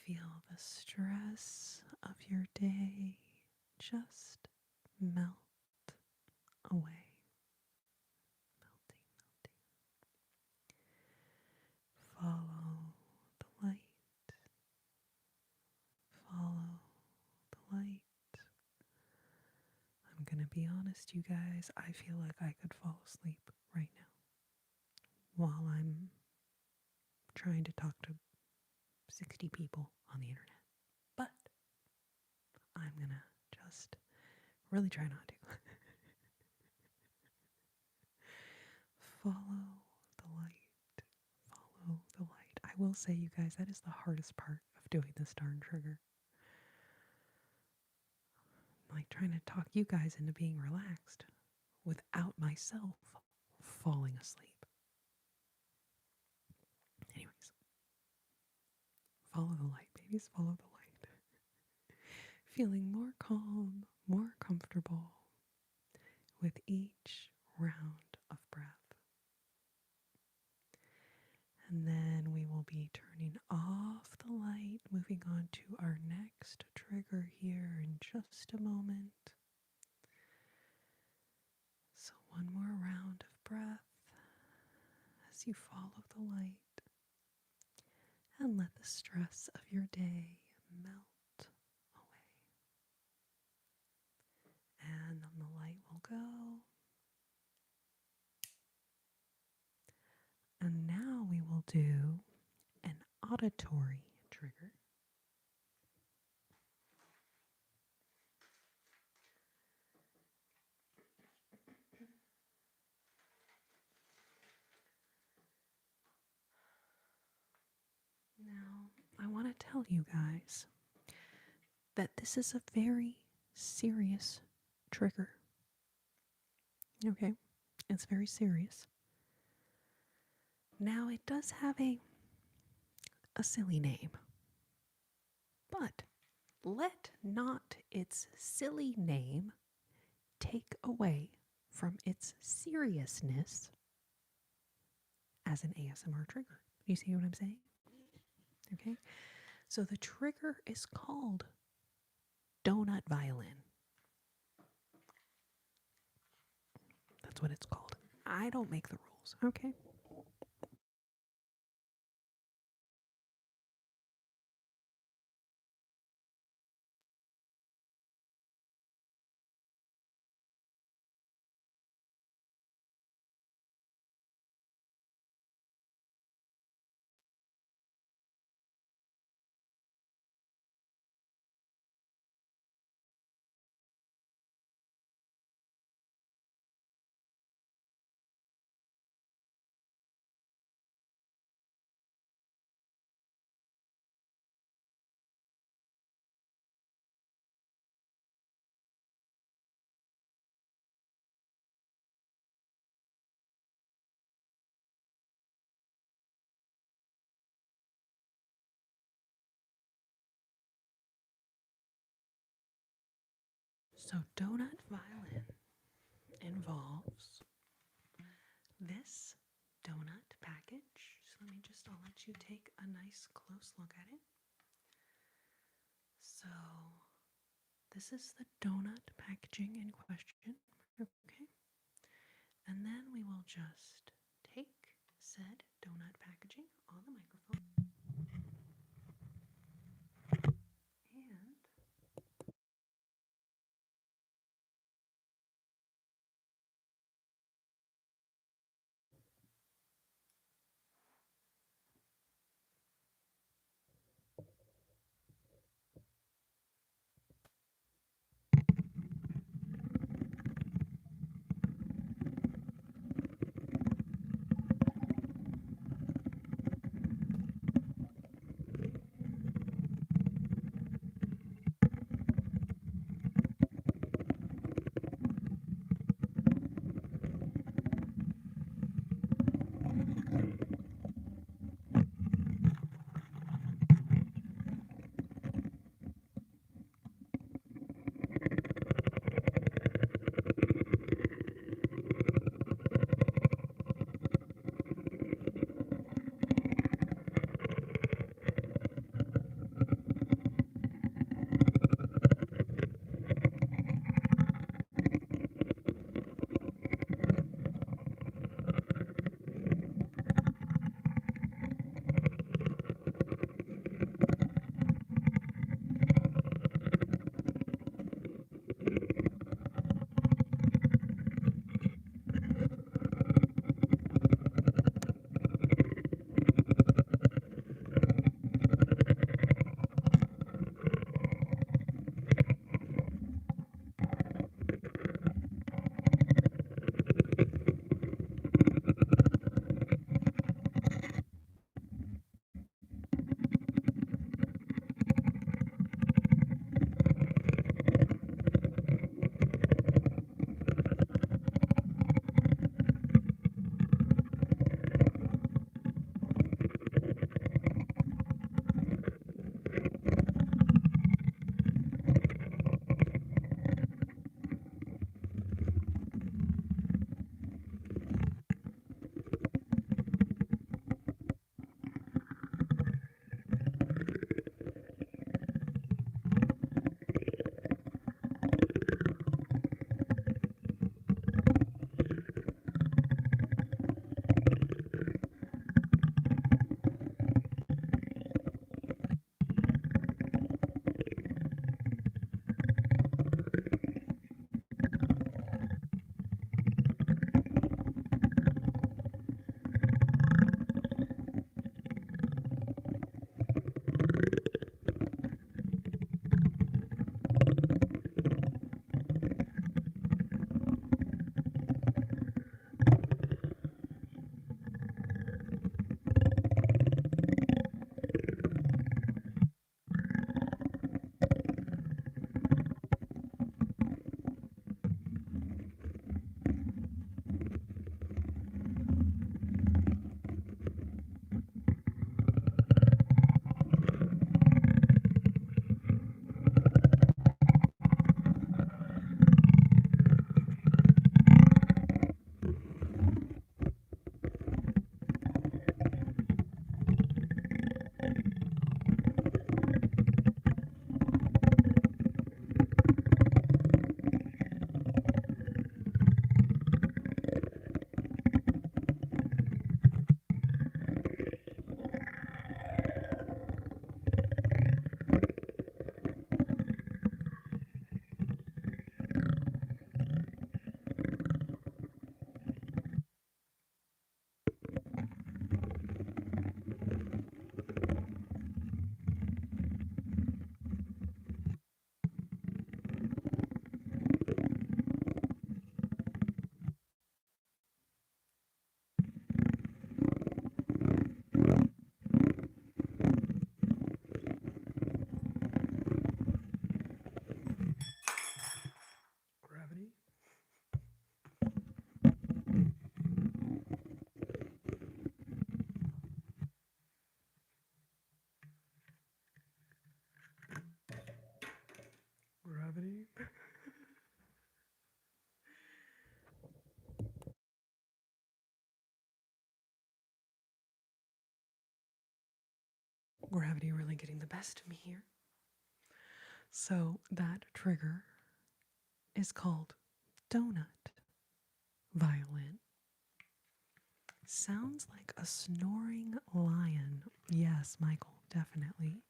Feel the stress of your day just melt away. Melting, melting. Follow the light. Follow the light. I'm gonna be honest, you guys, I feel like I could fall asleep right now while I'm trying to talk to 60 people on the internet. But I'm gonna just really try not to. Follow the light. Follow the light. I will say, you guys, that is the hardest part of doing this darn trigger. Like trying to talk you guys into being relaxed without myself falling asleep. Anyways, follow the light, babies. Follow the light. Feeling more calm, more comfortable with each round of breath. And then we will be turning off the light, moving on to our next trigger here in just a moment. So one more round of breath as you follow the light and let the stress of your day melt away. And then the light will go. And now we will do an auditory trigger. Now, I want to tell you guys that this is a very serious trigger. Okay? It's very serious. Now, it does have a silly name, but let not its silly name take away from its seriousness as an ASMR trigger. You see what I'm saying? Okay? So the trigger is called donut violin. That's what it's called. I don't make the rules, okay? So donut violin involves this donut package. So I'll let you take a nice close look at it. So this is the donut packaging in question, okay? And then we will just take said donut packaging on the microphone. Gravity really getting the best of me here. So that trigger is called Donut Violin. Sounds like a snoring lion. Yes, Michael, definitely.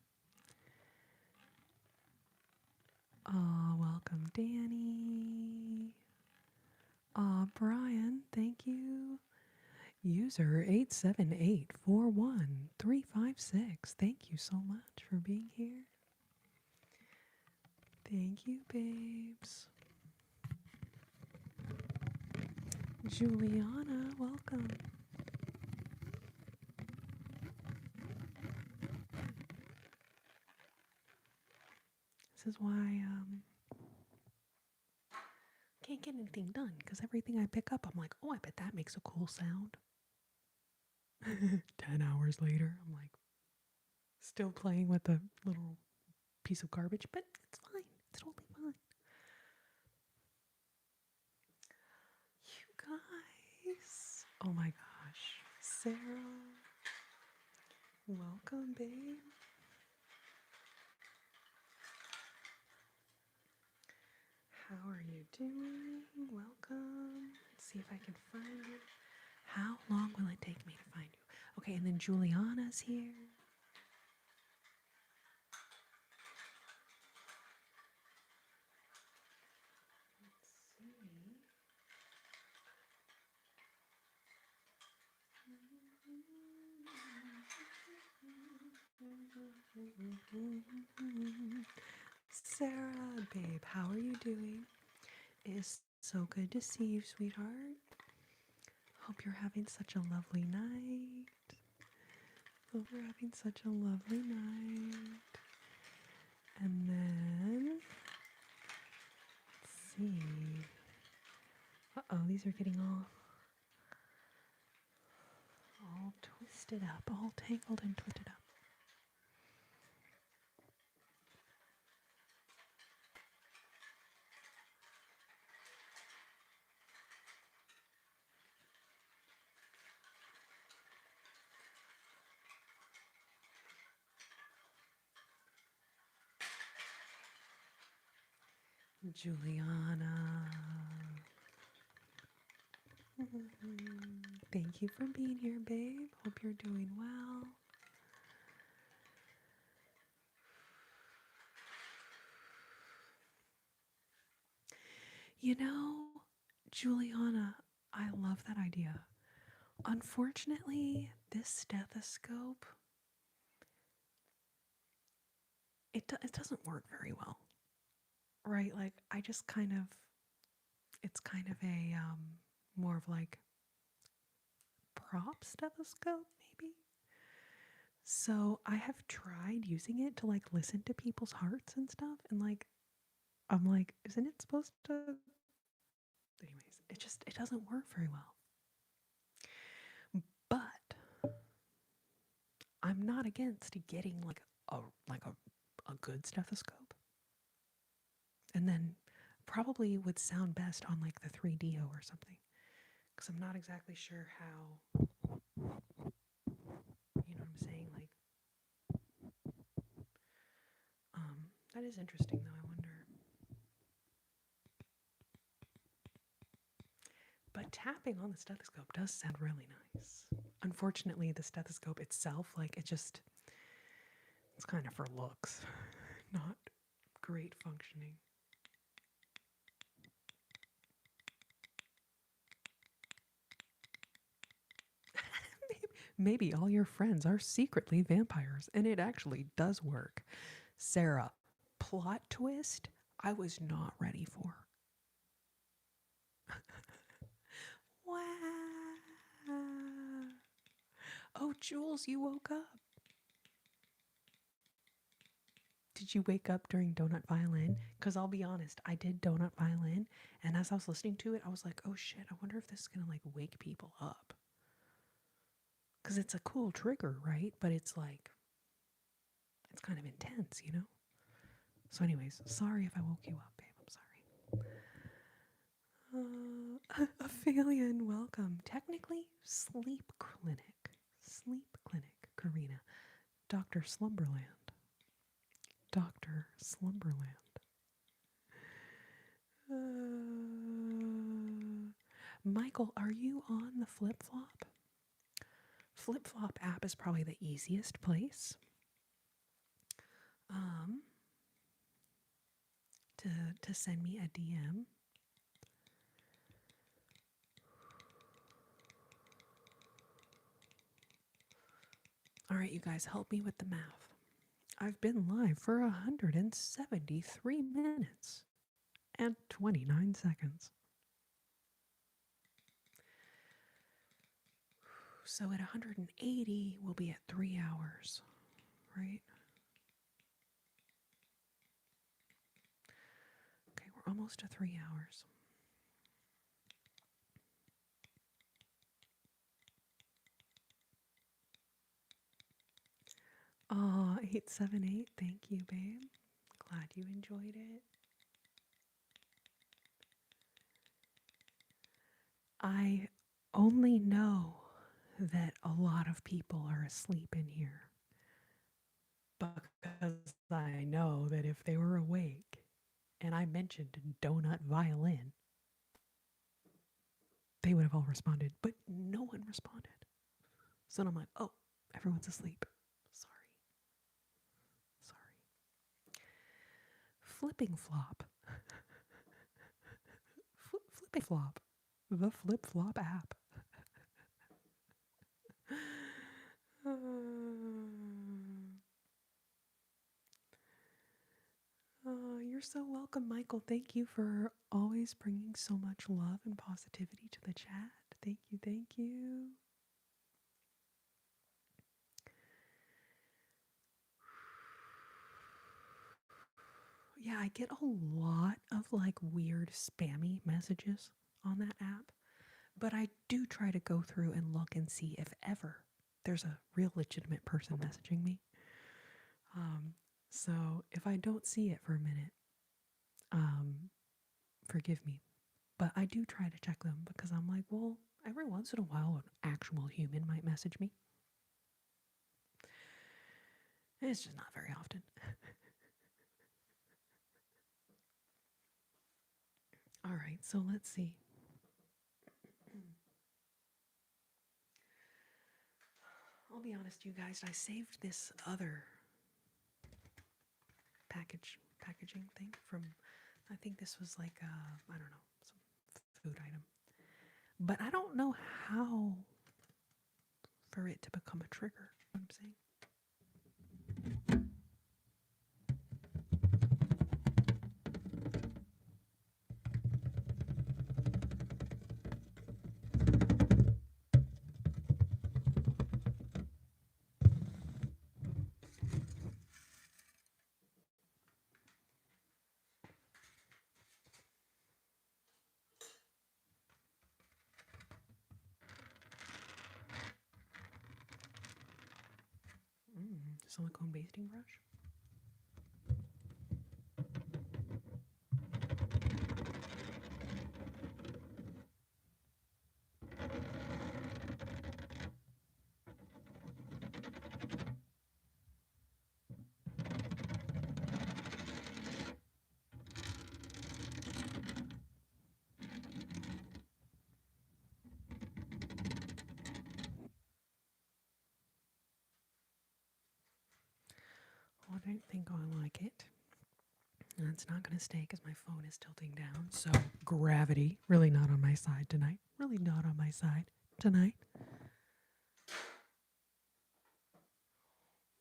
Welcome, Danny. Brian, thank you. User 87841-356. Thank you so much for being here. Thank you, babes. Juliana, welcome. This is why can't get anything done because everything I pick up, I'm like, oh, I bet that makes a cool sound. 10 hours later, I'm like, still playing with a little piece of garbage, but it's fine. It's totally fine. You guys. Oh my gosh. Sarah. Welcome, babe. How are you doing? Welcome. Let's see if I can find you. How long will it take me to find you? Okay, and then Juliana's here. Sarah, babe, how are you doing? It is so good to see you, sweetheart. Hope you're having such a lovely night. Hope you're having such a lovely night. And then, let's see. Uh-oh, these are getting all twisted up, all tangled and twisted up. Juliana. Thank you for being here, babe. Hope you're doing well. You know, Juliana, I love that idea. Unfortunately, this stethoscope, it doesn't work very well. Right? Like, I just kind of, it's kind of a, more of like prop stethoscope, maybe? So I have tried using it to like listen to people's hearts and stuff, and like, I'm like, isn't it supposed to? Anyways, it doesn't work very well. But I'm not against getting like a good stethoscope. And then probably would sound best on like the 3DO or something. Because I'm not exactly sure how, you know what I'm saying? Like, that is interesting though, I wonder. But tapping on the stethoscope does sound really nice. Unfortunately, the stethoscope itself, like, it's kind of for looks, not great functioning. Maybe all your friends are secretly vampires, and it actually does work. Sarah, plot twist I was not ready for. Wow. Oh, Jules, you woke up. Did you wake up during Donut Violin? Because I'll be honest, I did Donut Violin, and as I was listening to it, I was like, oh shit, I wonder if this is going to like wake people up. Because it's a cool trigger, right? But it's like, it's kind of intense, you know? So anyways, sorry if I woke you up, babe. I'm sorry. Aphelion, welcome. Technically, sleep clinic. Sleep clinic, Corrina. Dr. Slumberland. Dr. Slumberland. Michael, are you on the Flip Flop? Flip Flop app is probably the easiest place to send me a DM. All right, you guys, help me with the math. I've been live for 173 minutes and 29 seconds. So at 180, we'll be at 3 hours, right? Okay, we're almost to 3 hours. Aw, 878, thank you, babe. Glad you enjoyed it. I only know that a lot of people are asleep in here because I know that if they were awake and I mentioned donut violin, they would have all responded, but no one responded. So I'm like, oh, everyone's asleep. Sorry. Flipping flop. Flipping flop. The Flip Flop app. You're so welcome, Michael. Thank you for always bringing so much love and positivity to the chat. Thank you, thank you. Yeah, I get a lot of like weird spammy messages on that app, but I do try to go through and look and see if ever there's a real legitimate person messaging me. So if I don't see it for a minute, forgive me. But I do try to check them because I'm like, well, every once in a while, an actual human might message me. It's just not very often. All right, so let's see. I'll be honest, you guys, I saved this other packaging thing from, I think this was like, I don't know, some food item. But I don't know how for it to become a trigger. You know what I'm saying? Silicone basting brush. I don't think I like it. And it's not going to stay because my phone is tilting down. So gravity, really not on my side tonight. Really not on my side tonight.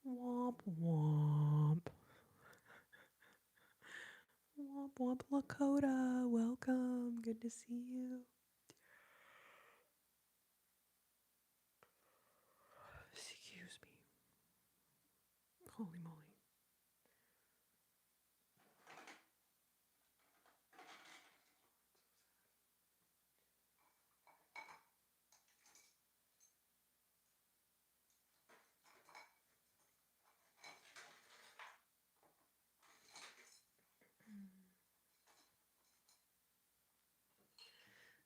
Womp womp. Womp womp Lakota. Welcome. Good to see you. Excuse me. Holy moly.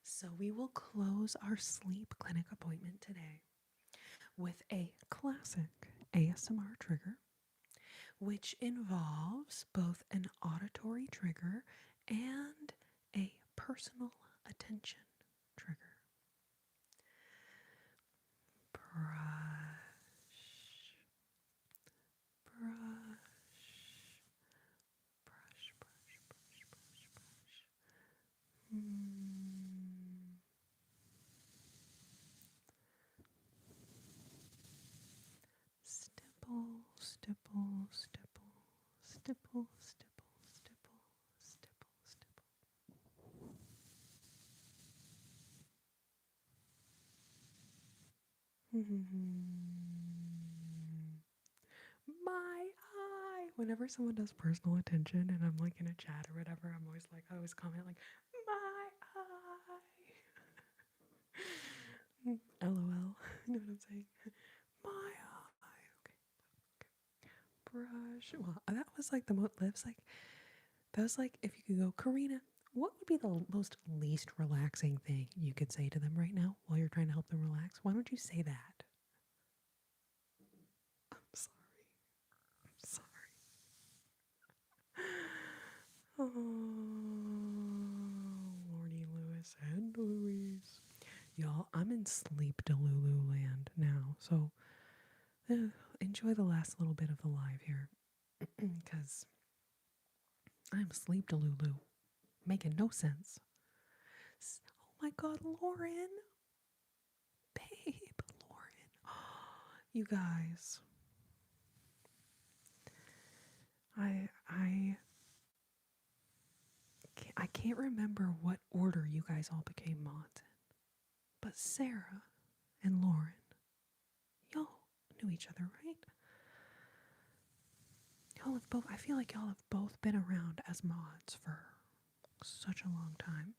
So we will close our sleep clinic appointment today with a classic ASMR trigger, which involves both an auditory trigger and a personal attention trigger. Brush, brush, brush, brush, brush, brush, brush. Stipple, stipple, stipple, stipple, stipple, stipple, stipple, stipple. My eye. Whenever someone does personal attention and I'm like in a chat or whatever, I'm always like, I always comment like, my eye. LOL. You know what I'm saying? My eye. Okay. Brush. Well, that was like the most, that was like if you could go, Corrina, what would be the most least relaxing thing you could say to them right now while you're trying to help them relax? Why don't you say that? I'm sorry. I'm sorry. Oh, Lordy Lewis and Louise. Y'all, I'm in sleep Delulu land now, so enjoy the last little bit of the live here. Because I'm sleep Delulu. Making no sense. Oh my god, Lauren. Babe, Lauren. You guys. I can't remember what order you guys all became mods in, but Sarah and Lauren, y'all knew each other, right? Y'all have both, I feel like y'all have both been around as mods for such a long time.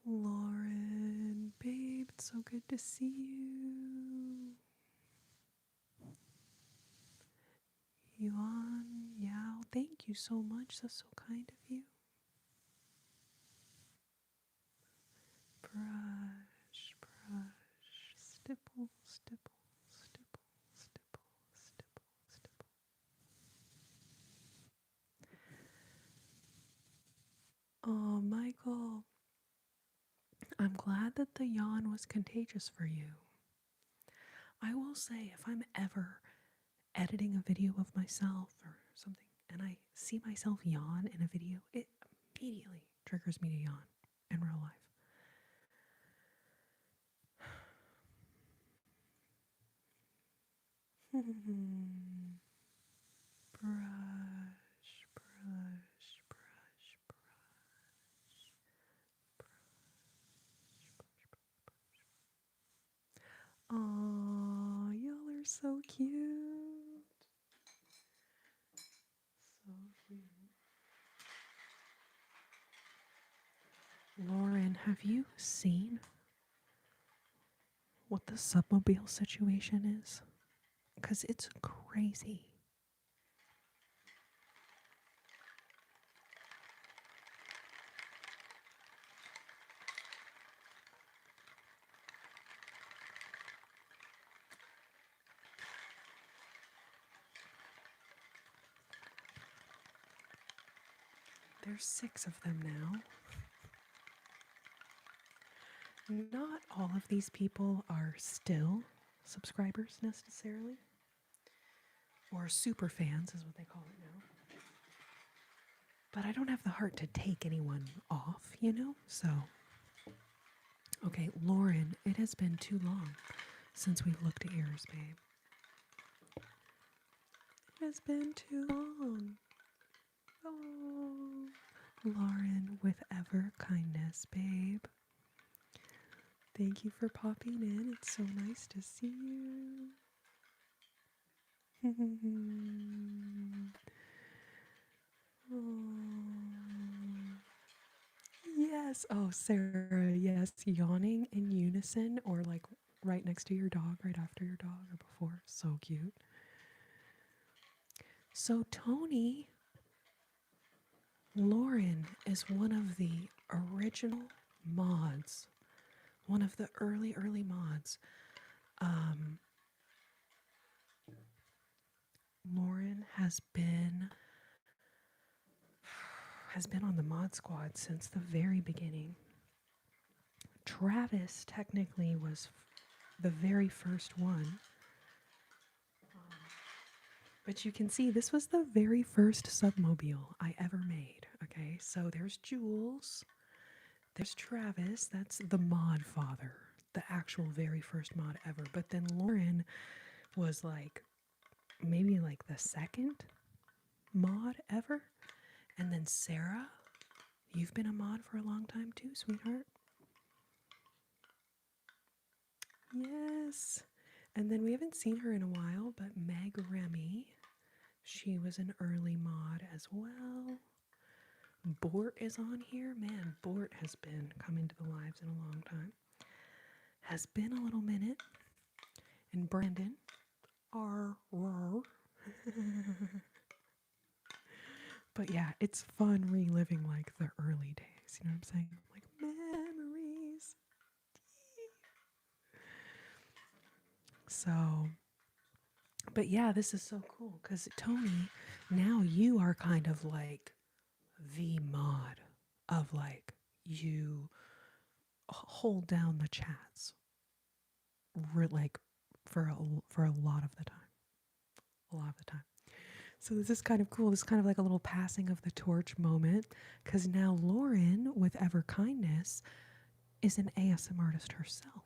Lauren, babe, it's so good to see you. Yuan, Yao, thank you so much. That's so kind of you. Brush, brush, stipple, stipple, stipple, stipple, stipple, stipple. Oh, Michael, I'm glad that the yawn was contagious for you. I will say, if I'm ever editing a video of myself or something and I see myself yawn in a video, it immediately triggers me to yawn in real life. Brush, brush, brush, brush, brush. Aw, y'all are so cute. So cute. Lauren, have you seen what the submobile situation is? Because it's crazy. There's 6 of them now. Not all of these people are still subscribers necessarily, or super fans is what they call it now. But I don't have the heart to take anyone off, you know? So, okay, Lauren, it has been too long since we've looked at yours, babe. It has been too long. Oh, Lauren, with ever kindness, babe. Thank you for popping in. It's so nice to see you. Oh. Yes. Oh, Sarah, yes. Yawning in unison or like right next to your dog, right after your dog or before. So cute. So, Tony, Lauren is one of the original mods one of the early mods. Um, Lauren has been on the mod squad since the very beginning. Travis technically was the very first one. But you can see this was the very first submobile I ever made. Okay, so there's Jules, there's Travis, that's the mod father, the actual very first mod ever. But then Lauren was like maybe like the second mod ever. And then Sarah, you've been a mod for a long time too, sweetheart. Yes. And then we haven't seen her in a while, but Meg Remy, she was an early mod as well. Bort is on here. Man, Bort has been coming to the lives in a long time. Has been a little minute. And Brandon, But yeah, it's fun reliving like the early days. You know what I'm saying? Like memories. So, but yeah, this is so cool because Tony, now you are kind of like the mod of like you hold down the chats, like for a lot of the time, a lot of the time. So this is kind of cool. This is kind of like a little passing of the torch moment because now Lauren with Ever Kindness is an ASM artist herself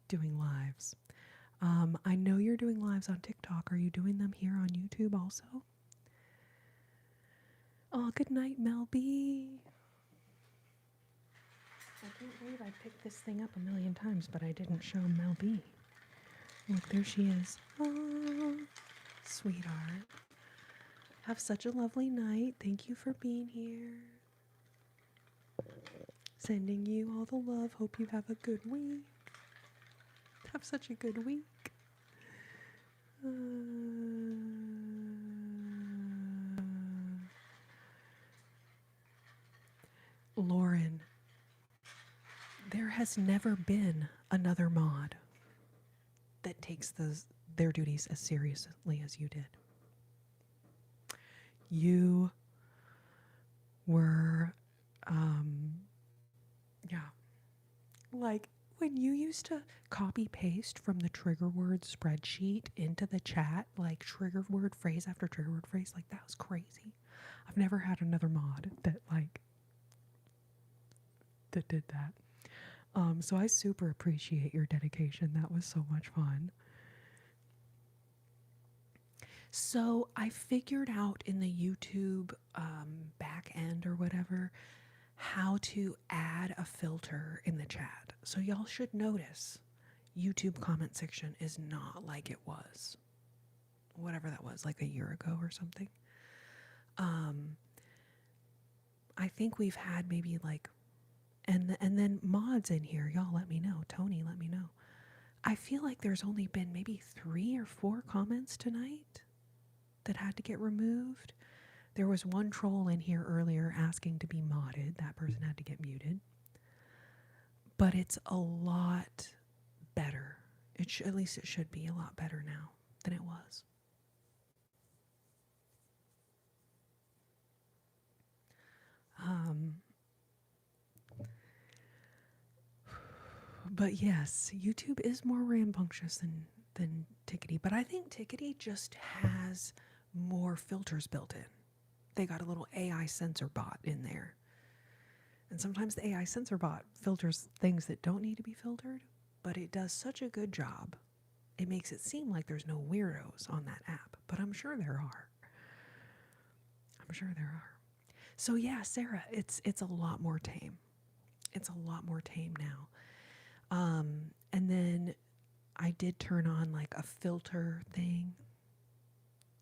doing lives. I know you're doing lives on TikTok. Are you doing them here on YouTube also? Oh, good night, Mel B. I can't believe I picked this thing up a million times, but I didn't show Mel B. Look, there she is. Oh, sweetheart. Have such a lovely night. Thank you for being here. Sending you all the love. Hope you have a good week. Have such a good week. Lauren, there has never been another mod that takes their duties as seriously as you did. You were, yeah, like when you used to copy paste from the trigger word spreadsheet into the chat, like trigger word phrase after trigger word phrase, like that was crazy. I've never had another mod that did that. So I super appreciate your dedication. That was so much fun. So I figured out in the YouTube back end or whatever how to add a filter in the chat. So y'all should notice YouTube comment section is not like it was. Whatever that was, like a year ago or something. I think we've had maybe like and then mods in here, y'all let me know. Tony, let me know. I feel like there's only been maybe 3 or 4 comments tonight that had to get removed. There was one troll in here earlier asking to be modded. That person had to get muted. But it's a lot better. At least it should be a lot better now than it was. But yes, YouTube is more rambunctious than Tickety. But I think Tickety just has more filters built in. They got a little AI censor bot in there. And sometimes the AI censor bot filters things that don't need to be filtered, but it does such a good job. It makes it seem like there's no weirdos on that app, but I'm sure there are. I'm sure there are. So yeah, Sarah, it's a lot more tame. It's a lot more tame now. And then I did turn on like a filter thing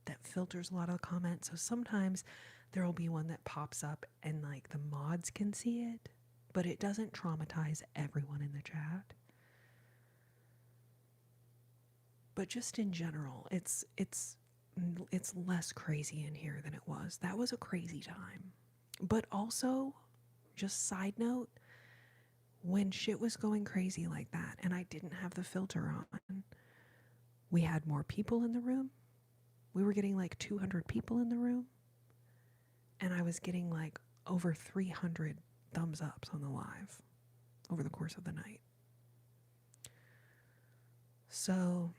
that filters a lot of the comments. So sometimes there will be one that pops up and like the mods can see it, but it doesn't traumatize everyone in the chat. But just in general, it's less crazy in here than it was. That was a crazy time. But also, just side note, when shit was going crazy like that and I didn't have the filter on, we had more people in the room. We were getting like 200 people in the room. And I was getting like over 300 thumbs ups on the live over the course of the night. So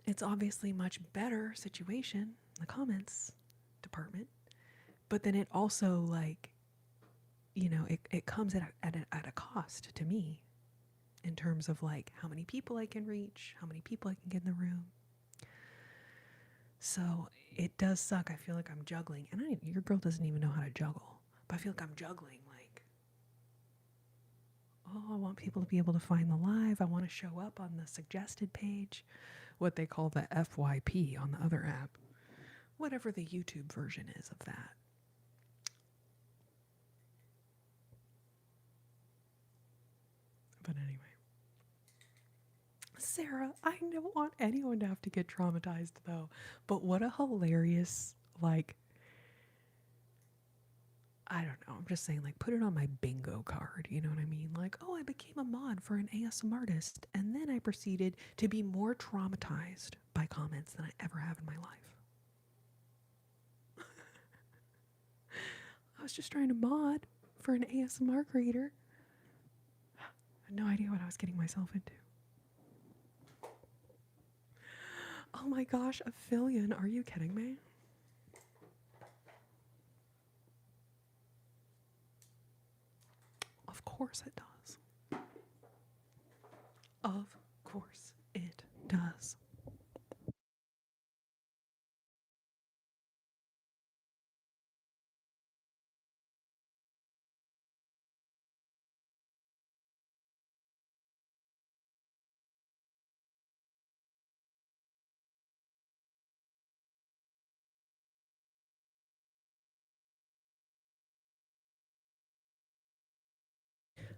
it's obviously much better situation in the comments department. But then it also like, you know, it comes at a cost to me in terms of like how many people I can reach, how many people I can get in the room. So it does suck. I feel like I'm juggling. And your girl doesn't even know how to juggle. But I feel like I'm juggling like, oh, I want people to be able to find the live. I want to show up on the suggested page, what they call the FYP on the other app, whatever the YouTube version is of that. But anyway, Sarah, I don't want anyone to have to get traumatized though. But what a hilarious, like, I don't know. I'm just saying, like, put it on my bingo card. You know what I mean? Like, oh, I became a mod for an ASM artist, and then I proceeded to be more traumatized by comments than I ever have in my life. I was just trying to mod for an ASMR creator. I had no idea what I was getting myself into. Oh my gosh, Aphelion, are you kidding me? Of course it does. Of course it does.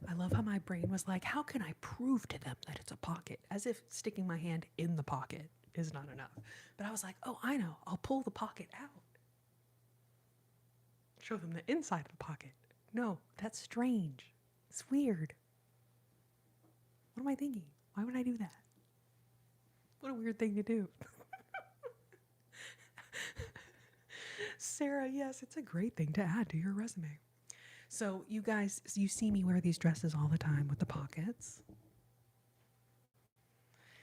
I love how my brain was like, how can I prove to them that it's a pocket? As if sticking my hand in the pocket is not enough. But I was like, oh, I know. I'll pull the pocket out. Show them the inside of the pocket. No, that's strange. It's weird. What am I thinking? Why would I do that? What a weird thing to do. Sarah, yes, it's a great thing to add to your resume. So you guys, you see me wear these dresses all the time with the pockets.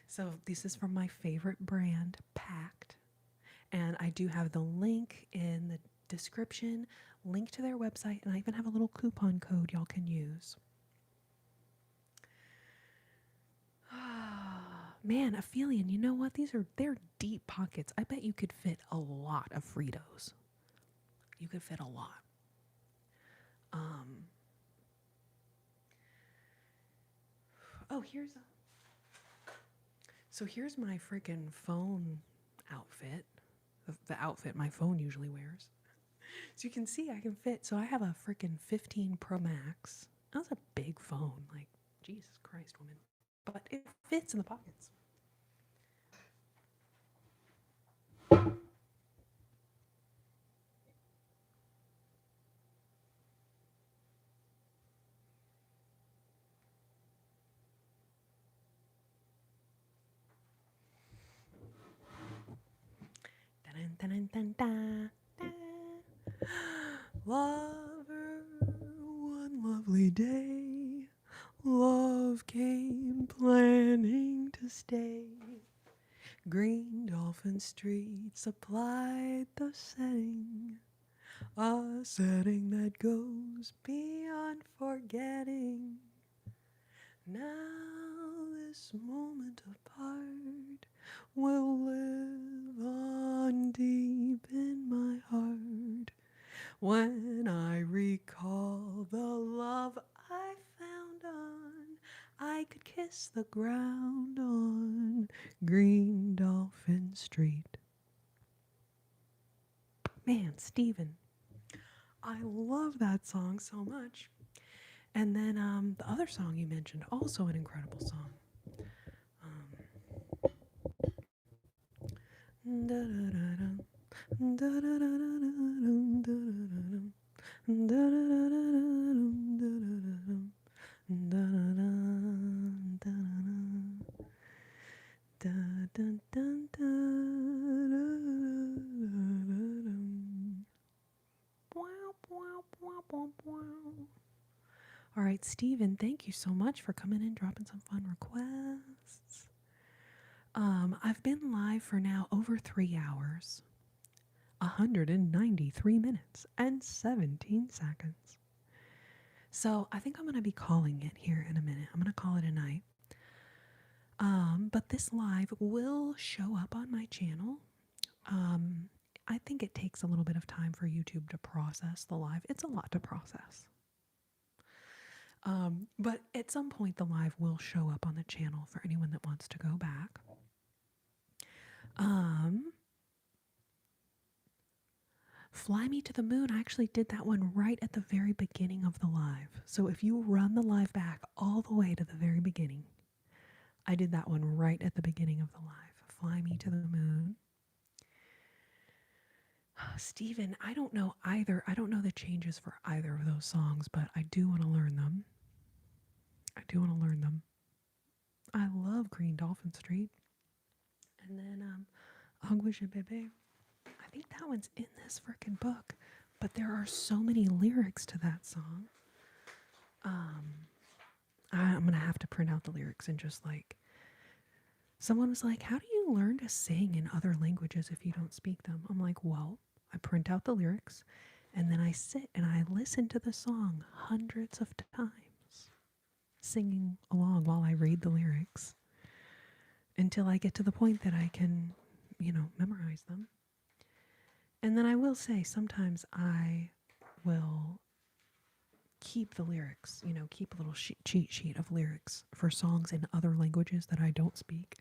So this is from my favorite brand, Pact. And I do have the link in the description, link to their website, and I even have a little coupon code y'all can use. Man, Aphelion, you know what? They're deep pockets. I bet you could fit a lot of Fritos. You could fit a lot. Oh, here's my freaking phone outfit. The outfit my phone usually wears. So you can see I can fit. So I have a freaking 15 Pro Max. That's a big phone. Like, Jesus Christ, woman. But it fits in the pockets. Dun, dun, dun, dun. Lover, one lovely day, love came planning to stay. Green Dolphin Street supplied the setting, a setting that goes beyond forgetting. Now this moment apart will live on deep in my heart. When I recall the love I found on, I could kiss the ground on Green Dolphin Street. Man, Steven, I love that song so much. And then the other song you mentioned, also an incredible song. Dun, dun, dun, dun, dun. Wow, wow, wow, wow, wow. All right, Steven, thank you so much for coming in, dropping some fun requests. I've been live for now over 3 hours, 193 minutes, and 17 seconds. So I think I'm going to be calling it here in a minute. I'm going to call it a night. But this live will show up on my channel. I think it takes a little bit of time for YouTube to process the live. It's a lot to process. But at some point, the live will show up on the channel for anyone that wants to go back. Fly Me to the Moon, I actually did that one right at the very beginning of the live. So if you run the live back all the way to the very beginning, I did that one right at the beginning of the live. Fly Me to the Moon. Steven, I don't know either. I don't know the changes for either of those songs, but I do want to learn them. I love Green Dolphin Street. And then Anguisha Bebe. I think that one's in this frickin' book, but there are so many lyrics to that song. I'm gonna have to print out the lyrics and just like, someone was like, how do you learn to sing in other languages if you don't speak them? I'm like, well, I print out the lyrics and then I sit and I listen to the song hundreds of times, singing along while I read the lyrics until I get to the point that I can, memorize them. And then I will say sometimes I will keep the lyrics, keep a little cheat sheet of lyrics for songs in other languages that I don't speak.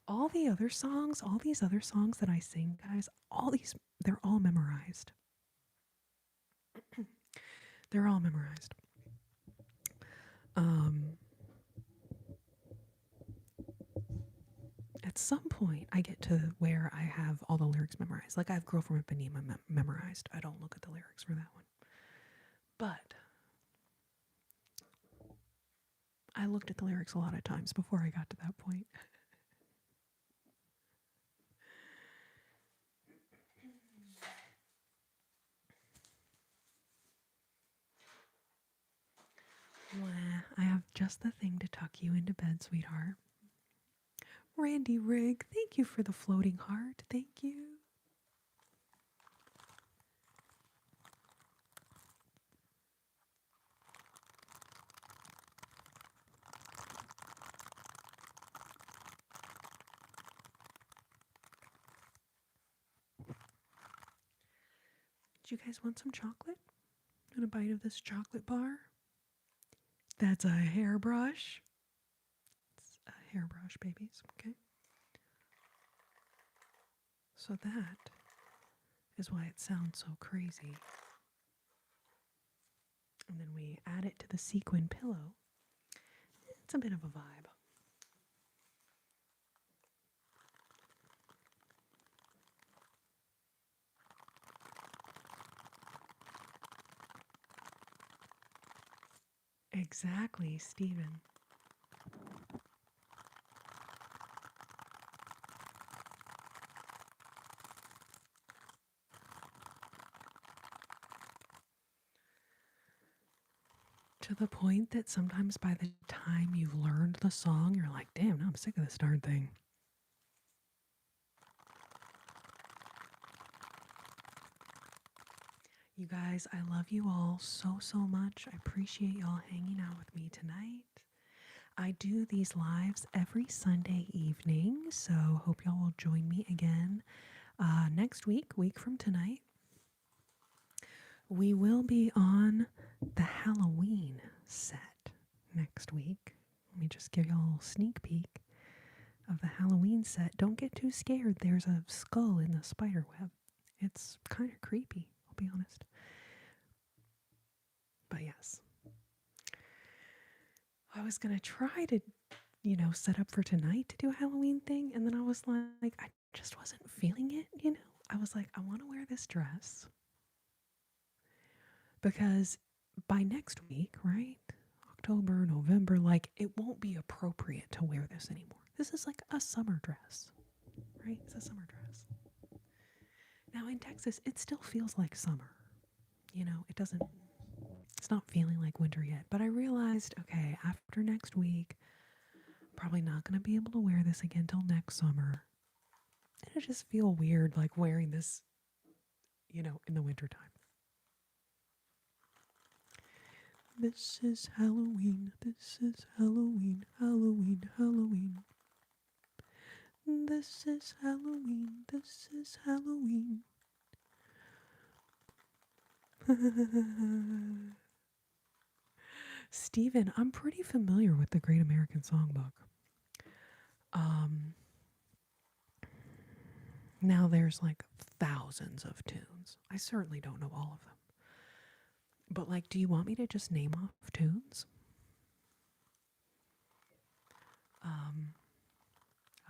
All these other songs that I sing, guys, they're all memorized. They're all memorized. At some point, I get to where I have all the lyrics memorized. Like I have Girl from Ipanema memorized. I don't look at the lyrics for that one. But I looked at the lyrics a lot of times before I got to that point. I have just the thing to tuck you into bed, sweetheart. Randy Rigg, thank you for the floating heart. Thank you. Do you guys want some chocolate? And a bite of this chocolate bar? That's a hairbrush. It's a hairbrush, babies, okay? So that is why it sounds so crazy. And then we add it to the sequin pillow. It's a bit of a vibe. Exactly, Stephen. To the point that sometimes by the time you've learned the song, you're like, damn, now I'm sick of this darn thing. You guys, I love you all so, so much. I appreciate y'all hanging out with me tonight. I do these lives every Sunday evening, so hope y'all will join me again next week from tonight. We will be on the Halloween set next week. Let me just give y'all a little sneak peek of the Halloween set. Don't get too scared. There's a skull in the spider web. It's kind of creepy, I'll be honest. But yes. I was going to try to, set up for tonight to do a Halloween thing. And then I was like, I just wasn't feeling it, I was like, I want to wear this dress. Because by next week, right? October, November, like it won't be appropriate to wear this anymore. This is like a summer dress, right? It's a summer dress. Now in Texas, it still feels like summer. You know, it's not feeling like winter yet. But I realized, okay, after next week, I'm probably not going to be able to wear this again till next summer. And it just feel weird like wearing this, you know, in the wintertime. This is Halloween, this is Halloween, Halloween, Halloween. This is Halloween, this is Halloween. Steven, I'm pretty familiar with the Great American Songbook. Now there's like thousands of tunes. I certainly don't know all of them. But like, do you want me to just name off tunes?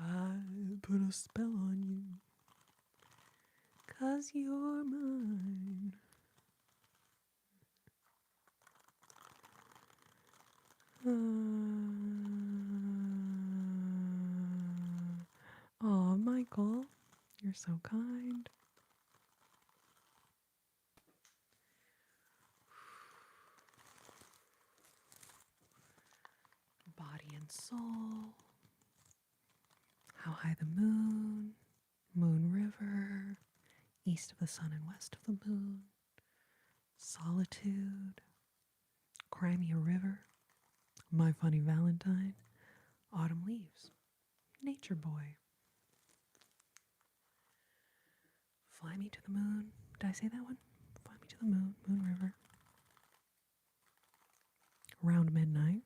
I put a spell on you, 'cause you're mine. Oh, Michael, you're so kind. Body and soul. How high the moon. Moon river. East of the sun and west of the moon. Solitude. Crimea river. My funny Valentine. Autumn leaves. Nature boy. Fly me to the moon. Did I say that one? Fly me to the moon. Moon river. Round midnight.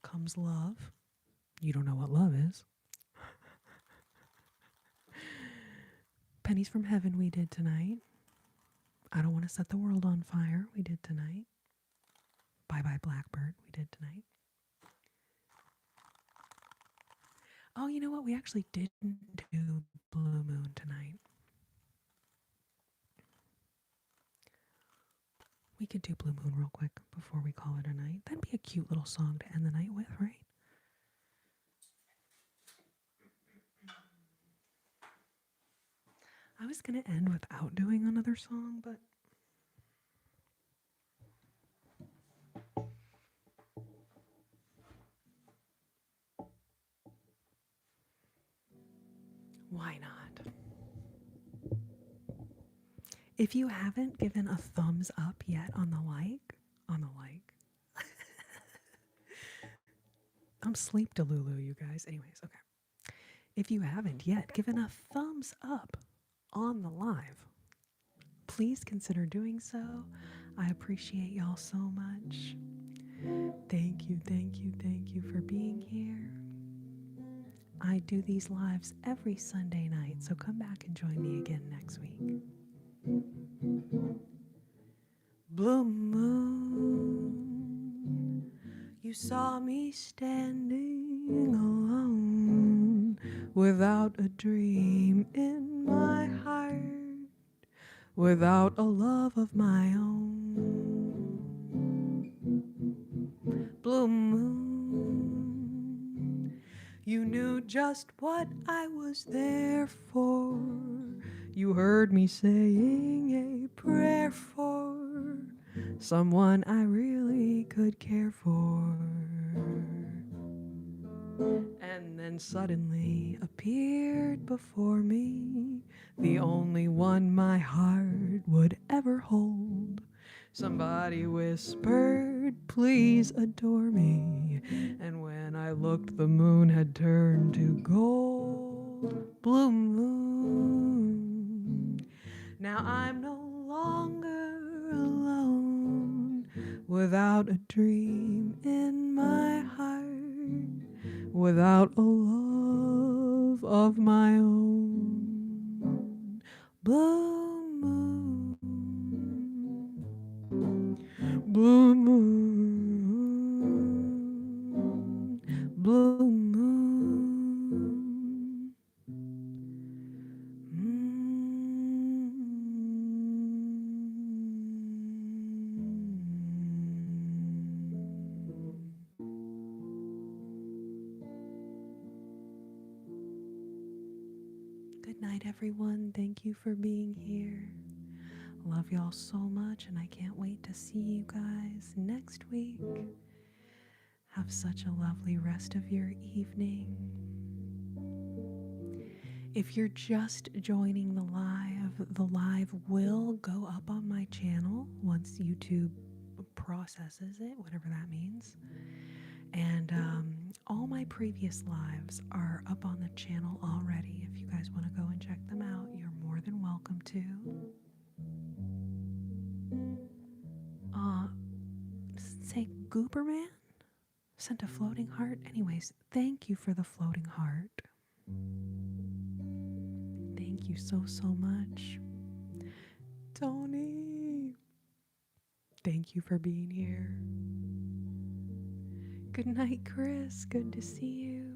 Comes love. You don't know what love is. Pennies from heaven we did tonight. I don't want to set the world on fire we did tonight. Bye bye Blackbird we did tonight. Oh, you know what? We actually didn't do Blue Moon tonight. We could do Blue Moon real quick before we call it a night. That'd be a cute little song to end the night with, right? I was going to end without doing another song, but why not? If you haven't given a thumbs up yet on the like, I'm sleep delulu, you guys. Anyways, okay. If you haven't yet given a thumbs up on the live, please consider doing so. I appreciate y'all so much. Thank you, thank you, thank you for being here. I do these lives every Sunday night, so come back and join me again next week. Blue moon, you saw me standing alone, without a dream in my heart, without a love of my own. Blue moon, you knew just what I was there for. You heard me saying a prayer for someone I really could care for. And then suddenly appeared before me the only one my heart would ever hold. Somebody whispered, please adore me. And when I looked, the moon had turned to gold. Blue moon, now I'm no longer alone, without a dream in my heart, without a love of my own. Blue moon, blue moon, blue moon. Good night, everyone. Thank you for being here. Love y'all so much, and I can't wait to see you guys next week. Have such a lovely rest of your evening. If you're just joining the live will go up on my channel once YouTube processes it, whatever that means. And all my previous lives are up on the channel already. If you guys want to go and check them out, you're more than welcome to. Say Gooberman sent a floating heart. Anyways, thank you for the floating heart. Thank you so much. Tony, thank you for being here. Good night, Chris. Good to see you.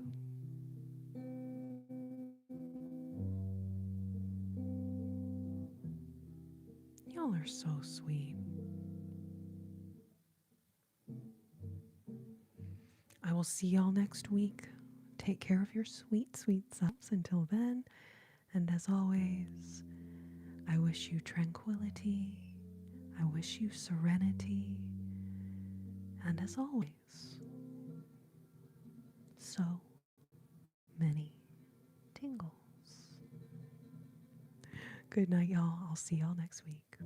Y'all are so sweet. I will see y'all next week. Take care of your sweet, sweet selves until then. And as always, I wish you tranquility. I wish you serenity. And as always, so many tingles. Good night, y'all. I'll see y'all next week.